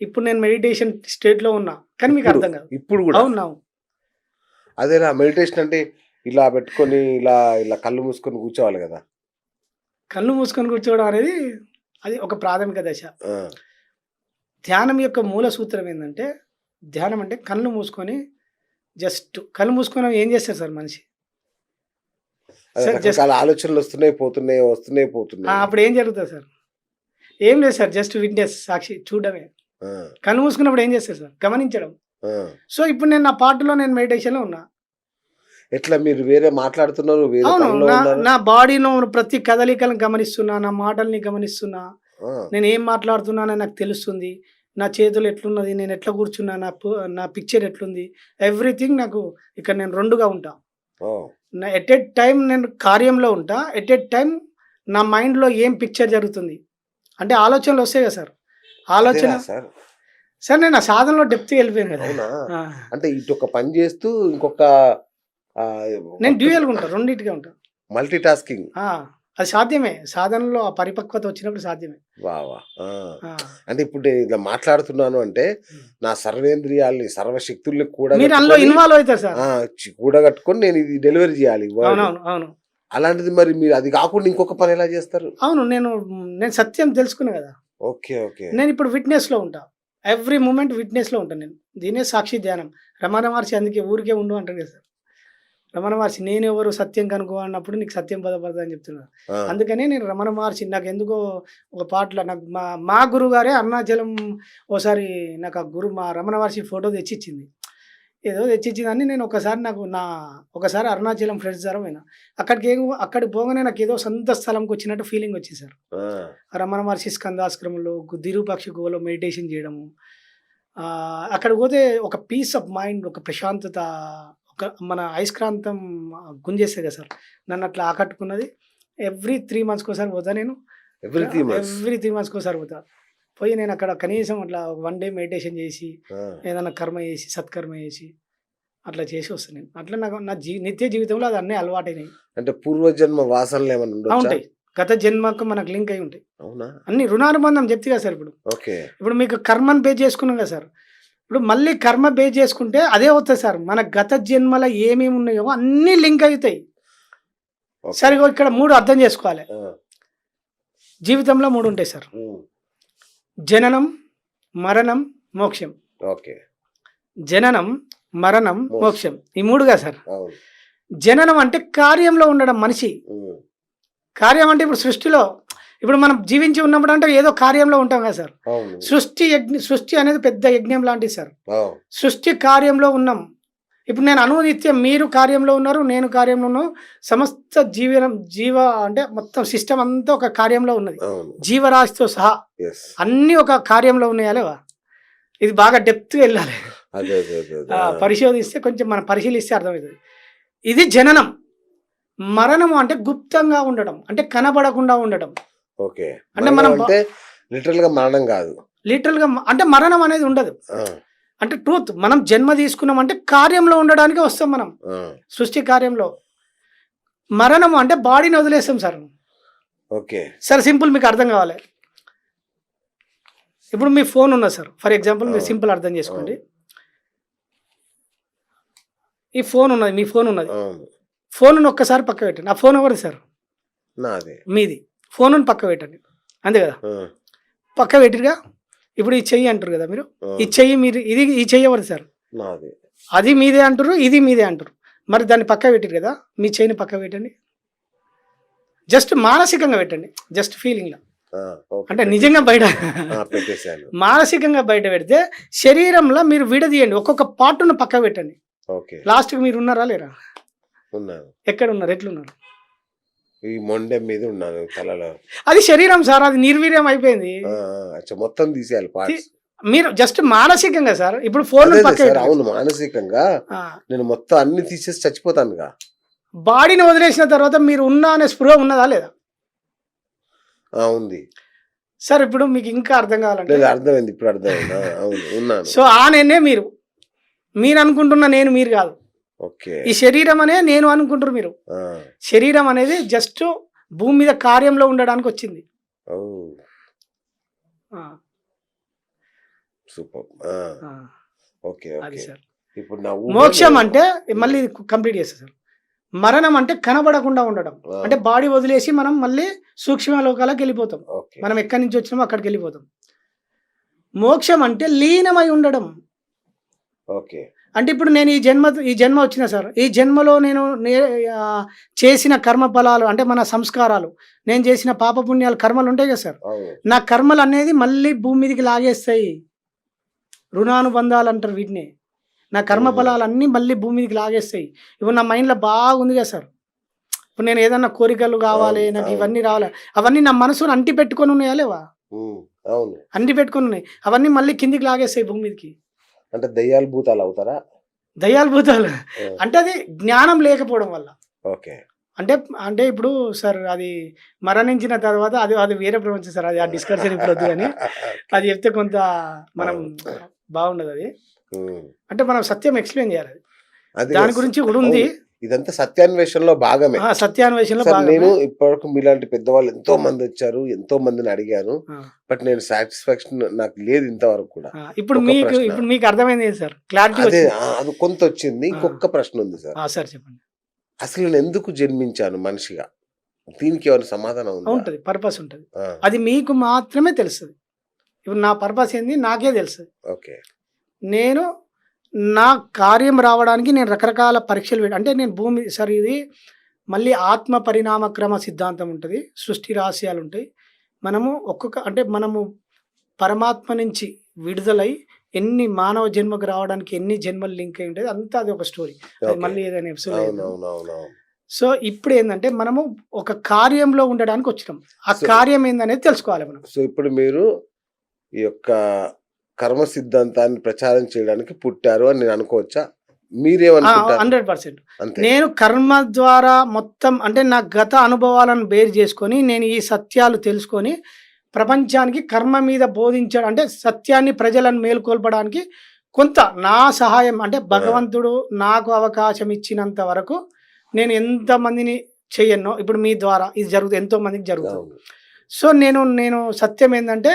ఇప్పుడు నేను మెడిటేషన్ స్టేట్లో ఉన్నా, కానీ మీకు అర్థం కాదు. ఇప్పుడు కూడా అవును. అదేనా మెడిటేషన్ అంటే? ఇలా పెట్టుకొని ఇలా ఇలా కళ్ళు మూసుకొని కూర్చోవాలి కదా. కళ్ళు మూసుకొని కూర్చోవడం అనేది అది ఒక ప్రాథమిక దశ. ఆ, ధ్యానం యొక్క మూల సూత్రం ఏంటంటే, ధ్యానం అంటే కళ్ళు మూసుకొని కళ్ళు మూసుకొని ఏం చేస్తారు సార్ మనిషి? అదే సార్ రకరకాల ఆలోచనలు వస్తున్నాయి పోతున్నాయి. అప్పుడు ఏం జరుగుతుంది సార్? ఏం లేదు సార్, జస్ట్ విట్నెస్, సాక్షి, చూడడమే. ఆ, కళ్ళు మూసుకున్నప్పుడు ఏం చేస్తారు సార్? గమనించడం. ఆ. సో ఇప్పుడు నేను నా పాటలో నేను మెడిటేషన్లో ఉన్నా. ఎట్లా మీరు వేరే మాట్లాడుతున్నారు, వేరే అవును, పనిలో ఉన్నారు? నా బాడీలో ప్రతి కదలికలను గమనిస్తున్నా, నా మాటల్ని గమనిస్తున్నా, ఆ, నేను ఏం మాట్లాడుతున్నానని నాకు తెలుస్తుంది. నా చేతులు ఎట్లున్నది, నేను ఎట్లా కూర్చున్నా, నా పిక్చర్ ఎట్లుంది, ఎవ్రీథింగ్ నాకు ఇక్కడ నేను రెండుగా ఉంటా. ఓ, ఎట్ ఎ టైం నేను కార్యంలో ఉంటా, ఎట్ ఎ టైం నా మైండ్లో ఏం పిక్చర్ జరుగుతుంది అంటే ఆలోచనలు వస్తాయి కదా సార్. ఆలోచన అదేనా సార్? సార్ నేను ఆ సాధనలో డెప్త్ వెళ్ళిపోయాను కదా. అవునా? ఆ, అంటే ఇటు ఒక పని చేస్తూ ఇంకొక నేను డ్యూయల్గా ఉంటా, రెండింటిగా ఉంటా. Multi tasking. అది సాధ్యమే, సాధనలో ఆ పరిపక్వత వచ్చినప్పుడు సాధ్యమే. వావా. ఆ. అంటే ఇప్పుడు నేను ఇలా మాట్లాడుతున్నాను అంటే నా సర్వేంద్రియాల్ని, సర్వశక్తుల్ని కూడా మీరు అందులో ఇన్వాల్వ్ అవుతారు సార్. కూడగట్టుకొని నేను ఇది డెలివరీ చేయాలి. అవును. అలాంటిది మరి మీరు అది కాకుండా ఇంకొక పని ఎలా చేస్తారు? అవును, నేను సత్యం తెలుసుకున్నా కదా. Okay okay. నేను ఇప్పుడు విట్నెస్లో ఉంటా, ఎవ్రీ మూమెంట్ విట్నెస్లో ఉంటాను నేను. దీనే సాక్షి ధ్యానం. రమణ మహర్షి అందుకే ఊరికే ఉండు అంటారు కదా సార్. రమణ మహర్షి నేను ఎవరు సత్యం కనుక్కో అన్నప్పుడు నీకు సత్యం బోధపడతా అని చెప్తున్నారు. అందుకనే నేను రమణ మహర్షి నాకు ఎందుకో ఒక పాటలో నాకు మా గురువు గారే అరుణాచలం ఓసారి నాకు ఆ మా రమణ మహర్షి ఫోటో తెచ్చిచ్చింది. ఏదో తెచ్చిచ్చిందని నేను ఒకసారి అరుణాచలం ఫ్రెండ్స్ ద్వారా పోయినా. అక్కడికి పోగానే నాకు ఏదో సొంత స్థలంకి వచ్చినట్టు ఫీలింగ్ వచ్చింది సార్. రమణ మహర్షి స్కందాశ్రమంలో దిరుపక్షి గుహలో మెడిటేషన్ చేయడము, అక్కడికి పోతే ఒక పీస్ ఆఫ్ మైండ్, ఒక ప్రశాంతత, మన అయస్క్రాంతం గుంజేస్తే కదా సార్, నన్ను అట్లా ఆకట్టుకున్నది. ఎవ్రీ 3 monthsకి ఒకసారి పోతా నేను. ఎవ్రీ 3 monthsకి ఒకసారి పోతా. పోయి నేను అక్కడ కనీసం అట్లా 1 day మెడిటేషన్ చేసి, ఏదైనా కర్మ చేసి, సత్కర్మ చేసి అట్లా చేసి వస్తాను నేను. అట్లా నాకు నా నిత్య జీవితంలో అది అన్నీ అలవాటైనాయి. అంటే పూర్వజన్మ వాసనలు ఏమైనా ఉండొచ్చా? ఉంటాయి. గత జన్మకు మనకు లింక్ అయి ఉంటాయి. అవునా? అన్ని రుణానుబంధం చెప్తే కదా సార్. ఓకే. ఇప్పుడు మీకు కర్మను బేస్ చేసుకున్నాం కదా సార్. ఇప్పుడు మళ్ళీ కర్మ బేస్ చేసుకుంటే అదే అవుతుంది సార్. మన గత జన్మల ఏమేమి ఉన్నాయో అన్నీ లింక్ అవుతాయి. ఓకే. సరే ఇక్కడ 3 అర్థం చేసుకోవాలి. ఆ. జీవితంలో 3 ఉంటాయి సార్. ఉమ్. జననం, మరణం, మోక్షం. ఓకే. జననం, మరణం, మోక్షం. ఈ 3గా సార్. అవును. జననం అంటే కార్యంలో ఉండడం మనిషి. ఉమ్. కార్యం అంటే ఇప్పుడు సృష్టిలో ఇప్పుడు మనం జీవించి ఉన్నప్పుడు అంటే ఏదో కార్యంలో ఉంటాం కదా సార్. అవును. సృష్టి అనేది పెద్ద యజ్ఞం లాంటిది సార్. అవును. సృష్టి కార్యంలో ఉన్నాం. ఇప్పుడు నేను అనునిత్యం మీరు కార్యంలో ఉన్నారు, నేను కార్యంలో ఉన్నాను. సమస్త జీవ అంటే మొత్తం సిస్టమ్ అంతా ఒక కార్యంలో ఉన్నది. అవును. జీవరాశితో సహా Yes. అన్నీ ఒక కార్యంలో ఉన్నాయా లేవా? ఇది బాగా డెప్త్గా వెళ్ళాలి. అదే అదే అదే అదే. పరిశోధిస్తే కొంచెం మనం పరిశీలిస్తే అర్థమవుతుంది. ఇది జననం. మరణం అంటే గుప్తంగా ఉండడం, అంటే కనబడకుండా ఉండడం. ఓకే. అంటే మరణం మనం అంటే లిటరల్ గా మరణం కాదు. లిటరల్గా అంటే మరణం అనేది ఉండదు. ఆ. అంటే ట్రూత్. మనం జన్మ తీసుకున్నాం అంటే కార్యంలో ఉండడానికి వస్తాం మనం, ఆ. సృష్టి కార్యంలో. మరణం అంటే బాడీని వదిలేస్తాం సార్. ఓకే. సార్ సింపుల్ మీకు అర్థం కావాలి. ఇప్పుడు మీ ఫోన్ ఉన్నది సార్. ఫర్ ఎగ్జాంపుల్ మీరు సింపుల్ అర్థం చేసుకోండి. ఈ ఫోన్ ఉన్నది, మీ ఫోన్ ఉన్నది. అవును. ఫోన్ ఒక్కసారి పక్క పెట్టండి. ఆ ఫోన్ ఎవరిది సార్? నాదే. మీది. ఫోన్ పక్క పెట్టండి, అంతే కదా? ఆ. పక్క పెట్టిరుగా. ఇప్పుడు ఈ చెయ్యి అంటారు కదా మీరు. ఆ. ఈ చెయ్యి మీరు, ఈ చెయ్యి ఎవరిది సార్? నాదే. అది మీదే అంటారు, ఇది మీదే అంటారు. మరి దాన్ని పక్క పెట్టిరు కదా, మీ చెయ్యిని పక్క పెట్టండి. జస్ట్ మానసికంగా పెట్టండి, జస్ట్ ఫీలింగ్లో. ఆ. ఓకే. అంటే నిజంగా బయట ఆ, పెట్టేశాను. మానసికంగా బయట పెడితే శరీరంలో మీరు విడదీయండి, ఒక్కొక్క పార్ట్ను పక్క పెట్టండి. ఓకే. లాస్ట్కి మీరు ఉన్నారా లేరా? ఉన్నాను. ఎక్కడ ఉన్నారు, ఎట్లున్నారు? ఈ మొండెం మీద ఉన్నాను తలలో. అది శరీరం సార్, అది నిర్వీర్యం అయిపోయింది. ఆ, ఆ, అచ్చా, మొత్తం తీసేయాలి పార్ట్స్. మీరు జస్ట్ మానసికంగా సార్. ఇప్పుడు ఫోన్ అదే పక్క సార్, పెట్టండి. అవును, మానసికంగా నేను మొత్తం అన్ని తీసేసి చచ్చిపోతానుగా. బాడీని వదిలేసిన తర్వాత మీరు ఉన్నా అనే స్పృహ ఉన్నదా లేదా? ఆ, ఉంది సార్. ఇప్పుడు మీకు ఇంకా అర్థం కావాలంటే, లేదు, అర్థమైంది, ఇప్పుడు అర్థమైంది. ఆ, అవును, ఉన్నాను. సో ఆ నేనే మీరు అనుకుంటున్న నేను మీరు కాదు. ఓకే. ఈ శరీరం అనే నేను అనుకుంటారు మీరు. ఆ. శరీరం అనేది జస్ట్ భూమి మీద కార్యంలో ఉండడానికి వచ్చింది. ఓ, ఆ, సూపర్. ఆ, ఓకే. అది ఓకే. సార్. ఇప్పుడు నా మోక్షం అంటే మళ్ళీ కంప్లీట్ చేస్తా సార్. మరణం అంటే కనబడకుండా ఉండడం, అంటే బాడీ వదిలేసి మనం మళ్ళీ సూక్ష్మ లోకాలకు వెళ్ళిపోతాం. ఓకే. మనం ఎక్కడి నుంచి వచ్చినామో అక్కడికి వెళ్ళిపోతాం. మోక్షం అంటే లీనమై ఉండడం. ఓకే. అంటే ఇప్పుడు నేను ఈ జన్మ వచ్చిన సార్, ఈ జన్మలో నేను చేసిన కర్మ ఫలాలు అంటే మన సంస్కారాలు, నేను చేసిన పాపపుణ్యాలు కర్మలు ఉంటాయి కదా సార్. అవును. నా కర్మలు అనేది మళ్ళీ భూమి మీదకి లాగేస్తాయి. రుణానుబంధాలు అంటారు వీటిని. నా కర్మ ఫలాలు అన్నీ మళ్ళీ భూమి మీదకి లాగేస్తాయి. ఇప్పుడు నా మైండ్లో బాగుంది కదా సార్. ఇప్పుడు నేను ఏదన్నా కోరికలు కావాలి, నాకు ఇవన్నీ రావాలి, అవన్నీ నా మనసును అంటి పెట్టుకొని ఉన్నాయా లేవా? అవును, అంటి పెట్టుకొని ఉన్నాయి. అవన్నీ మళ్ళీ కిందికి లాగేస్తాయి భూమి మీదకి. అంటే దయ్యాలు భూతాలు అవుతారా? దయ్యాలు భూతాలు అంటే అది జ్ఞానం లేకపోవడం వల్ల. ఓకే. అంటే ఇప్పుడు సార్ అది మరణించిన తర్వాత అది వేరే ప్రపంచం సార్. అది ఆ డిస్కషన్ ఇప్పుడు వద్దు కానీ అది చెప్తే కొంత మనం బాగుండదు. అది అంటే మనం సత్యం ఎక్స్ప్లెయిన్ చేయాలి. అది దాని గురించి కూడా ఉంది. ఇదంతా సత్యాన్వేషణలో భాగమే. సత్యాన్వేషణలో నేను ఇప్పటివరకు మీలాంటి పెద్దవాళ్ళు ఎంతో మంది వచ్చారు, ఎంతో మందిని అడిగాను, బట్ నేను సాటిస్ఫాక్షన్ నాకు లేదు ఇంతవరకు కూడా. ఇప్పుడు మీకు అర్థమైంది సార్, క్లారిటీ అదే, అది కొంత వచ్చింది. ఇంకొక ప్రశ్న ఉంది సార్. సార్ చెప్పండి. అసలు నేను ఎందుకు జన్మించాను మనిషిగా? దీనికి ఏమైనా సమాధానం ఉంటుంది, పర్పస్ ఉంటుంది. అది మీకు మాత్రమే తెలుస్తుంది. ఇప్పుడు నా పర్పస్ ఏంది నాకే తెలుస్తుంది. ఓకే. నేను నా కార్యం రావడానికి నేను రకరకాల పరీక్షలు అంటే నేను భూమి సార్, ఇది మళ్ళీ ఆత్మ పరిణామక్రమ సిద్ధాంతం ఉంటుంది, సృష్టి రహస్యాలు ఉంటాయి. మనము మనము పరమాత్మ నుంచి విడుదలై ఎన్ని మానవ జన్మకు రావడానికి ఎన్ని జన్మలు లింక్ అయి ఉంటుంది, అంతా అది ఒక స్టోరీ. అది మళ్ళీ ఏదైనా ఎపిసోడ్. సో ఇప్పుడు ఏంటంటే మనము ఒక కార్యంలో ఉండడానికి వచ్చినాం. ఆ కార్యం ఏందనేది తెలుసుకోవాలి మనం. సో ఇప్పుడు మీరు ఈ యొక్క కర్మ సిద్ధాంతాన్ని ప్రచారం చేయడానికి పుట్టారు అని నేను అనుకోవచ్చా? మీరేమనుకుంటారు? 100%. నేను కర్మ ద్వారా మొత్తం అంటే నా గత అనుభవాలను బేర్ చేసుకొని నేను ఈ సత్యాలు తెలుసుకొని ప్రపంచానికి కర్మ మీద బోధించడం, అంటే సత్యాన్ని ప్రజలను మేల్కొల్పడానికి కొంత నా సహాయం, అంటే భగవంతుడు నాకు అవకాశం ఇచ్చినంత వరకు నేను ఎంతమందిని చెయ్యనో ఇప్పుడు మీ ద్వారా ఇది జరుగుతుంది, ఎంతో మందికి జరుగుతుంది. అవును. సో నేను సత్యం ఏంటంటే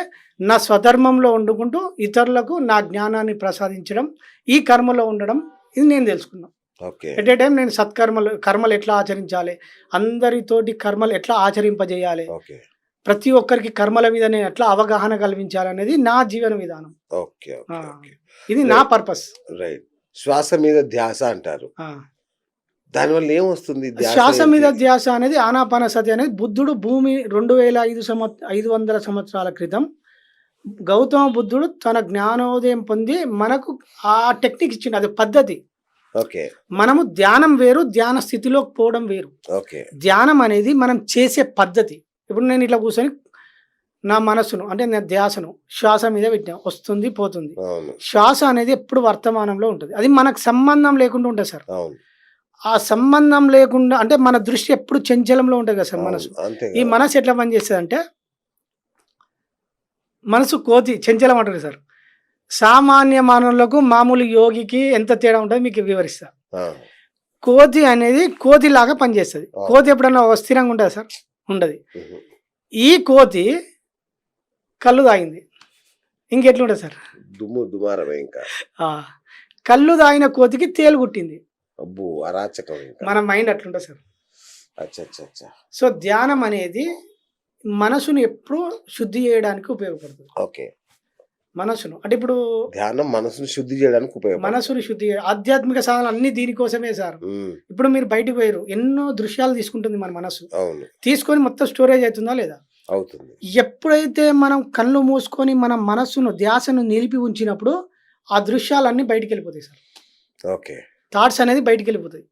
నా స్వధర్మంలో వండుకుంటూ ఇతరులకు నా జ్ఞానాన్ని ప్రసాదించడం, ఈ కర్మలో ఉండడం, ఇది నేను తెలుసుకున్నాను. ఓకే. ఎట్ ఏ టైం నేను కర్మలు ఎట్లా ఆచరించాలి, అందరితోటి కర్మలు ఎట్లా ఆచరింపజేయాలి, ఓకే. ప్రతి ఒక్కరికి కర్మల మీద నేను ఎట్లా అవగాహన కల్పించాలి అనేది నా జీవన విధానం. ఓకే. ఆ, ఓకే. ఓకే. ఇది నా పర్పస్. రైట్. శ్వాస మీద ధ్యాస అంటారు. దానివల్ల ఏమొస్తుంది? శ్వాస మీద ధ్యాస అనేది ఆనాపానసతి అనేది బుద్ధుడు భూమి 2500 సంవత్సరాల క్రితం గౌతమ బుద్ధుడు తన జ్ఞానోదయం పొంది మనకు ఆ టెక్నిక్ ఇచ్చిండు. అది పద్ధతి. ఓకే. మనము ధ్యానం వేరు, ధ్యాన స్థితిలోకి పోవడం వేరు. ఓకే. ధ్యానం అనేది మనం చేసే పద్ధతి. ఇప్పుడు నేను ఇట్లా కూర్చొని నా మనసును అంటే నా ధ్యాసను శ్వాస మీద పెట్టినా, వస్తుంది పోతుంది. అవును. శ్వాస అనేది ఎప్పుడు వర్తమానంలో ఉంటుంది. అది మనకు సంబంధం లేకుండా ఉంటుంది సార్. అవును. ఆ సంబంధం లేకుండా అంటే మన దృష్టి ఎప్పుడు చంచలంలో ఉంటుంది కదా సార్ మనసు. అంతే. ఈ మనసు ఎట్లా పనిచేస్తుంది అంటే, మనసు కోతి చంచలం అంటుంది సార్. సామాన్య మానవులకు మామూలు యోగికి ఎంత తేడా ఉంటుందో మీకు వివరిస్తా. కోతి అనేది కోతిలాగా పనిచేస్తుంది. కోతి ఎప్పుడన్నా స్థిరంగా ఉంటుంది సార్? ఉండదు. ఈ కోతి కళ్ళు తాగింది, ఇంకెట్లుంటుంది సార్? దుమారమే. ఇంకా కళ్ళు తాగిన కోతికి తేలు కుట్టింది. అబ్బో, అరాచకం. మన మైండ్ అట్లుంటుంది సార్. అచ్చా. సో ధ్యానం అనేది మనసును ఎప్పుడు శుద్ధి చేయడానికి ఉపయోగపడుతుంది. ఓకే. మనసును అంటే ఇప్పుడు ధ్యానం మనసును శుద్ధి చేయడానికి ఉపయోగపడుతుంది. మనసును శుద్ధి ఆధ్యాత్మిక సాధనలు అన్ని దీనికోసమే సార్. ఇప్పుడు మీరు బయటకు పోయారు, ఎన్నో దృశ్యాలు తీసుకుంటుంది మన మనసు. అవును. తీసుకొని మొత్తం స్టోరేజ్ అవుతుందా లేదా? అవుతుంది. ఎప్పుడైతే మనం కళ్ళు మూసుకొని మన మనస్సును ధ్యాసను నిలిపి ఉంచినప్పుడు ఆ దృశ్యాలన్నీ బయటికి వెళ్ళిపోతాయి సార్. ఓకే. థాట్స్ అనేది బయటికి వెళ్ళిపోతాయి.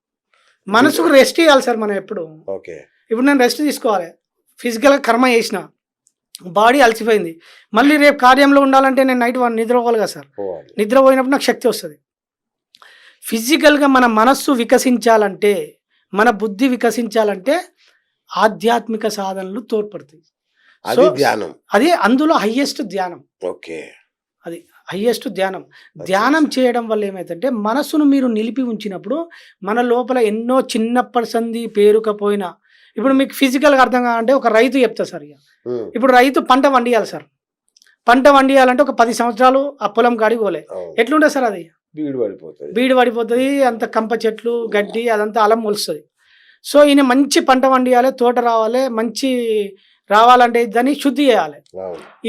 మనసుకు రెస్ట్ ఇవ్వాలి సార్ మనం ఎప్పుడు. ఓకే. ఇప్పుడు నేను రెస్ట్ తీసుకోవాలి. ఫిజికల్గా కర్మ చేసిన, బాడీ అలసిపోయింది, మళ్ళీ రేపు కార్యంలో ఉండాలంటే నేను నైట్ నిద్రపోవాలి కదా సార్. నిద్రపోయినప్పుడు నాకు శక్తి వస్తుంది. ఫిజికల్గా మన మనస్సు వికసించాలంటే, మన బుద్ధి వికసించాలంటే ఆధ్యాత్మిక సాధనలు తోడ్పడతాయి. అది ధ్యానం. అదే అందులో హయ్యెస్ట్ ధ్యానం. ఓకే. అది హయ్యెస్ట్ ధ్యానం. ధ్యానం చేయడం వల్ల ఏమైందంటే మనసును మీరు నిలిపి ఉంచినప్పుడు మన లోపల ఎన్నో చిన్నప్పటి సంది పేరుకపోయినా, ఇప్పుడు మీకు ఫిజికల్గా అర్థం కావాలంటే ఒక రైతు చెప్తా సార్. ఇప్పుడు రైతు పంట వండియాలి సార్. పంట వండియాలంటే ఒక 10 సంవత్సరాలు ఆ పొలం కాడికి పోలే. ఎట్లుంటుంది సార్? అది బీడు పడిపోతుంది. అంత కంప చెట్లు గడ్డి అదంతా అలం మొలుస్తుంది. సో ఈయన మంచి పంట వండియాలి, తోట రావాలి, మంచి రావాలంటే దాన్ని శుద్ధి చేయాలి.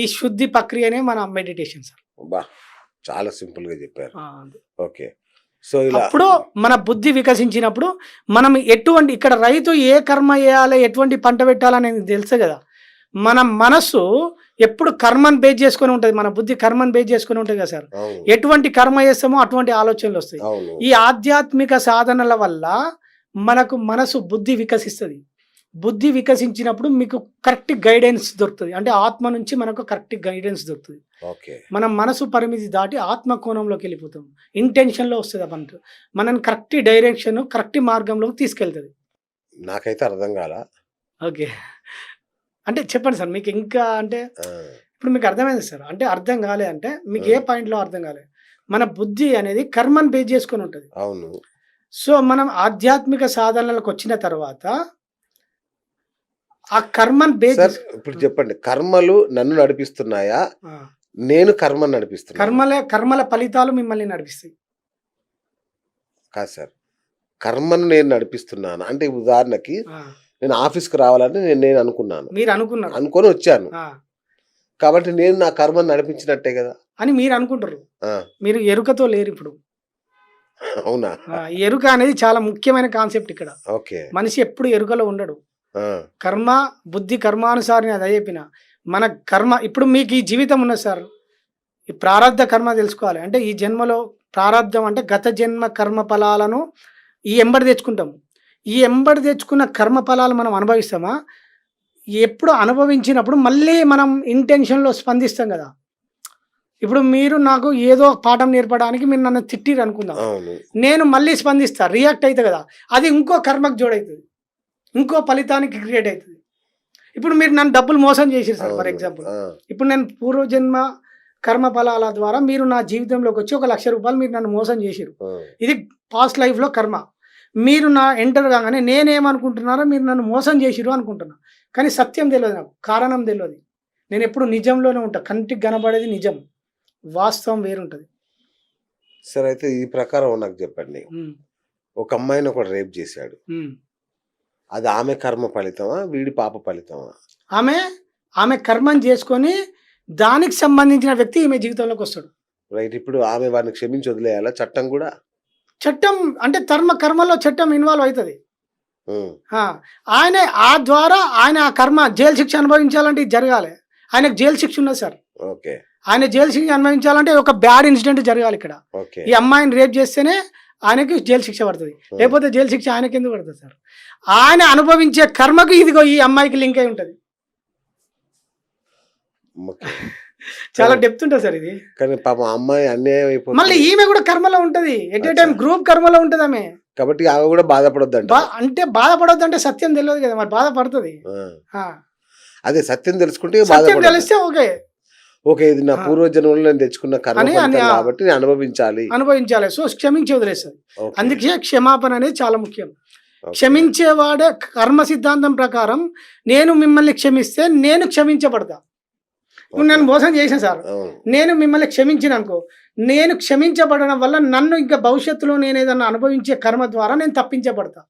ఈ శుద్ధి ప్రక్రియనే మన మెడిటేషన్ సార్. చాలా సింపుల్ గా చెప్పారు. ఓకే. సో అప్పుడు మన బుద్ధి వికసించినప్పుడు మనం ఎటువంటి ఇక్కడ రైతు ఏ కర్మ చేయాలి, ఎటువంటి పంట పెట్టాలనేది తెలుసు కదా. మన మనసు ఎప్పుడు కర్మను బేస్ చేసుకొని ఉంటుంది, మన బుద్ధి కర్మను బేస్ చేసుకొని ఉంటుంది కదా సార్. ఎటువంటి కర్మ చేస్తామో అటువంటి ఆలోచనలు వస్తాయి. ఈ ఆధ్యాత్మిక సాధనల వల్ల మనకు మనసు బుద్ధి వికసిస్తుంది. బుద్ధి వికసించినప్పుడు మీకు కరెక్ట్ గైడెన్స్ దొరుకుతుంది. అంటే ఆత్మ నుంచి మనకు కరెక్ట్ గైడెన్స్ దొరుకుతుంది. మనం మనసు పరిమితి దాటి ఆత్మ కోణంలోకి వెళ్ళిపోతాం. ఇంటెన్షన్లో వస్తుంది అన్నట్టు మనని కరెక్ట్ డైరెక్షన్, కరెక్ట్ మార్గంలోకి తీసుకెళ్తుంది. నాకైతే అర్థం కాల. ఓకే, అంటే చెప్పండి సార్ మీకు ఇంకా. అంటే ఇప్పుడు మీకు అర్థమైంది సార్. అంటే అర్థం కాలే అంటే మీకు ఏ పాయింట్లో అర్థం కాలే? మన బుద్ధి అనేది కర్మను బేస్ చేసుకొని ఉంటుంది. అవును. సో మనం ఆధ్యాత్మిక సాధనలకు వచ్చిన తర్వాత ఆ కర్మను బేస్. ఇప్పుడు చెప్పండి, కర్మలు నన్ను నడిపిస్తున్నాయా, నేను కర్మను నడిపిస్తున్నా? కర్మల ఫలితాలు మిమ్మల్ని నడిపిస్తాయి. కాదు సార్, కర్మను నేను నడిపిస్తున్నాను అంటే ఉదాహరణకి నేను ఆఫీస్కి రావాలని నేను అనుకున్నాను, మీరు అనుకున్నారు, అనుకొని వచ్చాను కాబట్టి నేను నా కర్మను నడిపించినట్టే కదా అని మీరు అనుకుంటారు. మీరు ఎరుకతో లేరు ఇప్పుడు. అవునా? ఎరుక అనేది చాలా ముఖ్యమైన కాన్సెప్ట్ ఇక్కడ. ఓకే. మనిషి ఎప్పుడు ఎరుకలో ఉండడు. కర్మ బుద్ధి కర్మానుసారిని అదే చెప్పిన మన కర్మ. ఇప్పుడు మీకు ఈ జీవితం ఉన్నది సార్, ఈ ప్రారంధ కర్మ తెలుసుకోవాలి. అంటే ఈ జన్మలో ప్రారంధం అంటే గత జన్మ కర్మ ఫలాలను ఈ ఎంబడి తెచ్చుకుంటాము. ఈ ఎంబడి తెచ్చుకున్న కర్మ ఫలాలు మనం అనుభవిస్తామా? ఎప్పుడు అనుభవించినప్పుడు మళ్ళీ మనం ఇంటెన్షన్లో స్పందిస్తాం కదా. ఇప్పుడు మీరు నాకు ఏదో పాఠం నేర్పడానికి మీరు నన్ను తిట్టిరు అనుకుందాం, నేను మళ్ళీ స్పందిస్తా, రియాక్ట్ అవుతా కదా. అది ఇంకో కర్మకు జోడవుతుంది, ఇంకో ఫలితానికి క్రియేట్ అవుతుంది. ఇప్పుడు మీరు నన్ను డబ్బులు మోసం చేసారు సార్. ఫర్ ఎగ్జాంపుల్, ఇప్పుడు నేను పూర్వజన్మ కర్మ ఫలాల ద్వారా మీరు నా జీవితంలోకి వచ్చి 1,00,000 రూపాయలు మీరు నన్ను మోసం చేసారు. ఇది పాస్ట్ లైఫ్లో కర్మ. మీరు నా ఎంటర్ కాగానే నేనేమనుకుంటున్నారో మీరు నన్ను మోసం చేసిరు అనుకుంటున్నా. కానీ సత్యం తెలియదు నాకు, కారణం తెలియదు. నేను ఎప్పుడు నిజంలోనే ఉంటా. కంటికి కనబడేది నిజం, వాస్తవం వేరుంటుంది. సరే, అయితే ఈ ప్రకారం నాకు చెప్పండి. ఒక అమ్మాయిని ఒకడు రేప్ చేశాడు, అది ఆమె కర్మ ఫలితమా వీడి పాప ఫలితమా? ఆమె కర్మం చేసుకొని దానికి సంబంధించిన వ్యక్తి ఈమె జీవితంలోకి వస్తాడు. రైట్. ఇప్పుడు ఆమె వాడిని క్షమించి వదిలేయాలా? చట్టం కూడా చట్టం అంటే కర్మలో చట్టం ఇన్వాల్వ్ అవుతుంది. ఆయన ద్వారా ఆయన ఆ కర్మ జైలు శిక్ష అనుభవించాలంటే ఇది జరగాలి. ఆయనకు జైలు శిక్ష ఉన్నది సార్. ఓకే. ఆయన జైలు శిక్ష అనుభవించాలంటే ఒక బ్యాడ్ ఇన్సిడెంట్ జరగాలి ఇక్కడ. ఈ అమ్మాయిని రేప్ చేస్తేనే ఆయనకి జైలు శిక్ష పడుతుంది, లేకపోతే జైలు శిక్ష ఆయనకి ఎందుకు పడుతుంది సార్? ఆయన అనుభవించే కర్మకు ఇదిగో ఈ అమ్మాయికి లింక్ అయి ఉంటుంది. చాలా డెప్త్ ఉంటుంది సార్ ఇది. కానీ పాపం అమ్మాయి అన్యాయం అయిపోతుంది. మళ్ళీ ఈమె కూడా కర్మలో ఉంటది, ఎట్ ఏ టైం గ్రూప్ కర్మలో ఉంటది ఆమె. కాబట్టి ఆమె కూడా బాధపడొద్దు అంటే బాధపడొద్దు అంటే సత్యం తెలియదు కదా, మరి బాధపడుతుంది. అదే సత్యం తెలుసుకుంటే సత్యం తెలిస్తే ఓకే, ఓకే ఇది నా పూర్వజన్మలో నేను తెచ్చుకున్న కర్మ కాబట్టి నేను అనుభవించాలి. సో క్షమించి వదిలేస్తుంది. అందుకే క్షమాపణ అనేది చాలా ముఖ్యం. క్షమించేవాడే కర్మ సిద్ధాంతం ప్రకారం నేను మిమ్మల్ని క్షమిస్తే నేను క్షమించబడతా. ఇప్పుడు నేను మోసం చేసిన సార్, నేను మిమ్మల్ని క్షమించిన అనుకో, నేను క్షమించబడడం వల్ల నన్ను ఇంకా భవిష్యత్తులో నేను ఏదన్నా అనుభవించే కర్మ ద్వారా నేను తప్పించబడతా.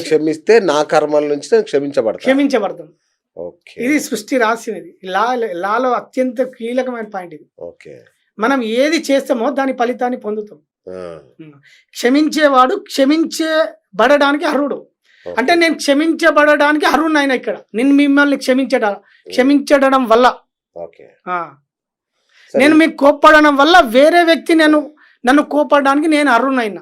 క్షమిస్తే నా కర్మల నుంచి క్షమించబడతాం. ఇది సృష్టి రహస్యం. ఇది లాలో అత్యంత కీలకమైన పాయింట్ ఇది. మనం ఏది చేస్తామో దాని ఫలితాన్ని పొందుతాం. క్షమించేవాడు క్షమించబడడానికి అర్హుడు. అంటే నేను క్షమించబడడానికి అర్హుడు అయినా ఇక్కడ నేను మిమ్మల్ని క్షమించడం వల్ల, నేను మీకు కోప్పడడం వల్ల వేరే వ్యక్తి నన్ను కోప్పడడానికి నేను అర్హునైనా.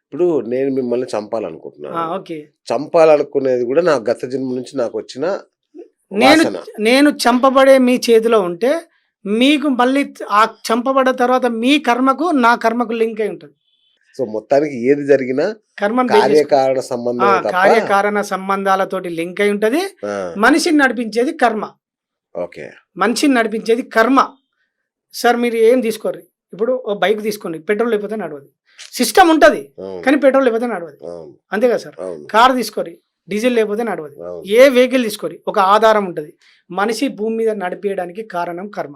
ఇప్పుడు నేను మిమ్మల్ని చంపాలనుకుంటున్నాను. చంపాలనుకునేది కూడా నా గత జన్మ నుంచి నాకు వచ్చిన నేను చంపబడే మీ చేతిలో ఉంటే మీకు మళ్ళీ ఆ చంపబడ్డ తర్వాత మీ కర్మకు నా కర్మకు లింక్ అయి ఉంటుంది. సో మొత్తానికి ఏది జరిగినా కార్యకారణ సంబంధాలతోటి లింక్ అయి ఉంటది. మనిషిని నడిపించేది కర్మ. మనిషిని నడిపించేది కర్మ. సార్ మీరు ఏం తీసుకోరు, ఇప్పుడు ఓ బైక్ తీసుకోండి, పెట్రోల్ లేకపోతే నడవదు. సిస్టమ్ ఉంటుంది కానీ పెట్రోల్ లేకపోతే నడవదు, అంతే కదా సార్? కార్ తీసుకోరి, డీజిల్ లేకపోతే నడవదు. ఏ వెహికల్ తీసుకోరి, ఒక ఆధారం ఉంటుంది. మనిషి భూమి మీద నడిపేయడానికి కారణం కర్మ.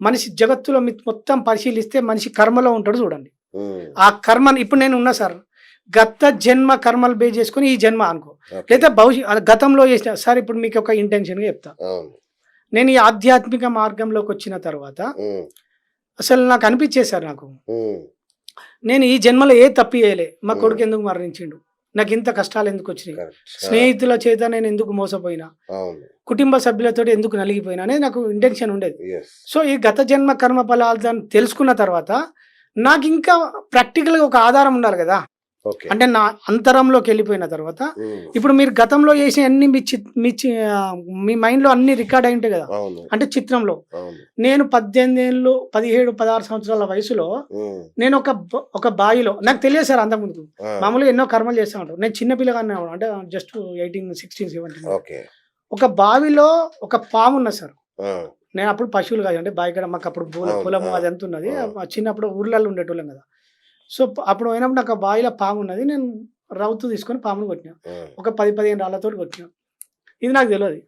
మనిషి జగత్తులో మొత్తం పరిశీలిస్తే మనిషి కర్మలో ఉంటాడు చూడండి. ఆ కర్మని ఇప్పుడు నేను ఉన్నా సార్, గత జన్మ కర్మలు బేస్ చేసుకుని ఈ జన్మ అనుకో, లేదా గతంలో చేసిన సార్. ఇప్పుడు మీకు ఒక ఇంటెన్షన్గా చెప్తా, నేను ఈ ఆధ్యాత్మిక మార్గంలోకి వచ్చిన తర్వాత అసలు నాకు అనిపించేది సార్, నేను ఈ జన్మలో ఏ తప్పు చేయలే, మా కొడుకు ఎందుకు మరణించిండు, నాకు ఇంత కష్టాలు ఎందుకు వచ్చినాయి, స్నేహితుల చేత నేను ఎందుకు మోసపోయినా, కుటుంబ సభ్యులతో ఎందుకు నలిగిపోయినా అనేది నాకు ఇంటెన్షన్ ఉండేది. సో ఈ గత జన్మ కర్మ ఫలాలు తెలుసుకున్న తర్వాత నాకు ఇంకా ప్రాక్టికల్గా ఒక ఆధారం ఉండాలి కదా. అంటే నా అంతరంలోకి వెళ్ళిపోయిన తర్వాత ఇప్పుడు మీరు గతంలో చేసిన అన్ని మీ మైండ్ లో అన్ని రికార్డ్ అయి ఉంటాయి కదా. అంటే చిత్రంలో నేను 18 ఏళ్ళు 17-16 సంవత్సరాల వయసులో నేను ఒక బావిలో, నాకు తెలియదు సార్ అంతకుముందు మామూలుగా ఎన్నో కర్మలు చేస్తూ ఉంటాను. నేను చిన్నపిల్లగానే అంటే జస్ట్ 18, 16, 17 ఒక బావిలో ఒక పాము ఉన్నది సార్. నేను అప్పుడు పశువులు కాదు, అంటే బావి కాడ మాకు అప్పుడు పొలము అది ఎంత ఉన్నది, చిన్నప్పుడు ఊర్లలో ఉండేటోళ్ళం కదా. సో అప్పుడు పోయినప్పుడు నాకు బావిలో పాము ఉన్నది, నేను రౌతు తీసుకొని పామును కొట్టినా, ఒక 10-15 రాళ్ళతో కొట్టినా. ఇది నాకు తెలియదు.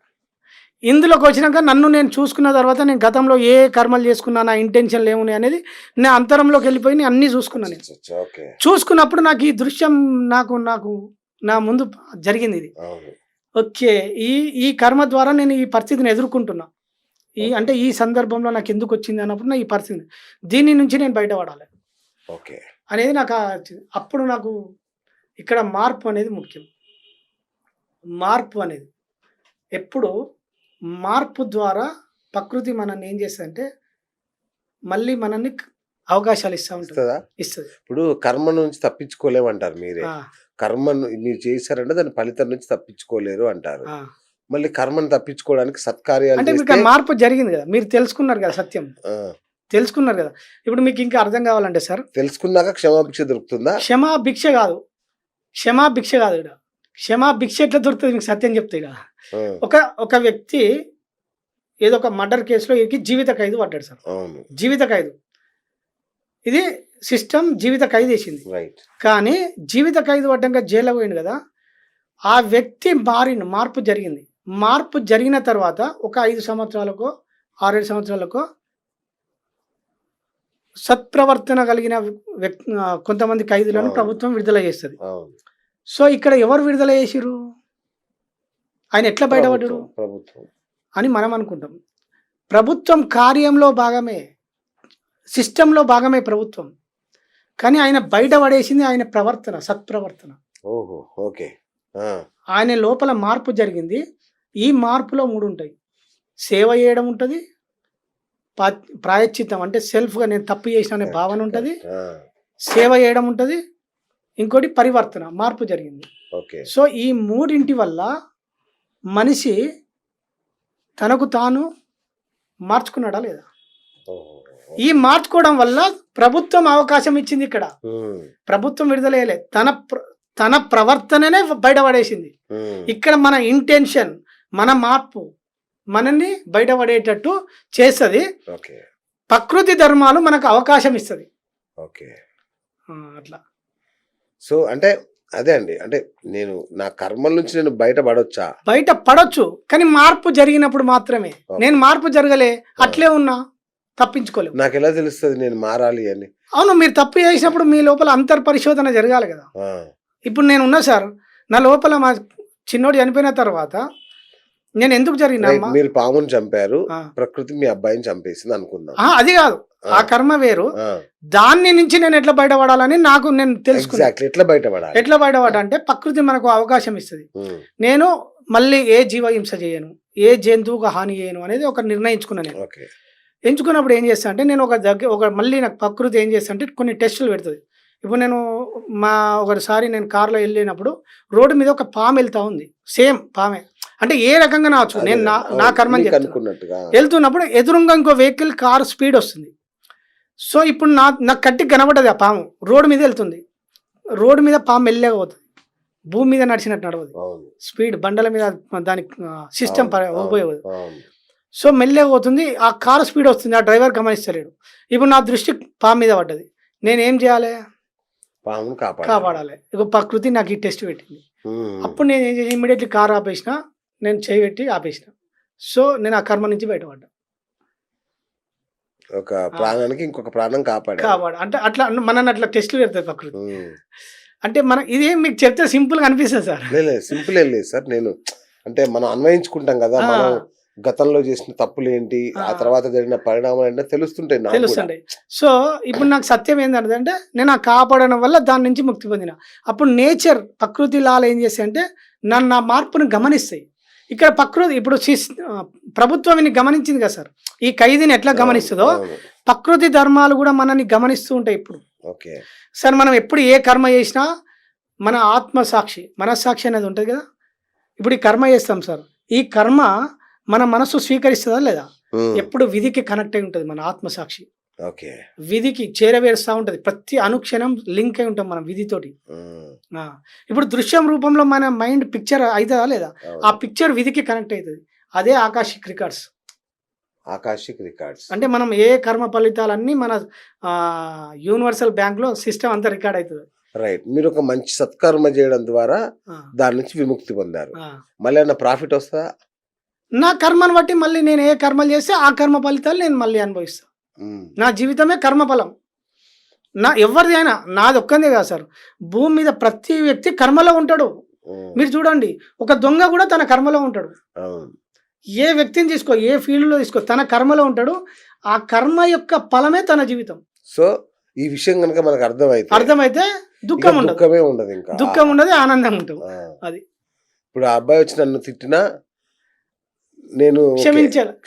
ఇందులోకి వచ్చినాక నన్ను నేను చూసుకున్న తర్వాత నేను గతంలో ఏ కర్మలు చేసుకున్నా, నా ఇంటెన్షన్లు ఏమున్నాయి అనేది నేను అంతరంలోకి వెళ్ళిపోయి నేను అన్నీ చూసుకున్నాను. చూసుకున్నప్పుడు నాకు ఈ దృశ్యం నాకు నా ముందు జరిగింది. ఇది ఓకే, ఈ కర్మ ద్వారా నేను ఈ పరిస్థితిని ఎదుర్కొంటున్నా. అంటే ఈ సందర్భంలో నాకు ఎందుకు వచ్చింది అన్నప్పుడు నా ఈ పరిస్థితి, దీని నుంచి నేను బయటపడాలి అనేది నాకు అప్పుడు నాకు ఇక్కడ మార్పు అనేది ముఖ్యం. మార్పు అనేది ఎప్పుడు మార్పు ద్వారా ప్రకృతి మనల్ని ఏం చేస్తుందంటే మళ్ళీ మనల్ని అవకాశాలు ఇస్తుంది. ఇప్పుడు కర్మ నుంచి తప్పించుకోలేమంటారు మీరే, కర్మ మీరు చేశారంటే దాని ఫలితం నుంచి తప్పించుకోలేరు అంటారు. మళ్ళీ కర్మను తప్పించుకోవడానికి సత్కార్యాలు అంటే మీకు మార్పు జరిగింది కదా, మీరు తెలుసుకున్నారు కదా, సత్యం తెలుసుకున్నారు కదా. ఇప్పుడు మీకు ఇంకా అర్థం కావాలంటే సార్, తెలుసుకున్నాక క్షమాభిక్ష దొరుకుతుందా? క్షమాభిక్ష కాదు ఇక్కడ క్షమాభిక్ష ఎట్లా దొరుకుతుంది మీకు సత్యం చెప్తే. ఇక్కడ ఒక వ్యక్తి ఏదో ఒక మర్డర్ కేసులో జీవిత ఖైదు పడ్డాడు సార్. జీవిత ఖైదు ఇది సిస్టమ్ జీవిత ఖైదు వేసింది. రైట్. కానీ జీవిత ఖైదు పడ్డాక జైల్లో పోయింది కదా, ఆ వ్యక్తి మార్పు జరిగింది. మార్పు జరిగిన తర్వాత ఒక 5 సంవత్సరాలకో 6-7 సంవత్సరాలకో సత్ప్రవర్తన కలిగిన కొంతమంది ఖైదీలను ప్రభుత్వం విడుదల చేస్తుంది. సో ఇక్కడ ఎవరు విడుదల చేసిరు, ఆయన ఎట్లా బయటపడ్డాడు ప్రభుత్వం అని మనం అనుకుంటాం. ప్రభుత్వం కార్యంలో భాగమే, సిస్టంలో భాగమే ప్రభుత్వం. కానీ ఆయన బయటపడేసింది ఆయన ప్రవర్తన, సత్ప్రవర్తన. ఓహో, ఓకే. ఆయన లోపల మార్పు జరిగింది. ఈ మార్పులో 3 ఉంటాయి. సేవ చేయడం ఉంటుంది, ప్రాయశ్చిత్తం అంటే సెల్ఫ్గా నేను తప్పు చేసిన అనే భావన ఉంటుంది, సేవ చేయడం ఉంటుంది, ఇంకోటి పరివర్తన, మార్పు జరిగింది. సో ఈ 3 వల్ల మనిషి తనకు తాను మార్చుకున్నాడా లేదా? ఈ మార్చుకోవడం వల్ల ప్రభుత్వం అవకాశం ఇచ్చింది. ఇక్కడ ప్రభుత్వం విడుదలయ్యలే, తన ప్రవర్తననే బయటపడేసింది. ఇక్కడ మన ఇంటెన్షన్, మన మార్పు మనల్ని బయటపడేటట్టు చేస్తుంది. ప్రకృతి ధర్మాలు మనకు అవకాశం ఇస్తుంది. అట్లా. సో అంటే అదే అండి, అంటే నేను నా కర్మల నుంచి నేను బయటపడొచ్చా? బయటపడొచ్చు, కానీ మార్పు జరిగినప్పుడు మాత్రమే. నేను మార్పు జరగలే, అట్లే ఉన్నా, తప్పించుకోలేవు. నాకు ఎలా తెలుస్తుంది నేను మారాలి అని? అవును, మీరు తప్పు చేసినప్పుడు మీ లోపల అంతర్పరిశోధన జరగాలి కదా. ఇప్పుడు నేను ఉన్నా సార్, నా లోపల మా చిన్నోడు చనిపోయిన తర్వాత నేను ఎందుకు జరిగినా, మీరు పాముని చంపారు, ప్రకృతి మీ అబ్బాయిని చంపేసింది అనుకుందాం. అది కాదు, ఆ కర్మ వేరు. దాన్ని నుంచి నేను ఎట్లా బయటపడాలని నాకు నేను తెలుసుకున్నాను. ఎట్లా బయటపడ అంటే ప్రకృతి మనకు అవకాశం ఇస్తుంది. నేను మళ్ళీ ఏ జీవహింస చేయను, ఏ జంతువుకు హాని చేయను అనేది ఒక నిర్ణయించుకున్నాను. నేను ఎంచుకున్నప్పుడు ఏం చేస్తా అంటే, నేను మళ్ళీ నాకు ప్రకృతి ఏం చేస్తా అంటే కొన్ని టెస్టులు పెడుతుంది. ఇప్పుడు నేను ఒకసారి నేను కార్లో వెళ్ళినప్పుడు రోడ్డు మీద ఒక పాము వెళ్తా ఉంది, సేమ్ పామే, అంటే ఏ రకంగా నావచ్చు. నేను నా కర్మని వెళ్తున్నప్పుడు ఎదురుగా ఇంకో వెహికల్ కారు స్పీడ్ వస్తుంది. సో ఇప్పుడు నాకు కట్టి కనబడ్డది ఆ పాము, రోడ్డు మీద వెళ్తుంది. రోడ్డు మీద పాము మెల్లగా పోతుంది, భూమి మీద నడిచినట్టు నడవదు, స్పీడ్ బండల మీద దాని సిస్టమ్ ఉపయోగం. సో మెల్లగా పోతుంది, ఆ కారు స్పీడ్ వస్తుంది, ఆ డ్రైవర్ గమనిస్తలేడు. ఇప్పుడు నా దృష్టి పాము మీద పడ్డది, నేనేం చేయాలి? పామును కాపాడాలి. ఇక ప్రకృతి నాకు ఈ టెస్ట్ పెట్టింది. అప్పుడు నేను ఏం చేసి ఇమ్మీడియట్లీ కారు ఆపేసిన, నేను చేయబెట్టి ఆపేసిన. సో నేను ఆ కర్మ నుంచి బయటపడ్డా. ఒక ప్రాణానికి ఇంకొక ప్రాణం కాపాడు. అంటే అట్లా మనని అట్లా టెస్టులు పెడతాయి ప్రకృతి. అంటే ఇది మీకు చెప్తే సింపుల్ గా అనిపిస్తుంది సార్. సింపుల్ ఏం లేదు సార్. నేను అంటే మనం అన్వయించుకుంటాం కదా, మనం గతంలో చేసిన తప్పులు ఏంటి, ఆ తర్వాత జరిగిన పరిణామాలు ఏంటో తెలుస్తుంటాయి. సో ఇప్పుడు నాకు సత్యం ఏంటంటే, నేను ఆ కాపాడడం వల్ల దాని నుంచి ముక్తి పొందిన. అప్పుడు నేచర్, ప్రకృతి లాలు ఏం చేస్తాయి అంటే నన్ను నా మార్పును గమనిస్తాయి. ఇక్కడ ప్రకృతి ఇప్పుడు ప్రభుత్వం గమనించింది కదా సార్, ఈ ఖైదీని ఎట్లా గమనిస్తుందో ప్రకృతి ధర్మాలు కూడా మనల్ని గమనిస్తూ ఉంటాయి. ఇప్పుడు సార్ మనం ఎప్పుడు ఏ కర్మ చేసినా మన ఆత్మసాక్షి, మనస్సాక్షి అనేది ఉంటుంది కదా. ఇప్పుడు ఈ కర్మ చేస్తాం సార్, ఈ కర్మ మన మనసు స్వీకరిస్తుందా లేదా? ఎప్పుడు విధికి కనెక్ట్ అయి ఉంటుంది మన ఆత్మసాక్షి. విధికి చేరవేరుస్తూ ఉంటుంది, ప్రతి అనుక్షణం లింక్ అయి ఉంటాం మనం విధితోటి. ఇప్పుడు దృశ్యం రూపంలో మన మైండ్ పిక్చర్ అవుతుందా లేదా? ఆ పిక్చర్ విధికి కనెక్ట్ అవుతుంది. అదే ఆకాశిక్ రికార్డ్స్. అంటే మనం ఏ కర్మ ఫలితాలన్నీ మన యూనివర్సల్ బ్యాంక్ లో సిస్టమ్ అంతా రికార్డ్ అవుతుంది. రైట్. మీరు ఒక మంచి సత్కర్మ చేయడం ద్వారా దాని నుంచి విముక్తి పొందారు, మళ్ళీ ఏమన్నా ప్రాఫిట్ వస్తుందా? నా కర్మను బట్టి మళ్ళీ నేను ఏ కర్మలు చేస్తే ఆ కర్మ ఫలితాలు నేను మళ్ళీ అనుభవిస్తాను. నా జీవితమే కర్మఫలం. ఎవరిది అయినా, నాది ఒక్కదే కాదు సార్, భూమి మీద ప్రతి వ్యక్తి కర్మలో ఉంటాడు. మీరు చూడండి, ఒక దొంగ కూడా తన కర్మలో ఉంటాడు. ఏ వ్యక్తిని తీసుకో, ఏ ఫీల్డ్లో తీసుకో, తన కర్మలో ఉంటాడు. ఆ కర్మ యొక్క ఫలమే తన జీవితం. సో ఈ విషయం కనుక మనకు అర్థమైతే దుఃఖం ఉండదు, ఇంకా దుఃఖం ఉండదు, ఆనందం ఉంటుంది. అది ఇప్పుడు ఆ అబ్బాయి వచ్చి నన్ను తిట్టినా నేను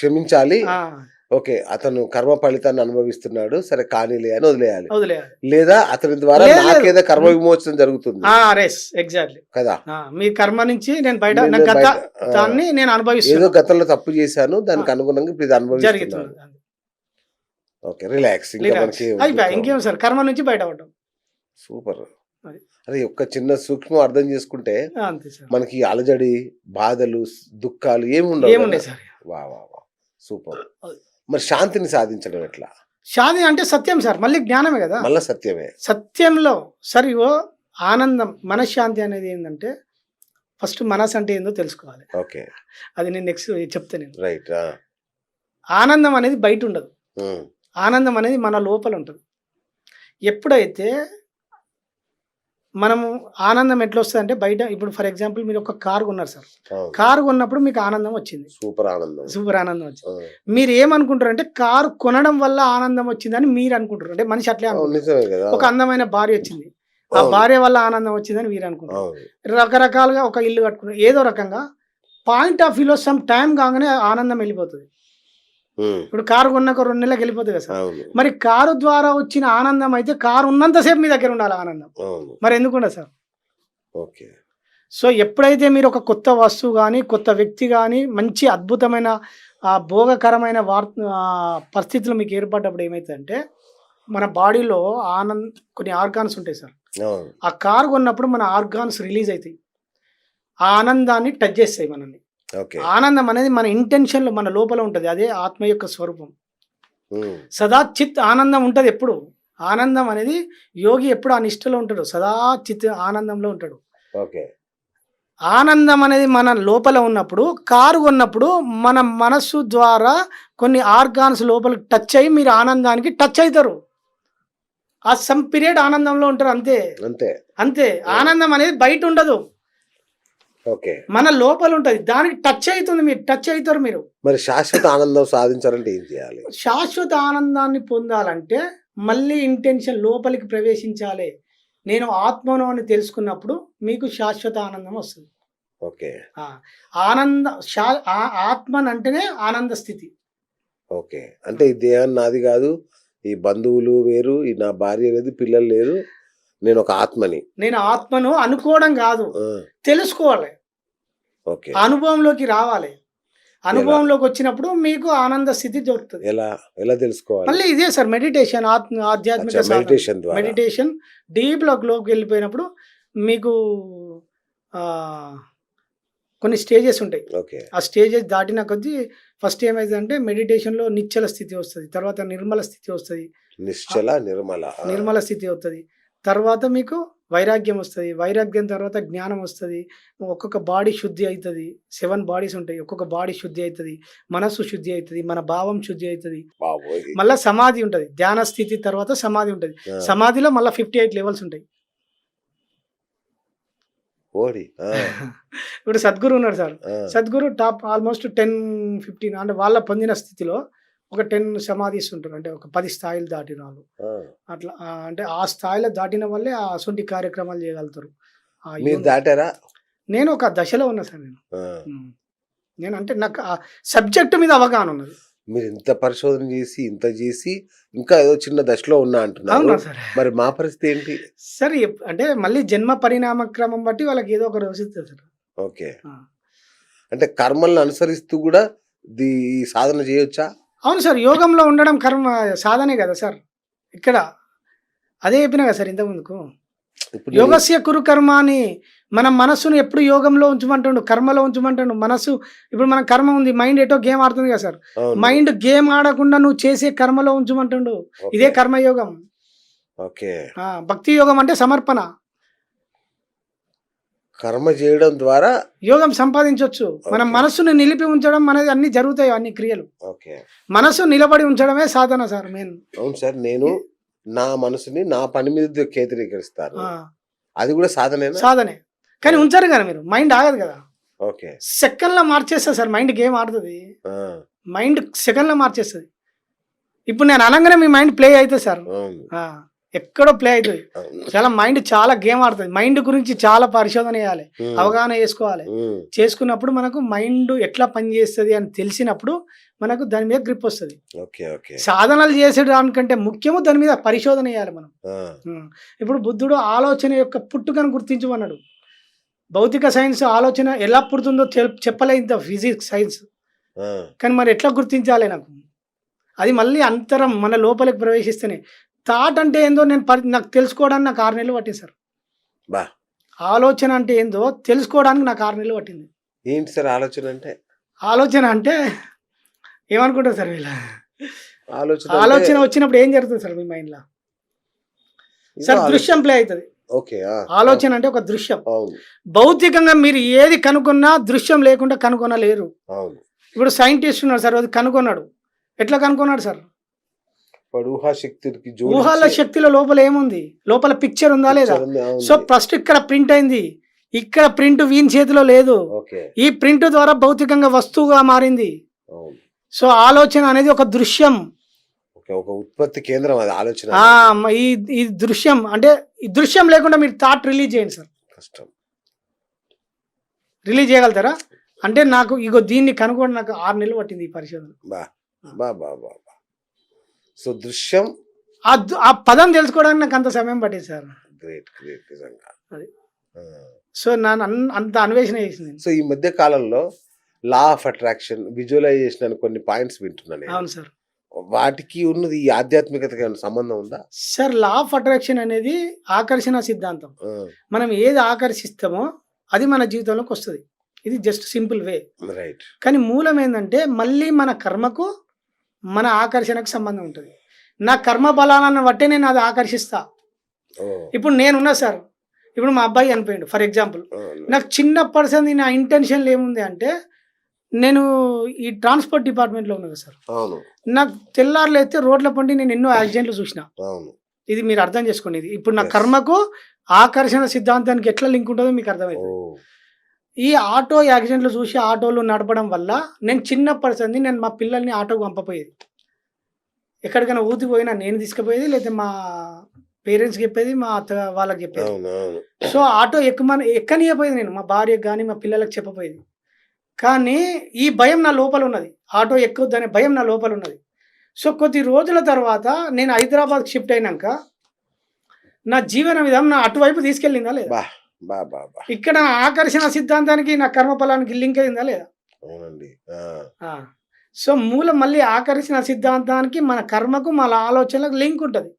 క్షమించాలి. ఓకే, అతను కర్మ ఫలితాన్ని అనుభవిస్తున్నాడు, సరే కానీలే అని వదిలేయాలి. లేదా అతని ద్వారా నాకేదో కర్మ విమోచన జరుగుతుంది కదా. మీ కర్మ నుంచి నేను బయట నేను అనుభవిస్తాను. ఏదో గతంలో తప్పు చేశాను, దానికి అనుగుణంగా ఇది అనుభవిస్తున్నాను. Okay, relax. ఇంకేం సార్, కర్మ నుంచి బయటపడ్డాం. సూపర్. అదే ఒక్క చిన్న సూక్ష్మం అర్థం చేసుకుంటే మనకి అలజడి, బాధలు, దుఃఖాలు ఏమి ఉండవు. వా సూపర్. మరి శాంతిని సాధించడం ఎట్లా? షాది అంటే సత్యం సార్, మళ్ళీ జ్ఞానమే కదా. మళ్ళా సత్యమే. సత్యంలో సరే ఇగో ఆనందం, మనశ్శాంతి అనేది ఏంటంటే ఫస్ట్ మనసు అంటే ఏందో తెలుసుకోవాలి. ఓకే. అది నేను నెక్స్ట్ చెప్తాను నేను. రైట్. ఆనందం అనేది బయట ఉండదు, ఆనందం అనేది మన లోపల ఉంటుంది. ఎప్పుడైతే మనము ఆనందం ఎట్లా వస్తుంది అంటే బయట, ఇప్పుడు ఫర్ ఎగ్జాంపుల్ మీరు ఒక కారు కొన్నారు సార్, కారు కొన్నప్పుడు మీకు ఆనందం వచ్చింది, సూపర్ ఆనందం, సూపర్ ఆనందం వచ్చింది. మీరు ఏమనుకుంటారు అంటే కారు కొనడం వల్ల ఆనందం వచ్చిందని మీరు అనుకుంటారు. అంటే మనిషి అట్లే అనుకుంటారు. ఒక అందమైన భార్య వచ్చింది, ఆ భార్య వల్ల ఆనందం వచ్చిందని మీరు అనుకుంటారు. రకరకాలుగా ఒక ఇల్లు కట్టుకున్నారు, ఏదో రకంగా పాయింట్ ఆఫ్ వ్యూలో సమ్ టైం కాగానే ఆనందం వెళ్ళిపోతుంది. ఇప్పుడు కారు కొన్నాక 2 నెలలకు వెళ్ళిపోతుంది కదా సార్. మరి కారు ద్వారా వచ్చిన ఆనందం అయితే కారు ఉన్నంతసేపు మీ దగ్గర ఉండాలి ఆనందం, మరి ఎందుకుండదు సార్. ఓకే. సో ఎప్పుడైతే మీరు ఒక కొత్త వస్తువు కానీ కొత్త వ్యక్తి కానీ మంచి అద్భుతమైన భోగకరమైన పరిస్థితులు మీకు ఏర్పడ్డప్పుడు ఏమవుతుందంటే మన బాడీలో కొన్ని ఆర్గాన్స్ ఉంటాయి సార్. ఆ కారు కొన్నప్పుడు మన ఆర్గాన్స్ రిలీజ్ అవుతాయి, ఆ ఆనందాన్ని టచ్ చేస్తాయి మనల్ని. ఆనందం అనేది మన ఇంటెన్షన్లో మన లోపల ఉంటుంది, అదే ఆత్మ యొక్క స్వరూపం. సదా చిత్ ఆనందం ఉంటుంది ఎప్పుడు. ఆనందం అనేది యోగి ఎప్పుడు ఆ నిష్టలో ఉంటాడు, సదా చిత్ ఆనందంలో ఉంటాడు. ఆనందం అనేది మన లోపల ఉన్నప్పుడు, కారు కొన్నప్పుడు మన మనస్సు ద్వారా కొన్ని ఆర్గాన్స్ లోపలికి టచ్ అయ్యి మీరు ఆనందానికి టచ్ అవుతారు. ఆ సమ్ పీరియడ్ ఆనందంలో ఉంటారు, అంతే అంతే అంతే. ఆనందం అనేది బయట ఉండదు, మన లోపల ఉంటుంది, దానికి టచ్ అవుతుంది, మీరు టచ్ అవుతారు. మీరు మరి శాశ్వత ఆనందం సాధించాలంటే ఏం చేయాలి? శాశ్వత ఆనందాన్ని పొందాలంటే మళ్ళీ ఇంటెన్షన్ లోపలికి ప్రవేశించాలి. నేను ఆత్మను అని తెలుసుకున్నప్పుడు మీకు శాశ్వత ఆనందం వస్తుంది. ఓకే. ఆత్మన్ అంటేనే ఆనంద స్థితి. ఓకే. అంటే ఈ దేహం నాది కాదు, ఈ బంధువులు వేరు, ఈ నా భార్య లేదు, పిల్లలు లేరు, నేను ఒక ఆత్మని. నేను ఆత్మను అనుకోవడం కాదు, తెలుసుకోవాలి, అనుభవంలోకి రావాలి. అనుభవంలోకి వచ్చినప్పుడు మీకు ఆనంద స్థితి దొరుకుతుంది. ఎలా తెలుసుకోవాలి? మళ్ళీ ఇదే సార్ మెడిటేషన్, ఆధ్యాత్మిక మెడిటేషన్ డీప్ లోకి వెళ్ళిపోయినప్పుడు మీకు కొన్ని స్టేజెస్ ఉంటాయి. ఆ స్టేజెస్ దాటిన కొద్దీ ఫస్ట్ ఏమైందంటే మెడిటేషన్లో నిశ్చల స్థితి వస్తుంది, తర్వాత నిర్మల స్థితి వస్తుంది, నిర్మల స్థితి వస్తుంది, తర్వాత మీకు వైరాగ్యం వస్తుంది, వైరాగ్యం తర్వాత జ్ఞానం వస్తుంది, ఒక్కొక్క బాడీ శుద్ధి అవుతుంది. 7 బాడీస్ ఉంటాయి, ఒక్కొక్క బాడీ శుద్ధి అవుతుంది, మనస్సు శుద్ధి అవుతుంది, మన భావం శుద్ధి అవుతుంది. మళ్ళీ సమాధి ఉంటుంది, ధ్యాన స్థితి తర్వాత సమాధి ఉంటుంది. సమాధిలో మళ్ళీ 58 లెవెల్స్ ఉంటాయి. ఇప్పుడు సద్గురు ఉన్నారు సార్, సద్గురు టాప్ ఆల్మోస్ట్ 10-15 అంటే వాళ్ళ పొందిన స్థితిలో ఒక 10 సమాధిస్ ఉంటారు, అంటే ఒక 10 స్థాయిలు దాటిన వాళ్ళు. అట్లా అంటే ఆ స్థాయిలో దాటిన వల్లే ఆ అసొంటి కార్యక్రమాలు చేయగలుగుతారు. దాటారా? నేను ఒక దశలో ఉన్నా సార్. నేను అంటే నాకు ఆ సబ్జెక్ట్ మీద అవగాహన ఉన్నది. మీరు ఇంత పరిశోధన చేసి ఇంత చేసి ఇంకా ఏదో చిన్న దశలో ఉన్నా అంటున్నారు, మరి మా పరిస్థితి ఏంటి? సరే అంటే మళ్ళీ జన్మ పరిణామ క్రమం బట్టి వాళ్ళకి ఏదో ఒక రోజు సార్. ఓకే. అంటే కర్మలను అనుసరిస్తూ కూడా ఈ సాధన చేయొచ్చా? అవును సార్, యోగంలో ఉండడం కర్మ సాధనే కదా సార్. ఇక్కడ అదే చెప్పినా కదా సార్ ఇంతకుముందుకు, యోగస్య కురు కర్మ అని. మన మనస్సును ఎప్పుడు యోగంలో ఉంచమంటాడు, కర్మలో ఉంచమంటాడు. మనస్సు ఇప్పుడు మన కర్మ ఉంది, మైండ్ ఎటో గేమ్ ఆడుతుంది కదా సార్, మైండ్ గేమ్ ఆడకుండా నువ్వు చేసే కర్మలో ఉంచమంటాడు. ఇదే కర్మయోగం. భక్తి యోగం అంటే సమర్పణ. కర్మ చేయడం ద్వారా యోగం సంపాదించవచ్చు. మనం మనస్సును నిలిపి ఉంచడం అనేది అన్ని జరుగుతాయి, అన్ని క్రియలు. మనస్సు నిలబడి ఉంచడమే సాధన సార్ మెయిన్. అవును సార్, నేను నా మనసుని నా పని మీద కేంద్రీకరిస్తాను, అది కూడా సాధనే. కానీ ఉంచారు కదా మీరు, మైండ్ ఆగదు కదా. సెకండ్ లో మార్చేస్తా సార్, మైండ్ గేమ్ ఆడుతుంది, మైండ్ సెకండ్ లో మార్చేస్తుంది. ఇప్పుడు నేను అనగానే మీ మైండ్ ప్లే అవుతుంది సార్, ఎక్కడో ప్లే అవుతుంది. చాలా మైండ్ చాలా గేమ్ ఆడుతుంది. మైండ్ గురించి చాలా పరిశోధన చేయాలి, అవగాహన చేసుకోవాలి. చేసుకున్నప్పుడు మనకు మైండ్ ఎట్లా పనిచేస్తుంది అని తెలిసినప్పుడు మనకు దాని మీద గ్రిప్ వస్తుంది. సాధనలు చేసేదానికంటే ముఖ్యము దాని మీద పరిశోధన చేయాలి మనం. ఇప్పుడు బుద్ధుడు ఆలోచన యొక్క పుట్టుకను గుర్తించమన్నాడు. భౌతిక సైన్స్ ఆలోచన ఎలా పుడుతుందో చెప్పలే ఇంత ఫిజిక్స్ సైన్స్, కానీ మరి ఎట్లా గుర్తించాలి నాకు? అది మళ్ళీ అంతరం మన లోపలికి ప్రవేశిస్తేనే. థాట్ అంటే ఏందో నాకు తెలుసుకోవడానికి నాకు 6 నెలలు పట్టింది సార్. ఆలోచన అంటే ఏందో తెలుసుకోవడానికి నాకు 6 నెలలు పట్టింది. ఏంటి సార్ ఆలోచన అంటే? ఆలోచన అంటే ఏమనుకుంటారు సార్ వీళ్ళ, ఆలోచన ఆలోచన వచ్చినప్పుడు ఏం జరుగుతుంది సార్ మీ మైండ్ లో? సార్ దృశ్యం ప్లే అవుతుంది. ఓకే. ఆలోచన అంటే ఒక దృశ్యం. అవును భౌతికంగా మీరు ఏది కనుక్కున్నా దృశ్యం లేకుండా కనుగొనలేరు. అవును. ఇప్పుడు సైంటిస్ట్ ఉన్నాడు సార్, అది కనుగొన్నాడు. ఎట్లా కనుగొన్నాడు సార్? వాడు ఊహాశక్తికి ఊహాల శక్తిలో లోపల ఏముంది, లోపల పిక్చర్ ఉందా లేదా? సో ఫస్ట్ ఇక్కడ ప్రింట్ అయింది, ఇక్కడ ప్రింట్ వీని చేతిలో లేదు. ఓకే. ఈ ప్రింట్ ద్వారా భౌతికంగా వస్తువుగా మారింది. అవును. సో ఆలోచన అనేది ఒక దృశ్యం. ఒక ఉత్పత్తి కేంద్రం అది ఆలోచన. ఈ దృశ్యం అంటే ఈ దృశ్యం లేకుండా మీరు థాట్ రిలీజ్ చేయండి సార్, కష్టం. రిలీజ్ చేయగలుగుతారా? అంటే నాకు ఇగో దీన్ని కనుగొని నాకు 6 నెలలు పట్టింది ఈ పరిశోధన. బా బా బా బా. సో దృశ్యం ఆ పదం తెలుసుకోవడానికి నాకు అంత సమయం పట్టింది సార్. గ్రేట్ గ్రేట్ నిజంగా. అది సో అంత అన్వేషణ చేసింది. సో ఈ మధ్య కాలంలో లా ఆఫ్ అట్రాక్షన్, విజువలైజేషన్ అని కొన్ని పాయింట్స్ వింటున్నాను. అవును సార్. వాటికి ఉన్నది ఈ ఆధ్యాత్మికతకి ఏమైనా సంబంధం ఉందా సార్? లా ఆఫ్ అట్రాక్షన్ అనేది ఆకర్షణ సిద్ధాంతం. మనం ఏది ఆకర్షిస్తామో అది మన జీవితంలోకి వస్తుంది. ఇది జస్ట్ సింపుల్ వే. రైట్. కానీ మూలం ఏంటంటే మళ్ళీ మన కర్మకు మన ఆకర్షణకు సంబంధం ఉంటుంది. నా కర్మ బలాలను బట్టే నేను అది ఆకర్షిస్తా. ఇప్పుడు నేనున్నా సార్, ఇప్పుడు మా అబ్బాయి చనిపోయాడు ఫర్ ఎగ్జాంపుల్. నాకు చిన్నప్పటి సంది నా ఇంటెన్షన్ ఏముంది అంటే నేను ఈ ట్రాన్స్పోర్ట్ డిపార్ట్మెంట్లో ఉన్నాను సార్. నాకు తెల్లారులు అయితే రోడ్ల పండి నేను ఎన్నో యాక్సిడెంట్లు చూసిన. ఇది మీరు అర్థం చేసుకోండి. ఇది ఇప్పుడు నా కర్మకు ఆకర్షణ సిద్ధాంతానికి ఎట్లా లింక్ ఉంటుందో మీకు అర్థమవుతుంది. ఈ ఆటో యాక్సిడెంట్లు చూసి ఆటోలు నడపడం వల్ల నేను చిన్నప్పటి సంది నేను మా పిల్లల్ని ఆటోకు పంపపోయేది. ఎక్కడికైనా ఊరికి పోయినా నేను తీసుకుపోయేది, లేదా మా పేరెంట్స్కి చెప్పేది, మా అత్త వాళ్ళకి చెప్పేది. సో ఆటో ఎక్కనియపోయేది నేను, మా భార్యకు కానీ మా పిల్లలకు చెప్పపోయేది. కానీ ఈ భయం నా లోపల ఉన్నది, ఆటో ఎక్కొద్దనే భయం నా లోపల ఉన్నది. సో కొద్ది రోజుల తర్వాత నేను హైదరాబాద్కి షిఫ్ట్ అయినాక నా జీవన విధానం నా అటువైపు తీసుకెళ్ళిందా లేదా? ఇక్కడ నా ఆకర్షణ సిద్ధాంతానికి నా కర్మఫలానికి లింక్ అయిందా లేదా? సో మూలం మళ్ళీ ఆకర్షణ సిద్ధాంతానికి మన కర్మకు మన ఆలోచనలకు లింక్ ఉంటుంది.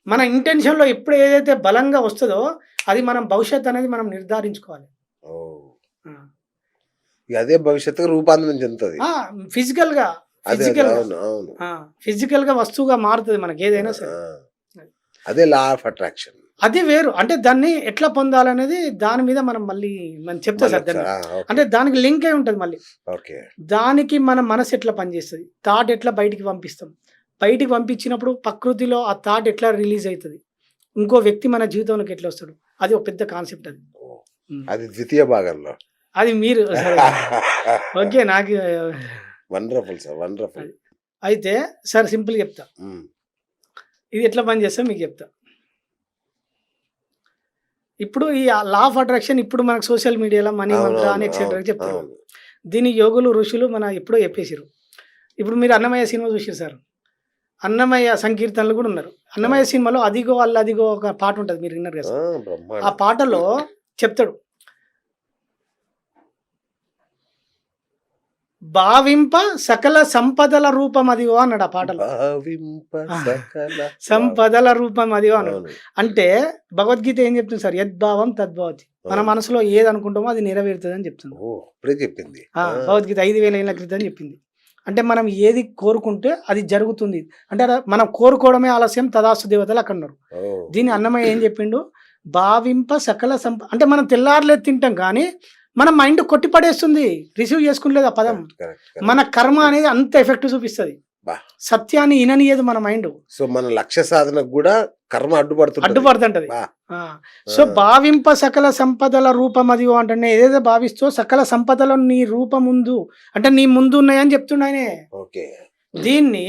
మన ఇంటెన్షన్లో ఎప్పుడు ఏదైతే బలంగా వస్తుందో అది మనం భవిష్యత్ అనేది మనం నిర్ధారించుకోవాలి. అదే భవిష్యత్తుగా రూపాంతరం చెందుతుంది. ఫిజికల్ గా వస్తువుగా మారుతుంది మనకి ఏదైనా సరే. అదే లా ఆఫ్ అట్రాక్షన్. అది వేరు. అంటే దాన్ని ఎట్లా పొందాలనేది దాని మీద మనం చెప్తా సార్. అంటే దానికి లింక్ అయి ఉంటుంది మళ్ళీ. దానికి మన మనసు ఎట్లా పనిచేస్తుంది, థాట్ ఎట్లా బయటికి పంపిస్తాం, బయటికి పంపించినప్పుడు ప్రకృతిలో ఆ థాట్ ఎట్లా రిలీజ్ అవుతుంది, ఇంకో వ్యక్తి మన జీవితంలోకి ఎట్లా వస్తాడు, అది ఒక పెద్ద కాన్సెప్ట్. అది ద్వితీయ భాగంలో అది మీరు ఓకే. నాకు వండర్ఫుల్ సార్, వండర్ఫుల్. అయితే సార్ సింపుల్ చెప్తా, ఇది ఎట్లా పని చేస్తా మీకు చెప్తా. ఇప్పుడు ఈ లా ఆఫ్ అట్రాక్షన్ ఇప్పుడు మనకు సోషల్ మీడియాలో మనీ మంత్ర అని ఎక్సెట్రా చెప్తారు. దీని యోగులు ఋషులు ఎప్పుడో చెప్పేసారు. ఇప్పుడు మీరు అన్నమయ్య సినిమా చూసారు సార్, అన్నమయ్య సంకీర్తనలు కూడా ఉన్నారు. అన్నమయ్య సినిమాలో అదిగో అదిగో ఒక పాట ఉంటుంది, మీరు విన్నారు కదా. ఆ పాటలో చెప్తాడు, భావింప సకల సంపదల రూపం అదిగో అన్నాడు ఆ పాటలో. సంపదల రూపం అదిగో అన్నాడు. అంటే భగవద్గీత ఏం చెప్తుంది సార్? యద్భావం తద్భవతి. మన మనసులో ఏది అనుకుంటామో అది నెరవేరుతుంది అని చెప్తుంది. భగవద్గీత 5000 ఏళ్ల క్రితం చెప్పింది. అంటే మనం ఏది కోరుకుంటే అది జరుగుతుంది. అంటే మనం కోరుకోవడమే ఆలస్యం, తదాస్తు దేవతలు అక్కడ ఉన్నారు. దీని అన్నమయ్య ఏం చెప్పిండు? భావింప సకల అంటే మనం తెల్లారలేదు తింటాం కానీ మన మైండ్ కొట్టిపడేస్తుంది, రిసీవ్ చేసుకునేది ఆ పదం. మన కర్మ అనేది అంత ఎఫెక్ట్ చూపిస్తుంది, సత్యాన్ని ఇననియదు మన మైండ్. సో మన లక్ష్య సాధనకు కూడా కర్మ అడ్డుపడుతుంటది. సో భావింప సకల సంపదల రూపం అది అంటే ఏదైతే భావిస్తో సకల సంపదలు నీ రూపం ముందు అంటే నీ ముందు ఉన్నాయని చెప్తున్నాయనే. దీన్ని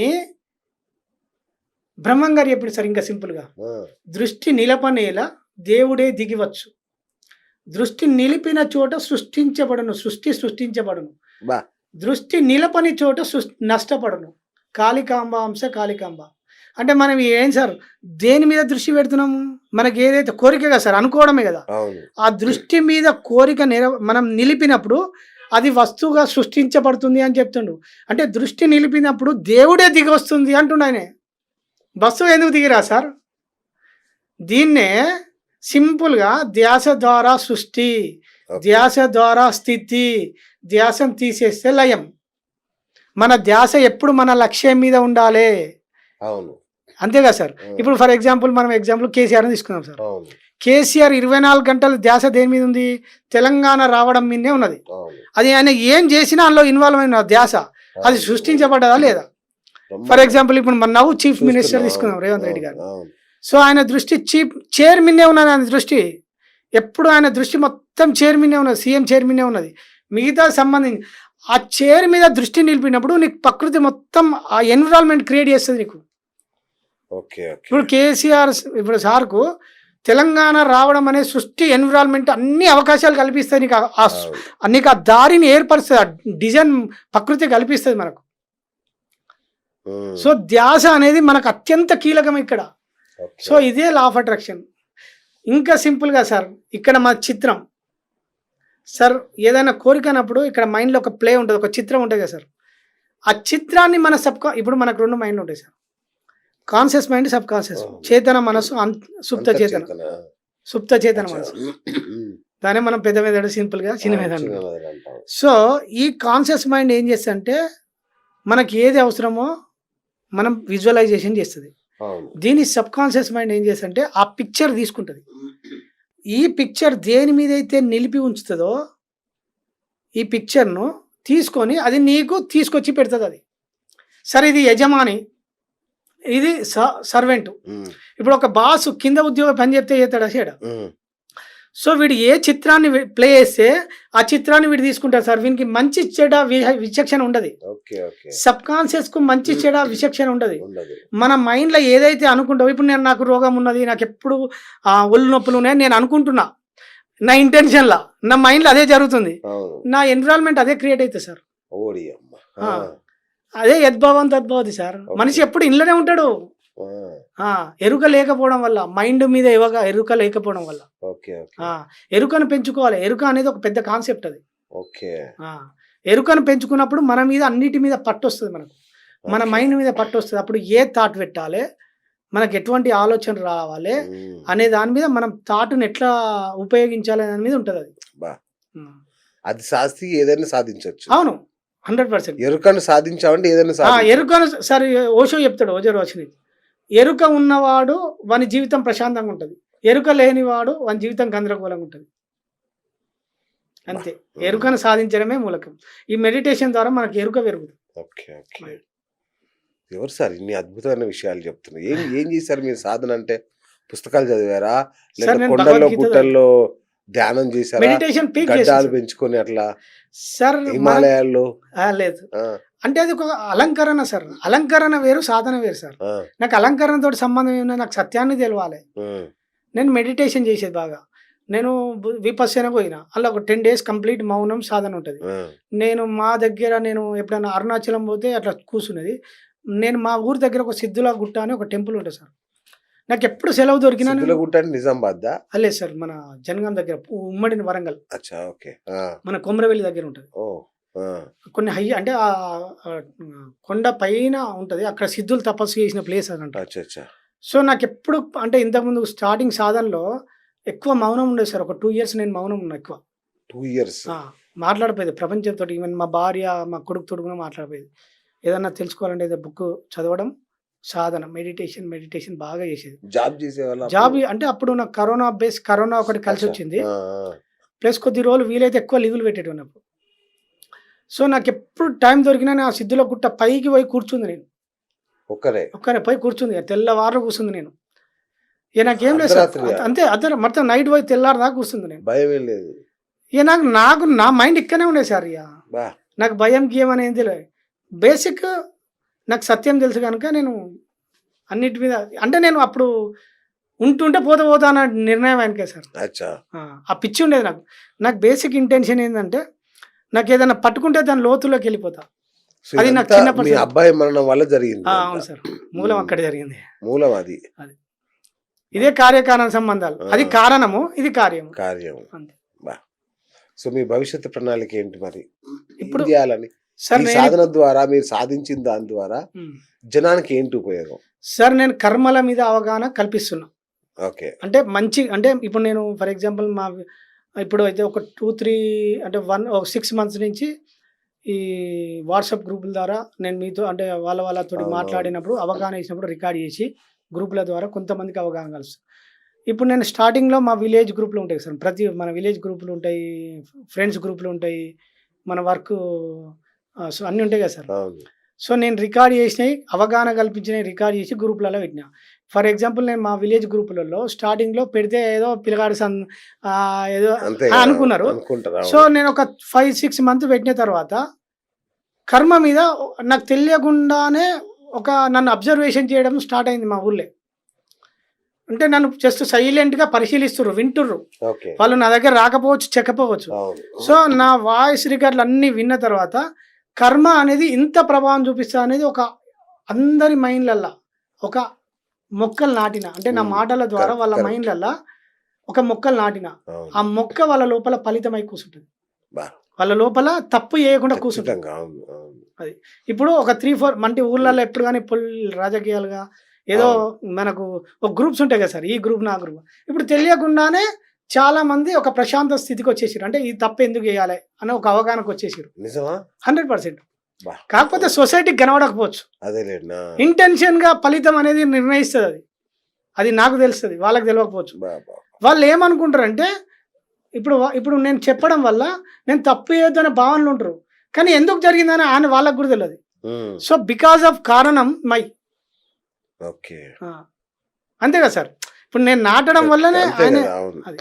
బ్రహ్మం గారు ఎప్పుడు సార్ ఇంకా సింపుల్ గా, దృష్టి నిలపనేలా దేవుడే దిగివచ్చు, దృష్టి నిలిపిన చోట సృష్టించబడును, సృష్టించబడును, దృష్టి నిలపని చోట నష్టపడును. కాళికాంబ అంశ కాళికాంబ. అంటే మనం ఏం సార్ దేని మీద దృష్టి పెడుతున్నాము? మనకి ఏదైతే కోరిక కదా సార్, అనుకోవడమే కదా. ఆ దృష్టి మీద కోరిక మనం నిలిపినప్పుడు అది వస్తువుగా సృష్టించబడుతుంది అని చెప్తుండు. అంటే దృష్టి నిలిపినప్పుడు దేవుడే దిగి వస్తుంది అంటుండు ఆయన. వస్తువు ఎందుకు దిగిరా సార్? దీన్నే సింపుల్గా ధ్యాస ద్వారా సృష్టి, ధ్యాస ద్వారా స్థితి, ధ్యాసం తీసేస్తే లయం. మన ధ్యాస ఎప్పుడు మన లక్ష్యం మీద ఉండాలి. అవును. అంతేగా సార్. ఇప్పుడు ఫర్ ఎగ్జాంపుల్ మనం కేసీఆర్ తీసుకుందాం సార్. అవును. కేసీఆర్ 24 గంటలు ధ్యాస దేని మీద ఉంది? తెలంగాణ రావడం మీదే ఉన్నది. అవును. అది ఆయన ఏం చేసినా అందులో ఇన్వాల్వ్ అయిన ధ్యాస అది సృష్టించబడ్డదా లేదా? ఫర్ ఎగ్జాంపుల్ ఇప్పుడు మన నవ్వు చీఫ్ మినిస్టర్ తీసుకుందాం రేవంత్ రెడ్డి గారు. సో ఆయన దృష్టి చైర్ మీదే ఉన్నది. ఆయన దృష్టి ఎప్పుడు ఆయన దృష్టి మొత్తం చైర్ మీదే ఉన్నది, సీఎం చైర్ మీదే ఉన్నది. మిగతా సంబంధించి ఆ చైర్ మీద దృష్టి నిలిపినప్పుడు నీకు ప్రకృతి మొత్తం ఆ ఎన్విరాన్మెంట్ క్రియేట్ చేస్తుంది నీకు. ఓకే. ఇప్పుడు కేసీఆర్ ఇప్పుడు సార్కు తెలంగాణ రావడం అనే సృష్టి ఎన్విరాన్మెంట్ అన్ని అవకాశాలు కల్పిస్తాయి నీకు. నీకు ఆ దారిని ఏర్పరుస్తుంది, ఆ డిజైన్ ప్రకృతి కల్పిస్తుంది మనకు. సో ధ్యాస అనేది మనకు అత్యంత కీలకం ఇక్కడ. సో ఇదే లా ఆఫ్ అట్రాక్షన్. ఇంకా సింపుల్గా సార్ ఇక్కడ మా చిత్రం సార్, ఏదైనా కోరిక అన్నప్పుడు ఇక్కడ మైండ్లో ఒక ప్లే ఉంటుంది, ఒక చిత్రం ఉంటుంది కదా సార్. ఆ చిత్రాన్ని మన ఇప్పుడు మనకు 2 మైండ్లు ఉంటాయి sir, conscious mind, sub conscious, చేతన మనసు, సుప్త చేతన. సుప్త చేతన మనసు దాన్ని మనం పెద్ద మెదడు, సింపుల్గా చిన్న మెదడు. సో ఈ కాన్షియస్ మైండ్ ఏం చేస్తుంది అంటే మనకి ఏది అవసరమో మనం విజువలైజేషన్ చేస్తుంది. దీని సబ్ కాన్షియస్ మైండ్ ఏం చేస్తుందంటే ఆ పిక్చర్ తీసుకుంటుంది. ఈ పిక్చర్ దేని మీద అయితే నిలిపి ఉంచుతుందో ఈ పిక్చర్ను తీసుకొని అది నీకు తీసుకొచ్చి పెడుతుంది. అది సరే, ఇది యజమాని, ఇది సర్వెంట్. ఇప్పుడు ఒక బాస్ కింద ఉద్యోగం పని చెప్తే చేస్తాడా చేయడా? సో వీడు ఏ చిత్రాన్ని ప్లే చేస్తే ఆ చిత్రాన్ని వీడు తీసుకుంటాడు సార్. వీనికి మంచి చెడ విచక్షణ ఉండదు. సబ్ కాన్షియస్ కు మంచి చెడ విచక్షణ ఉండదు. మన మైండ్ లో ఏదైతే అనుకుంటావు, ఇప్పుడు నాకు రోగం ఉన్నది, నాకు ఎప్పుడు ఒళ్ళు నొప్పులు ఉన్నాయి నేను అనుకుంటున్నా, నా ఇంటెన్షన్ లా నా మైండ్ లో అదే జరుగుతుంది, నా ఎన్విరాన్మెంట్ అదే క్రియేట్ అవుతుంది సార్. అదే యద్భావం తద్భవతి సార్. మనిషి ఎప్పుడు ఇంట్లోనే ఉంటాడు. ఎరుక లేకపోవడం వల్ల, మైండ్ మీద ఎరుక లేకపోవడం వల్ల. ఎరుకను పెంచుకోవాలి. ఎరుక అనేది ఒక పెద్ద కాన్సెప్ట్. అది ఎరుకను పెంచుకున్నప్పుడు మన మీద అన్నిటి మీద పట్టు వస్తుంది, మనకు మన మైండ్ మీద పట్టు వస్తుంది. అప్పుడు ఏ థాట్ పెట్టాలి, మనకు ఎటువంటి ఆలోచన రావాలి అనే దాని మీద మనం థాట్ను ఎట్లా ఉపయోగించాలి దాని మీద ఉంటుంది. అది సాధిస్తే ఏదైనా సాధించవచ్చు. అవును, 100%. ఎరుకను సాధించామంటే ఏదైనా ఎరుకను సరే ఓషో చెప్తాడు, ఓజో రోషని, ఎరుక ఉన్నవాడు వాని జీవితం ప్రశాంతంగా ఉంటుంది, ఎరుక లేనివాడు వాని జీవితం గందరగోళంగా ఉంటుంది. అంతే, ఎరుకను సాధించడమే మూలకం. ఈ మెడిటేషన్ ద్వారా మనకు ఎరుక పెరుగుతుంది. ఎవరు సార్ ఇన్ని అద్భుతమైన విషయాలు చెప్తున్నారు? ఏం చేశారు మీరు సాధన? అంటే పుస్తకాలు చదివారా, కొండల్లో గుట్టల్లో ధ్యానం చేశారా, మెడిటేషన్ గడ్డాలు పెంచుకొని అట్లా సార్ హిమాలయాల్లో? లేదు, అంటే అది ఒక అలంకరణ సార్. అలంకరణ వేరు, సాధన వేరు సార్. నాకు అలంకరణతో సంబంధం ఏమన్నా, నాకు సత్యాన్ని తెలవాలి. నేను మెడిటేషన్ చేసేది బాగా. నేను విపస్సన పోయినా, అలా ఒక 10 days కంప్లీట్ మౌనం సాధన ఉంటుంది. నేను మా దగ్గర నేను ఎప్పుడైనా అరుణాచలం పోతే అట్లా కూర్చున్నది. నేను మా ఊరి దగ్గర ఒక సిద్ధుల గుట్ట అని ఒక టెంపుల్ ఉంటుంది సార్. నాకు ఎప్పుడు సెలవు దొరికినా, నిజామాబాద్ లేదు సార్, మన జనగాం దగ్గర, ఉమ్మడి వరంగల్, మన కొమరవెల్లి దగ్గర ఉంటుంది. కొన్ని హై అంటే ఆ కొండ పైన ఉంటుంది, అక్కడ సిద్ధులు తపస్సు చేసిన ప్లేస్ అదంట. సో నాకు ఎప్పుడు అంటే ఇంతకుముందు స్టార్టింగ్ సాధనలో ఎక్కువ మౌనం ఉండేది సార్. ఒక 2 years నేను మౌనం ఉన్నా. ఎక్కువ 2 years మాట్లాడిపోయేది ప్రపంచంతో. ఈవెన్ మా భార్య, మా కొడుకుతో కూడా మాట్లాడిపోయేది. ఏదన్నా తెలుసుకోవాలంటే ఏదో బుక్ చదవడం, సాధన, మెడిటేషన్ బాగా చేసేది. జాబ్ అంటే అప్పుడు నాకు కరోనా ఒకటి కలిసి వచ్చింది. ప్లస్ కొద్ది రోజులు వీలైతే ఎక్కువ లీవులు పెట్టేటి ఉన్నప్పుడు. సో నాకు ఎప్పుడు టైం దొరికినా ఆ సిద్ధుల గుట్ట పైకి పోయి కూర్చుంది. నేను ఒక్కరే పోయి కూర్చుంది, తెల్లవారు కూర్చుంది. నేను ఇక నాకేం లేదు సార్, అంతే అదే మొత్తం నైట్ పోయి తెల్లారు దాకా కూర్చుంది. నేను భయం లేదు. ఇక నాకు నా మైండ్ ఇక్కడనే ఉండేది సార్. ఇక నాకు భయం గీయం అనేది తెలియదు. బేసిక్ నాకు సత్యం తెలుసు కనుక నేను అన్నిటి మీద, అంటే నేను అప్పుడు ఉంటుంటే పోతా అన్న నిర్ణయం ఆయనకే సార్. ఆ పిచ్చి ఉండేది నాకు బేసిక్ ఇంటెన్షన్ ఏంటంటే నాకు ఏదైనా పట్టుకుంటే దాని లోతులోకి వెళ్ళిపోతా. అది నాకు చిన్నప్పటి అబ్బాయి మరణం వల్ల జరిగింది. అవును సార్, మూలం అక్కడ జరిగింది. మూలం అది ఇదే కార్యకారణ సంబంధాలు. అది కారణము, ఇది కార్యం. అంతే. సో మీ భవిష్యత్తు ప్రణాళిక ఏంటి మరి? ఇప్పుడు చేయాలని సాధన ద్వారా మీరు సాధించిన దాని ద్వారా జనానికి ఏంటి ఉపయోగం? సార్ నేను కర్మల మీద అవగాహన కల్పిస్తున్నా. అంటే మంచి, అంటే ఇప్పుడు నేను ఫర్ ఎగ్జాంపుల్ ఇప్పుడు అయితే ఒక 2-3 అంటే 6 months నుంచి ఈ వాట్సాప్ గ్రూపుల ద్వారా నేను మీతో అంటే వాళ్ళతో అవునవును. మాట్లాడినప్పుడు అవగాహన ఇచ్చినప్పుడు రికార్డ్ చేసి గ్రూపుల ద్వారా కొంతమందికి అవగాహన కలుస్తుంది. ఇప్పుడు నేను స్టార్టింగ్లో మా విలేజ్ గ్రూపులు ఉంటాయి సార్, మన విలేజ్ గ్రూపులు ఉంటాయి, ఫ్రెండ్స్ గ్రూపులు ఉంటాయి, మన వర్క్ సో అన్నీ ఉంటాయి కదా సార్. అవును. సో నేను రికార్డ్ చేసినవి అవగాహన కల్పించినవి రికార్డ్ చేసి గ్రూపులలో పెట్టిన. ఫర్ ఎగ్జాంపుల్ నేను మా విలేజ్ గ్రూపులలో స్టార్టింగ్లో పెడితే ఏదో పిల్లగాడు ఏదో అంతే కదా, అనుకున్నారు. అనుకుంటారు. సో అవును. నేను ఒక 5-6 మంత్ పెట్టిన తర్వాత కర్మ మీద నాకు తెలియకుండానే నన్ను అబ్జర్వేషన్ చేయడం స్టార్ట్ అయింది మా ఊళ్ళో. అంటే నన్ను జస్ట్ సైలెంట్గా పరిశీలిస్తుర్రు, వింటుర్రు. ఓకే. వాళ్ళు నా దగ్గర రాకపోవచ్చు, చెక్కపోవచ్చు. అవును. సో నా వాయిస్ రికార్డులు అన్నీ విన్న తర్వాత కర్మ అనేది ఇంత ప్రభావం చూపిస్తా అనేది ఒక అందరి మైండ్లల్లా ఒక మొక్కలు నాటిన, అంటే నా మాటల ద్వారా వాళ్ళ కరెక్ట్. మైండ్లల్లా ఒక మొక్కలు నాటిన. అవును. ఆ మొక్క వాళ్ళ లోపల ఫలితమై కూర్చుంటుంది, బా, వాళ్ళ లోపల తప్పు చేయకుండా కూర్చుంటుంది. ఖచ్చితంగా. అవును. అవును. అది ఇప్పుడు ఒక 3-4 మంటి ఊర్లలో ఎప్పుడు కానీ రాజకీయాలుగా ఏదో మనకు ఒక గ్రూప్స్ ఉంటాయి కదా సార్, ఈ గ్రూప్ నా గ్రూప్. ఇప్పుడు తెలియకుండానే చాలా మంది ఒక ప్రశాంత స్థితికి వచ్చేసారు, అంటే ఈ తప్పు ఎందుకు చేయాలి అని ఒక అవగాహనకు వచ్చేసారు. నిజమా? 100%. బా, కాకపోతే సొసైటీకి కనబడకపోవచ్చు, అదేలేనా. ఇంటెన్షన్గా ఫలితం అనేది నిర్ణయిస్తుంది. అది నాకు తెలుస్తుంది, వాళ్ళకి తెలియకపోవచ్చు. బా, బా. వాళ్ళు ఏమనుకుంటారంటే ఇప్పుడు నేను చెప్పడం వల్ల నేను తప్పు చేయొద్దనే భావనలు ఉంటారు, కానీ ఎందుకు జరిగిందని ఆయన వాళ్ళకు కూడా తెలియదు. ఉమ్, సో బికాజ్ ఆఫ్ కారణం మై ఓకే. అంతే కదా సార్. ఇప్పుడు నేను నాటడం వల్లనే అంతే ఆయన కదా, అవును. అది.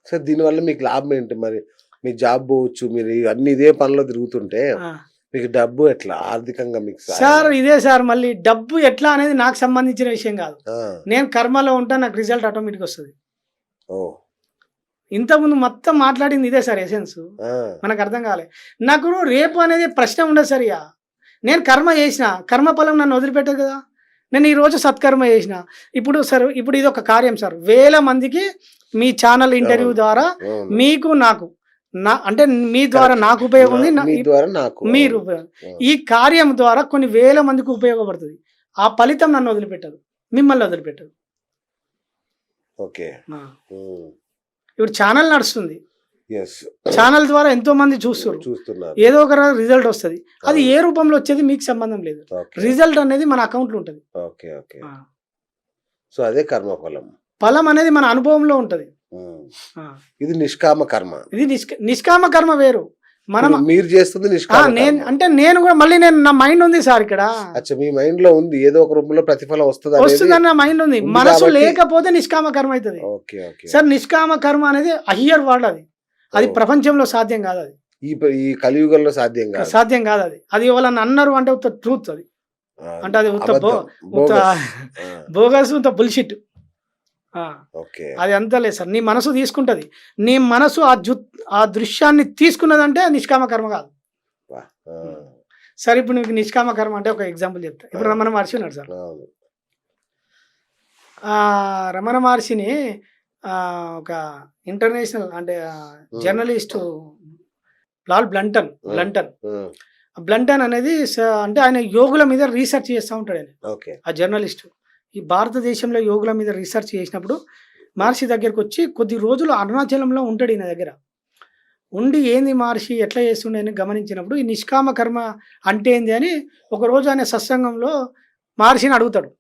సార్ దీనివల్ల మీకు లాభం ఏంటి మరి? మీ జాబ్ పోవచ్చు, మీరు అన్ని ఇదే పనిలో తిరుగుతుంటే ఆ. మీకు డబ్బు ఎట్లా ఆర్థికంగా మీకు సాయం? సార్ ఇదే సార్, మళ్ళీ డబ్బు ఎట్లా అనేది నాకు సంబంధించిన విషయం కాదు. ఆ, నేను కర్మలో ఉంటా, నాకు రిజల్ట్ ఆటోమేటిక్ వస్తుంది. ఓ, ఇంతకుముందు మొత్తం మాట్లాడింది ఇదే సార్ ఎసెన్స్. ఆ, మనకు అర్థం కాలే. నాకు రేపు అనేది ప్రశ్న ఉండదు సార్. ఇక నేను కర్మ చేసిన, కర్మఫలం నన్ను వదిలిపెట్టదు కదా. నేను ఈరోజు సత్కర్మ చేసిన. ఇప్పుడు ఇది ఒక కార్యం సార్, 1000 మందికి మీ ఛానల్ ఇంటర్వ్యూ ద్వారా అవును. మీకు నాకు అంటే మీ ద్వారా నాకు ఉపయోగం ఉంది, మీ ద్వారా నాకు మీరు ఉపయోగం. ఈ కార్యం ద్వారా కొన్ని 1000 మందికి ఉపయోగపడుతుంది. ఆ ఫలితం నన్ను వదిలిపెట్టదు, మిమ్మల్ని వదిలిపెట్టదు. ఓకే. ఆ. ఉమ్, ఇప్పుడు ఛానల్ నడుస్తుంది, yes, ఛానల్ ద్వారా ఎంతో మంది చూస్తున్నారు, చూస్తున్నారు. ఏదో ఒక రిజల్ట్ వస్తుంది. అది ఏ రూపంలో వచ్చేది మీకు సంబంధం లేదు, ఓకే. రిజల్ట్ అనేది మన అకౌంట్లో ఉంటుంది. ఓకే. ఓకే. సో అదే కర్మఫలం. ఫలం అనేది మన అనుభవంలో ఉంటుంది. ఉమ్, ఇది నిష్కామ కర్మ. ఇది నిష్కామ కర్మ వేరు. మనం ఇప్పుడు మీరు చేస్తుంది నిష్కామ కర్మ. నేను కూడా మళ్ళీ నా మైండ్ ఉంది సార్ ఇక్కడ. అచ్చా, మీ మైండ్ లో ఉంది ఏదో ఒక రూపంలో ప్రతిఫలం వస్తుంది వస్తుందని నా మైండ్ ఉంది. ఉంది మనసు కాబట్టి- లేకపోతే నిష్కామ కర్మ అవుతుంది. ఓకే. ఓకే. సార్ నిష్కామ కర్మ అనేది అహియర్ వర్డ్, అది ఓ. ప్రపంచంలో సాధ్యం కాదు. అది ఈ కలియుగంలో సాధ్యం కాదు. సాధ్యం కాదు. అది ఎవరన్నా అన్నారు అంటే ఉత్త ట్రూత్, అది ఆ, అంటే అది ఉత్త అబద్ధం, ఉత్త bogus. ఆ, బోగస్, ఉత్త బుల్షిట్. ఓకే. అది అంతా లేదు సార్. నీ మనసు తీసుకుంటది, నీ మనసు ఆ దృశ్యాన్ని తీసుకున్నదంటే నిష్కామ కర్మ కాదు. వా, ఆ, సార్ ఇప్పుడు మీకు నిష్కామ కర్మ అంటే ఒక ఎగ్జాంపుల్ చెప్తా. ఇప్పుడు రమణ మహర్షి ఉన్నాడు సార్. అవును. రమణ మహర్షిని ఒక ఇంటర్నేషనల్ అంటే జర్నలిస్టు లాల్ బ్లంటన్ ఉమ్, బ్లంటన్ అనేది అంటే ఆయన యోగుల మీద రీసెర్చ్ చేస్తూ ఉంటాడు ఆయన. ఓకే. ఆ జర్నలిస్టు ఈ భారతదేశంలో యోగుల మీద రీసెర్చ్ చేసినప్పుడు మహర్షి దగ్గరికి వచ్చి కొద్ది రోజులు అరుణాచలంలో ఉంటాడు. ఈయన దగ్గర ఉండి ఏంది మహర్షి ఎట్లా చేస్తుండే అని గమనించినప్పుడు ఈ నిష్కామ కర్మ అంటే ఏంది అని ఒకరోజు ఆయన సత్సంగంలో మహర్షిని అడుగుతాడు.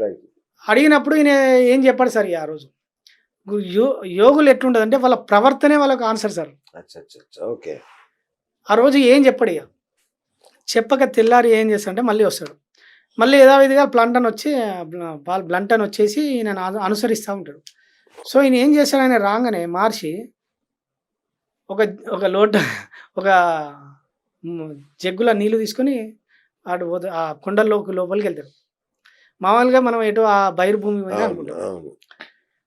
రైట్. అడిగినప్పుడు ఈయన ఏం చెప్పాడు సార్, ఆ రోజు యోగులు ఎట్లుంటుంది అంటే వాళ్ళ ప్రవర్తనే వాళ్ళకు ఆన్సర్ సార్. అచ్చా. ఓకే. ఆ రోజు ఏం చెప్పాడు. ఇక చెప్పక తెల్లారి ఏం చేస్తాడంటే మళ్ళీ వస్తాడు. మళ్ళీ యథావిధిగా బ్లంటన్ వచ్చేసి ఈయన అనుసరిస్తూ ఉంటాడు. సో ఈయన ఏం చేస్తాడు, ఆయన రాగానే మహర్షి ఒక జగ్గుల నీళ్లు తీసుకొని ఆ లోపలికి వెళ్తాడు. మామూలుగా మనం ఎటు ఆ బైరుభూమి మీద అనుకుంటాం. అవును.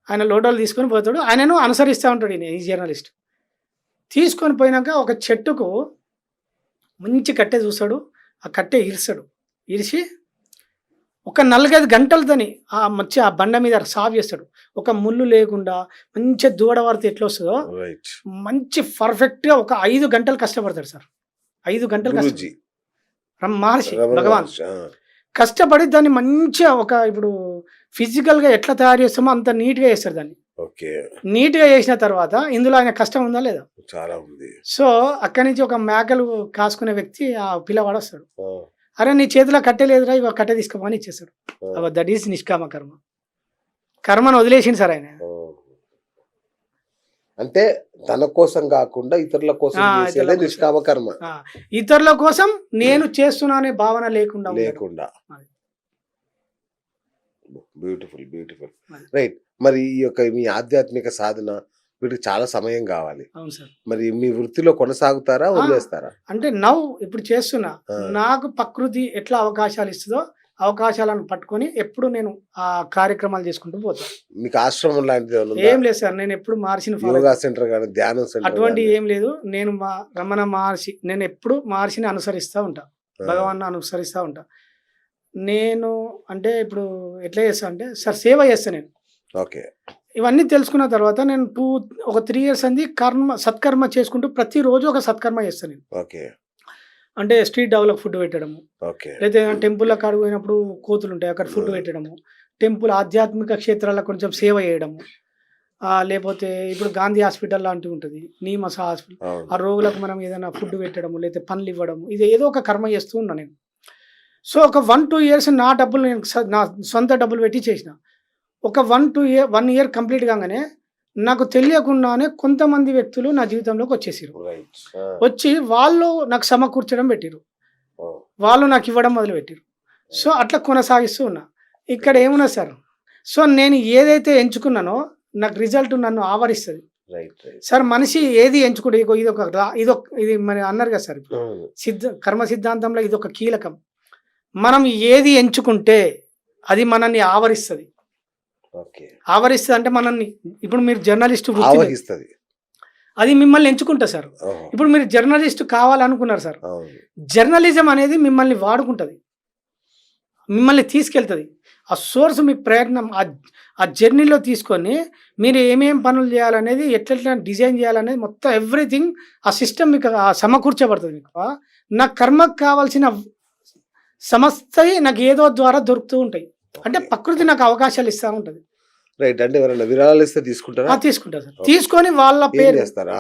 ఆయన లోటాలు తీసుకొని పోతాడు. ఆయనను అనుసరిస్తూ ఉంటాడు ఈ జర్నలిస్ట్. తీసుకొని పోయినాక ఒక చెట్టుకు మంచి కట్టె చూస్తాడు. ఆ కట్టె ఇరిసి ఒక 4-5 గంటలతోని ఆ బండ మీద సాఫ్ చేస్తాడు. ఒక ముళ్ళు లేకుండా మంచి దూడవారితే ఎట్లా వస్తుందో రైట్. మంచి పర్ఫెక్ట్గా ఒక 5 గంటలు కష్టపడతాడు సార్. 5 గంటలు గురూజీ. మహర్షి రమణ భగవాన్ మహర్షి, ఆ, కష్టపడి దాన్ని మంచిగా ఇప్పుడు ఫిజికల్గా ఎట్లా తయారు చేస్తామో అంత నీట్గా చేస్తారు దాన్ని. ఓకే. నీట్గా చేసిన తర్వాత ఇందులో ఆయన కష్టం ఉందా లేదా? చాలా ఉంది. సో అక్కడి నుంచి ఒక మేకలు కాసుకునే వ్యక్తి ఆ పిల్లవాడు వస్తాడు. ఆ! అరే నీ చేతిలో కట్టె లేదురా, ఇగో కట్టె తీసుకోమని ఇచ్చేస్తాడు. ఆ! దట్ ఈస్ నిష్కామ కర్మ. కర్మను వదిలేసింది సార్ ఆయన. ఓహ్! అంటే తన కోసం కాకుండా ఇతరుల కోసం ఇతరుల చేసేదే కోసం. నిష్కామ కర్మ ఆ, ఇతరుల కోసం నేను చేస్తున్నా అనే భావన లేకుండా ఉండడం. లేకుండా. అది. Beautiful, beautiful. అది. రైట్. మరి ఈ యొక్క మీ ఆధ్యాత్మిక సాధన వీటికి చాలా సమయం కావాలి. అవును సార్. మరి మీ వృత్తిలో కొనసాగుతారా, వదిలేస్తారా? అంటే ఇప్పుడు చేస్తున్నా. ఆ. నాకు ప్రకృతి ఎట్లా అవకాశాలు ఇస్తుందో అవకాశాలను పట్టుకొని ఎప్పుడు నేను ఆ కార్యక్రమాలు చేసుకుంటూ పోతాను. మీకు ఆశ్రమం లాంటిది ఏమైనా ఉందా? ఏం లేదు సార్, నేను ఎప్పుడు మహర్షిని follow యోగా సెంటర్ కానీ, ధ్యానం సెంటర్ అటువంటి గాని? ఏం లేదు. నేను రమణ మహర్షి, నేను ఎప్పుడు మహర్షిని అనుసరిస్తూ ఉంటా, ఆ. భగవాన్ని అనుసరిస్తూ ఉంటా. నేను అంటే ఇప్పుడు ఎట్లా చేస్తా అంటే సార్, సేవ చేస్తా నేను. ఓకే. ఇవన్నీ తెలుసుకున్న తర్వాత నేను ఒక 3 years అంది సత్కర్మ చేసుకుంటూ ప్రతిరోజు ఒక సత్కర్మ చేస్తాను నేను. ఓకే. అంటే స్ట్రీట్ డెవలప్ ఫుడ్ పెట్టడము, ఓకే. లేదా టెంపుల్లో కాడికి పోయినప్పుడు కోతులు ఉంటాయి అక్కడ ఫుడ్ పెట్టడము, టెంపుల్ ఆధ్యాత్మిక క్షేత్రాలకు కొంచెం సేవ చేయడము, లేకపోతే ఇప్పుడు గాంధీ హాస్పిటల్ లాంటివి ఉంటుంది, నీమస్ హాస్పిటల్, అవును. ఆ రోగులకు మనం ఏదైనా ఫుడ్ పెట్టడము, లేకపోతే పనులు ఇవ్వడము, ఇది ఏదో ఒక కర్మ చేస్తూ ఉన్నా నేను. సో ఒక 1-2 years నా డబ్బులు నేను నా సొంత డబ్బులు పెట్టి చేసిన. ఒక 1 year కంప్లీట్ కాగానే నాకు తెలియకుండానే కొంతమంది వ్యక్తులు నా జీవితంలోకి వచ్చేసారు. రైట్. ఆ. వచ్చి వాళ్ళు నాకు సమకూర్చడం పెట్టిరు, ఓ. వాళ్ళు నాకు ఇవ్వడం మొదలుపెట్టారు. సో అట్లా కొనసాగిస్తూ ఉన్నా. ఇక్కడ ఏమున్నా సార్, సో నేను ఏదైతే ఎంచుకున్నానో నాకు రిజల్ట్ నన్ను ఆవరిస్తుంది. రైట్. రైట్. సార్ మనిషి ఏది ఎంచుకుంటే ఇది మరి అన్నారు కదా సార్, అవును. కర్మ సిద్ధాంతంలో ఇది ఒక కీలకం. మనం ఏది ఎంచుకుంటే అది మనల్ని ఆవరిస్తుంది. ఓకే. ఆవరిస్తుంది అంటే మనల్ని, ఇప్పుడు మీరు జర్నలిస్ట్ ఆవహిస్తుంది. అది మిమ్మల్ని ఎంచుకుంటా సార్. ఓహో. ఇప్పుడు మీరు జర్నలిస్ట్ కావాలనుకున్నారు సార్, అవును. జర్నలిజం అనేది మిమ్మల్ని వాడుకుంటుంది, మిమ్మల్ని తీసుకెళ్తుంది. ఆ సోర్స్ మీ ప్రయత్నం ఆ జర్నీలో తీసుకొని మీరు ఏమేం పనులు చేయాలనేది, ఎట్లా డిజైన్ చేయాలనేది మొత్తం ఎవ్రీథింగ్ ఆ సిస్టమ్ మీకు సమకూర్చబడుతుంది. మీకు నా కర్మకు కావాల్సిన సమస్తవి నాకు ఏదో ద్వారా దొరుకుతూ ఉంటాయి. అంటే ప్రకృతి నాకు అవకాశాలు ఇస్తూ ఉంటుంది. రైట్. అంటే ఎవరైనా విరాళాలు ఇస్తే తీసుకుంటారా? తీసుకుంటా సార్. తీసుకొని వాళ్ళ ఏం పేరు చేస్తారా?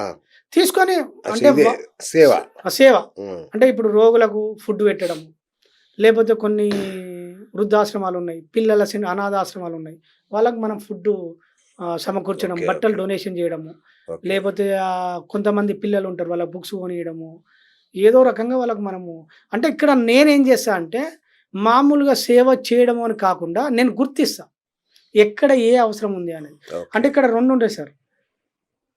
తీసుకొని అంటే ఇదే సేవ. సేవ ఉమ్. అంటే ఇప్పుడు రోగులకు ఫుడ్ పెట్టడం, లేకపోతే కొన్ని వృద్ధాశ్రమాలు ఉన్నాయి, పిల్లల అనాథాశ్రమాలు ఉన్నాయి, వాళ్ళకి మనం ఫుడ్ సమకూర్చడం, ఓకే, బట్టలు ఓకే. డొనేషన్ చేయడము, ఓకే. లేకపోతే కొంతమంది పిల్లలు ఉంటారు వాళ్ళ బుక్స్ కొనియడము, ఏదో రకంగా వాళ్ళకు మనము, అంటే ఇక్కడ నేనేం చేస్తా అంటే మామూలుగా సేవ చేయడం అని కాకుండా నేను గుర్తిస్తా ఎక్కడ ఏ అవసరం ఉంది అనేది. ఓకే. అంటే ఇక్కడ 2 ఉంటాయి సార్,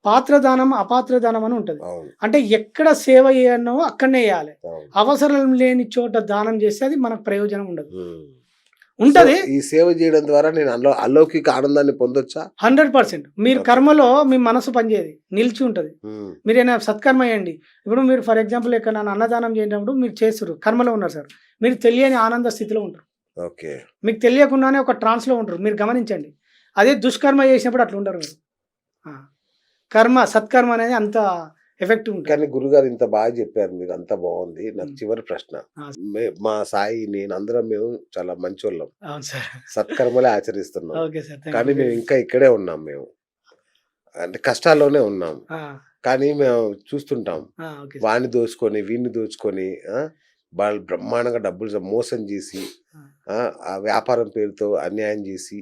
పాత్రదానం అపాత్రదానం అని ఉంటుంది. అవును. అంటే ఎక్కడ సేవ చేయనో అక్కడనే చేయాలి. అవును. అవసరం లేని చోట దానం చేస్తే అది మనకు ప్రయోజనం ఉండదు. ఉమ్. ఉంటది సో, ఈ సేవ చేయడం ద్వారా నేను అలౌకిక ఆనందాన్ని పొందొచ్చా? 100%. మీరు Okay. కర్మలో మీ మనసు పనిచేయదు, నిలిచి ఉంటుంది. ఉమ్. మీరు ఏమైనా సత్కర్మ చేయండి. ఇప్పుడు మీరు ఫర్ ఎగ్జాంపుల్ ఎక్కడ అన్నదానం చేయనప్పుడు మీరు చేస్తారు, కర్మలో ఉన్నారు సార్, మీరు తెలియని ఆనంద స్థితిలో ఉంటారు. ఓకే. మీకు తెలియకుండానే ఒక ట్రాన్స్లో ఉంటారు, మీరు గమనించండి. అదే దుష్కర్మ చేసినప్పుడు అట్లా ఉండరు మీరు. సత్కర్మ అనేది అంత ఎఫెక్టివ్ ఉంటుంది. కానీ గురుగారు ఇంత బాగా చెప్పారు, మీరు అంత బాగుంది. నాకు చివరి ప్రశ్న, ఆ. మా సాయి నేను అందరం మేము చాలా మంచోళ్ళం, అవును సార్. సత్కర్మలే ఆచరిస్తున్నాం, ఓకే సార్. కానీ మేము ఇంకా ఇక్కడే ఉన్నాం. మేము అంటే కష్టాల్లోనే ఉన్నాం, కానీ మేము చూస్తుంటాం ఓకే వాడిని దోచుకొని వీడిని దోచుకొని వాళ్ళు బ్రహ్మాండంగా డబ్బులు మోసం చేసి ఆ వ్యాపారం పేరుతో అన్యాయం చేసి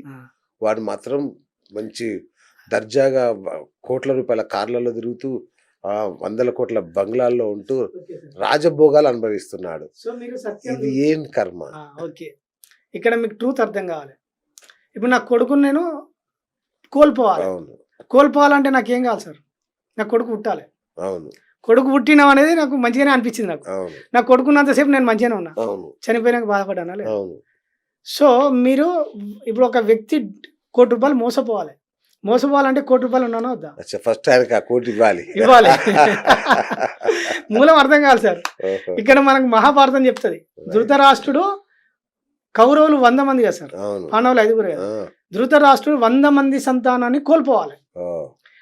వాడు మాత్రం మంచి దర్జాగా కోట్ల రూపాయల కార్లలో తిరుగుతూ 100 కోట్ల బంగ్లాల్లో ఉంటూ రాజభోగాలు అనుభవిస్తున్నాడు. సో మీరు సత్యం ఇది ఏం కర్మ? ఓకే, ఇక్కడ మీకు ట్రూత్ అర్థం కావాలి. ఇప్పుడు నా కొడుకుని నేను కోల్పోవాలి. అవును, కోల్పోవాలంటే నాకేం కావాలి సార్? నా కొడుకు పుట్టాలి. అవును, కొడుకు పుట్టినాం అనేది నాకు మంచిగానే అనిపించింది. నాకు అవును, నా కొడుకున్నంతసేపు నేను మంచిగానే ఉన్నా, అవును, చనిపోయినాక బాధపడ్డానా లేదు. అవును. సో మీరు ఇప్పుడు ఒక వ్యక్తి ₹1 కోటి మోసపోవాలంటే ₹1 కోటి ఉన్నానో వద్దా? ఫస్ట్ ఆయనకి ఆ కోటి ఇవ్వాలి. ఇవ్వాలి. మూలం అర్థం కావాలి సార్. ఓహో. ఇక్కడ మనకు మహాభారతం చెప్తుంది, ధృతరాష్ట్రుడు కౌరవులు 100 మంది కదా సార్, అవును. పాండవులు 5 కదా. ధృతరాష్ట్రుడు 100 మంది సంతానాన్ని కోల్పోవాలి. ఓ.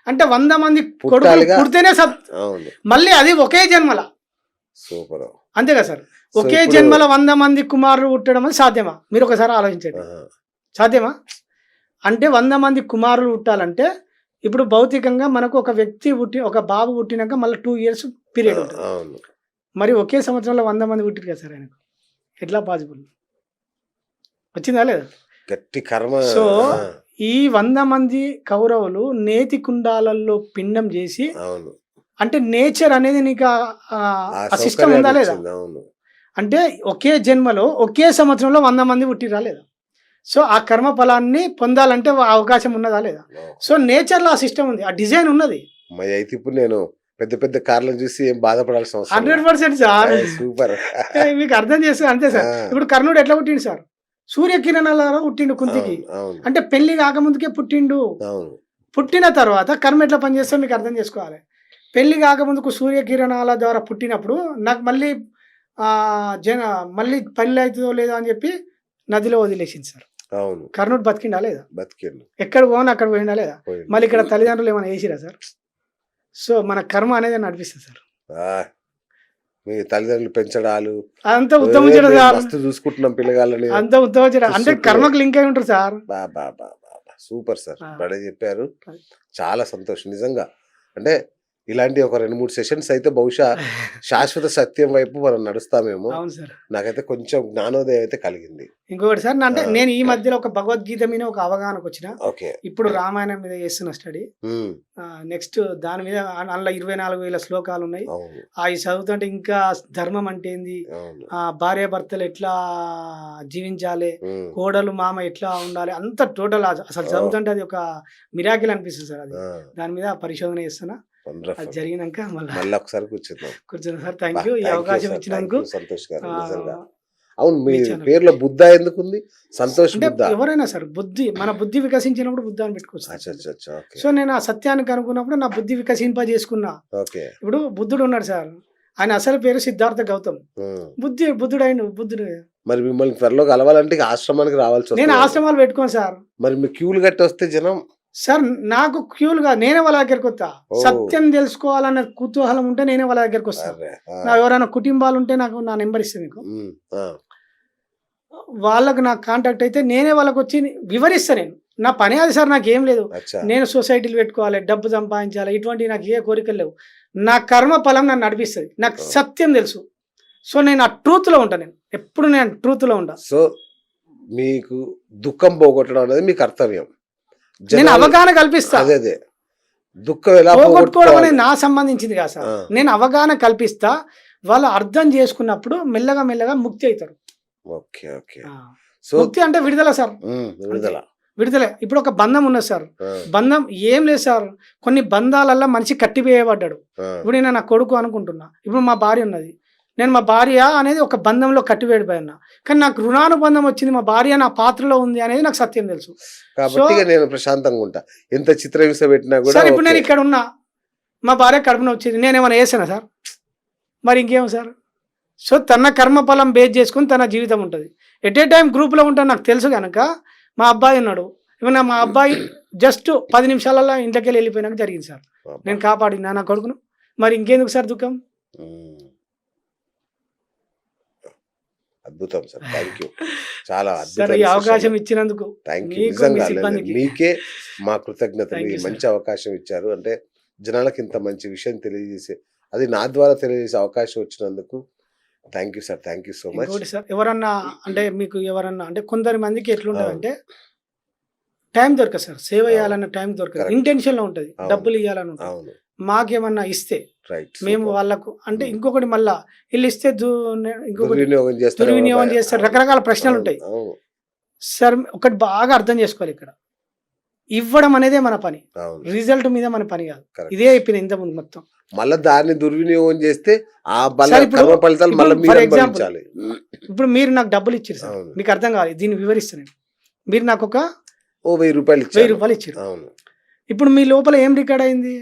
అంటే 100 మంది కొడుకులు పుట్టాలిగా. పుడితేనే అవును, మళ్ళీ అది ఒకే జన్మల, సూపర్. అంతే కదా సార్. సో ఒకే ఇప్పుడు- జన్మల 100 మంది కుమారులు పుట్టడం అది సాధ్యమా? మీరు ఒకసారి ఆలోచించండి, ఆహా. సాధ్యమా? అంటే 100 మంది కుమారులు పుట్టాలంటే ఇప్పుడు భౌతికంగా మనకు ఒక వ్యక్తి ఒక బాబు పుట్టినాక మళ్ళీ 2 years పీరియడ్ ఉంటుంది. అవును. మరి ఒకే సంవత్సరంలో 100 మంది పుట్టిరు కదా సార్ ఆయనకు. ఎట్లా పాసిబుల్? వచ్చిందా లేదా? గట్టి కర్మ. సో ఆ, ఈ 100 మంది కౌరవులు నేతి కుండాలలో పిండం చేసి, అవును. అంటే నేచర్ అనేది నీకు ఆ ఆ సిస్టమ్ ఉందా సౌకర్యాన్ని లేదా? ఇచ్చింది. అవును. అంటే ఒకే జన్మలో ఒకే సంవత్సరంలో 100 మంది పుట్టిరా లేదా? సో ఆ కర్మ ఫలాన్ని పొందాలంటే అవకాశం ఉన్నదా లేదా? సో నేచర్లో ఆ సిస్టమ్ ఉంది, ఆ డిజైన్ ఉన్నది. మరి అయితే ఇప్పుడు నేను పెద్ద పెద్ద కార్లను చూసి ఏం బాధపడాల్సిన అవసరం 100% సార్. సూపర్. మీకు అర్థం చేస్తారు అంతే సార్. ఆ. ఇప్పుడు కర్ణుడు ఎట్లా పుట్టిండు సార్? సూర్యకిరణాల పుట్టిండు కుంతికి. అవును. అంటే పెళ్లి కాకముందుకే పుట్టిండు. అవును. పుట్టిన తర్వాత కర్మ ఎట్లా పనిచేస్తో మీకు అర్థం చేసుకోవాలి. పెళ్లి కాకముందుకు సూర్యకిరణాల ద్వారా పుట్టినప్పుడు నాకు మళ్ళీ మళ్ళీ పెళ్ళి అవుతుందో లేదో అని చెప్పి నదిలో వదిలేసింది సార్. అవును. కర్ణుడు బతికిండా లేదా? బతికిండు. ఎక్కడ పోనా అక్కడ పోయిండా లేదా? పోయిండు. మళ్ళీ ఇక్కడ తల్లిదండ్రులు ఏమైనా వేసిరా సార్? సో మన కర్మ అనేది నడిపిస్తుంది సార్. ఆ, మీ తల్లిదండ్రులు పెంచడాలు అదంతా ఉత్తమించడం సార్. మస్తు చూసుకుంటున్నాం పిల్లగాళ్ళని. అంతా ఉత్తమించడం అంటే కర్మకు లింక్ అయి ఉంటారు సార్. Super sir. ఆ. బడే చెప్పారు. అది. చాలా సంతోషం నిజంగా. అంటే ఇలాంటి ఒక 2-3 సెషన్స్ అయితే బహుశా శాశ్వత సత్యం వైపు మనం నడుస్తామేమో. అవును సార్. నాకైతే కొంచెం జ్ఞానోదయం అయితే కలిగింది. ఇంకొకటి సార్, అంటే ఆ. నేను ఈ మధ్యలో ఒక భగవద్గీత మీద ఒక అవగాహనకు వచ్చిన. ఓకే. ఇప్పుడు రామాయణం మీద చేస్తున్న స్టడీ. ఉమ్, నెక్స్ట్ దాని మీద అందులో 24,000 శ్లోకాలు ఉన్నాయి. అవును. అవి చదువుతుంటే ఇంకా ధర్మం అంటే ఏంది, అవును. భార్యాభర్తలు ఎట్లా జీవించాలి, ఉమ్, కోడలు మామ ఎట్లా ఉండాలి, అంత టోటల్ అసలు చదువుతుంటే అది ఒక మిరాకిల్ అనిపిస్తుంది సార్. అది ఆ, దాని మీద పరిశోధన చేస్తున్నా. wonderful. అది జరిగినాక మళ్ళీ ఒకసారి కూర్చుందాం. కూర్చున్నా సార్. థ్యాంక్ యూ ఈ అవకాశం ఇచ్చినందుకు. సంతోష్ గారు ఆ, నిజంగా. అవును, మీ మీ ఛానల్. పేర్లో బుద్ధ ఎందుకుంది? సంతోష్ అంటే బుద్ధ. ఎవరైనా సార్ మన బుద్ధి వికసించినప్పుడు బుద్ధ అని పెట్టుకోవచ్చు. అచ్చా, అచ్చా, అచ్చా, ఓకే. సో నేను ఆ సత్యాన్ని కనుక్కున్నప్పుడు నా బుద్ధి వికసింపజేసుకున్నా. ఓకే. ఇప్పుడు బుద్ధుడు ఉన్నాడు సార్, ఆయన అసలు పేరు సిద్ధార్థ గౌతమ్. ఉమ్. బుద్ధుడు అయిన బుద్ధుడు. మరి మిమ్మల్ని త్వరలో కలవాలంటే ఇక ఆశ్రమానికి రావాల్సి నేను వస్తుంది. ఆశ్రమాలు పెట్టుకోను సార్. మరి మీ క్యూలు కట్టి వస్తే జనం. సార్ నాకు క్యూలుగా నేనే వాళ్ళ దగ్గరికి వస్తా. ఓ. సత్యం తెలుసుకోవాలన్న కుతూహలం ఉంటే నేనే వాళ్ళ దగ్గరికి వస్తా. అరే, ఆ, నా ఎవరైనా కుటుంబాలు ఉంటే నాకు నా నెంబర్ ఇస్తే మీకు ఉమ్, ఆ, వాళ్ళకు నాకు కాంటాక్ట్ అయితే నేనే వాళ్ళకి వచ్చి వివరిస్తాను. నేను నా పని అది సార్, నాకు ఏం లేదు. అచ్చా. నేను సొసైటీలు పెట్టుకోవాలి, డబ్బు సంపాదించాలి, ఇటువంటి నాకు ఏ కోరికలు లేవు. నా కర్మ ఫలం నన్ను నడిపిస్తుంది. నాకు సత్యం తెలుసు. సో నేను ఆ ట్రూత్లో ఉంటాను. నేను ఎప్పుడు నేను ట్రూత్లో ఉంటాను. సో మీకు దుఃఖం పోగొట్టడం అనేది మీకు కర్తవ్యం. నేను జనాలు- అవగాహన కల్పిస్తా. అదే అదే దుఃఖం ఎలా పోగొట్టుకోవడం పోగొట్టుకోవాలి? అనేది నా సంబంధించింది కాదు సార్. ఆ. నేను అవగాహన కల్పిస్తా. వాళ్ళు అర్థం చేసుకున్నప్పుడు మెల్లగా మెల్లగా ముక్తి అవుతారు. Okay, okay. ఆ. సో ముక్తి అంటే విడుదల సార్. విడుదల. విడుదలే. ఇప్పుడు ఒక బంధం ఉన్నది సార్. ఆ, బంధం ఏం లేదు సార్. కొన్ని బంధాలల్లో మనిషి కట్టివేయబడ్డాడు. ఆ, ఇప్పుడు నేను నా కొడుకు అనుకుంటున్నా. ఇప్పుడు మా భార్య ఉన్నది. నేను మా భార్య అనేది ఒక బంధంలో కట్టివేడిపోయినా, కానీ నాకు రుణానుబంధం వచ్చింది, మా భార్య నా పాత్రలో ఉంది అనేది నాకు సత్యం తెలుసు. కాబట్టి ఇక నేను ప్రశాంతంగా ఉంటా. ఎంత చిత్రహింస పెట్టినా కూడా. సార్ ఇప్పుడు నేను ఓకే. ఇక్కడ ఉన్నా, మా భార్య కడుపున వచ్చింది, నేనేమైనా వేసానా సార్? మరి ఇంకేం సార్? సో తన కర్మఫలం బేస్ చేసుకుని తన జీవితం ఉంటుంది. ఎట్ ఏ టైం గ్రూప్లో ఉంటాను నాకు తెలుసు కనుక. మా అబ్బాయి ఉన్నాడు. ఏమన్నా మా అబ్బాయి జస్ట్ 10 నిమిషాలలో ఇంట్లోకి వెళ్ళిపోయినాక జరిగింది సార్. నేను కాపాడినా నా కొడుకును. మరి ఇంకెందుకు సార్ దుఃఖం? ఉమ్. అద్భుతం సార్. Thank you. చాలా సార్ ఈ అవకాశం ఇచ్చినందుకు థ్యాంక్ యూ. మీకు, మీ నిజంగా సిబ్బందికి. మీకే మా కృతజ్ఞతలు. Thank ఈ you, sir. మంచి అవకాశం ఇచ్చారు. అంటే జనాలకు ఇంత మంచి విషయం తెలియజేసే, అది నా ద్వారా తెలియజేసే అవకాశం వచ్చినందుకు thank you sir. Thank you so much. ఇంకోటి సార్, ఎవరన్నా అంటే మీకు ఎవరన్నా అంటే కొందరి మందికి ఎట్లుంటుందంటే టైం దొరకదు సార్. సేవ చేయాలన్న టైం దొరకదు. Correct. ఇంటెన్షన్లో ఉంటుంది, అవును. డబ్బులు ఇవ్వాలని ఉంటుంది. అవును, మాకేమన్నా ఇస్తే రైట్. మేము వాళ్ళకు అంటే ఇంకొకటి మళ్ళా వీళ్ళు ఇస్తే ఇంకొకటి దుర్వినియోగం చేస్తారు. దుర్వినియోగం చేస్తారు. రకరకాల ప్రశ్నలు ఉంటాయి అవును, సార్. ఒకటి బాగా అర్థం చేసుకోవాలి, ఇక్కడ ఇవ్వడం అనేదే మన పని, అవును. రిజల్ట్ మీద మన పని కాదు. Correct. ఇదే అయిపోయింది ఇంతకుముందు మొత్తం. మళ్ళీ దాన్ని దుర్వినియోగం చేస్తే ఆ బల సార్ ఇప్పుడు- కర్మ ఫలితాలు ఇప్పుడు మళ్ళీ మీరు for example, అనుభవించాలి. ఇప్పుడు మీరు నాకు డబ్బులు ఇచ్చారు సార్, అవును. మీకు అర్థం కావాలి, దీన్ని వివరిస్తాను. మీరు నాకు ఒక ఓ 1000 రూపాయలు 1000 ఇచ్చారు. రూపాయలు ఇచ్చారు. అవును, ఇప్పుడు మీ లోపల ఏం రికార్డ్ అయింది?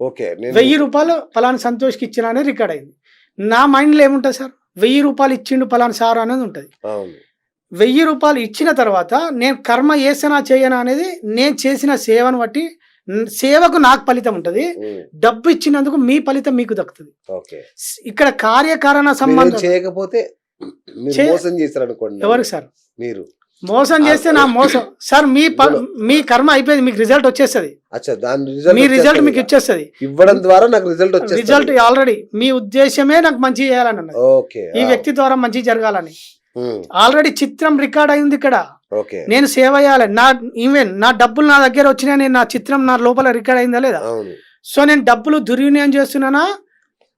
ఓకే. 1000 రూపాయలు పలానా సంతోష్కి ఇచ్చిన అనేది రికార్డ్ అయింది. నా మైండ్లో ఏముంటుంది సార్? 1000 రూపాయలు ఇచ్చిండు పలానా సార్ అనేది ఉంటుంది. అవును, 1000 రూపాయలు ఇచ్చిన తర్వాత నేను కర్మ చేసినా చేయనా అనేది నేను చేసిన సేవను బట్టి సేవకు నాకు ఫలితం ఉంటుంది. ఉమ్, డబ్బు ఇచ్చినందుకు మీ ఫలితం మీకు దక్కుతుంది. ఓకే. ఇక్కడ కార్యకారణ మీరు సంబంధం చేయకపోతే మీరు చే- మోసం చేస్తారు అనుకోండి. ఎవరికి సార్? మీరు మోసం చేస్తే నా మోసం సార్ మీ కర్మ అయిపోయింది, మీకు రిజల్ట్ వచ్చేస్తుంది. అచ్చా, దాని మీ రిజల్ట్ రిజల్ట్ మీకు ఇచ్చేస్తుంది. ఇవ్వడం ద్వారా నాకు రిజల్ట్ వచ్చేస్తుంది. రిజల్ట్ ఆల్రెడీ మీ ఉద్దేశమే నాకు మంచి చేయాలని అన్నది, ఓకే, ఈ వ్యక్తి ద్వారా మంచి జరగాలని. ఆల్రెడీ చిత్రం రికార్డ్ అయింది ఇక్కడ. ఓకే, నేను సేవ చేయాలి. నా డబ్బులు నా దగ్గర వచ్చినా, నేను నా చిత్రం నా లోపల రికార్డ్ అయిందా లేదా? అవును. సో నేను డబ్బులు దుర్వినియోగం చేస్తున్నానా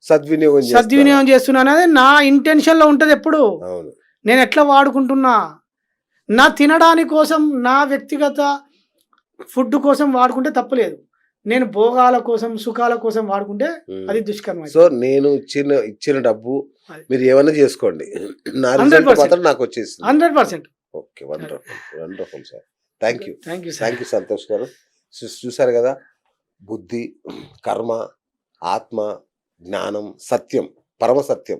సద్వినియోగం చేస్తున్నానా అనేది నా ఇంటెన్షన్ లో ఉంటది ఎప్పుడు. అవును. నేను ఎట్లా వాడుకుంటున్నా, నా తినడానికి కోసం, నా వ్యక్తిగత ఫుడ్ కోసం వాడుకుంటే తప్పులేదు. నేను భోగాల కోసం, సుఖాల కోసం వాడుకుంటే అది దుష్కర్మ. సో నేను ఇచ్చిన డబ్బు మీరు ఏమైనా చేసుకోండి, నా 100% రిజల్ట్ మాత్రం నాకు వచ్చేసింది. 100%. Okay, wonderful sir. Thank you sir. Santosh గారు. చూసారు కదా, బుద్ధి, కర్మ, ఆత్మ, జ్ఞానం, సత్యం, పరమసత్యం.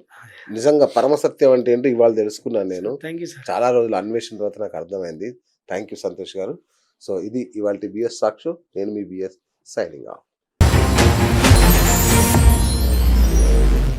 నిజంగా పరమసత్యం అంటే ఏంటో ఇవాళ తెలుసుకున్నాను నేను. Thank you sir. చాలా రోజుల అన్వేషణ తర్వాత నాకు అర్థమైంది. థ్యాంక్ యూ సంతోష్ గారు. సో ఇది ఇవాళ బిఎస్ సాక్షి. నేను మీ బిఎస్ సైనింగ్ ఆఫ్.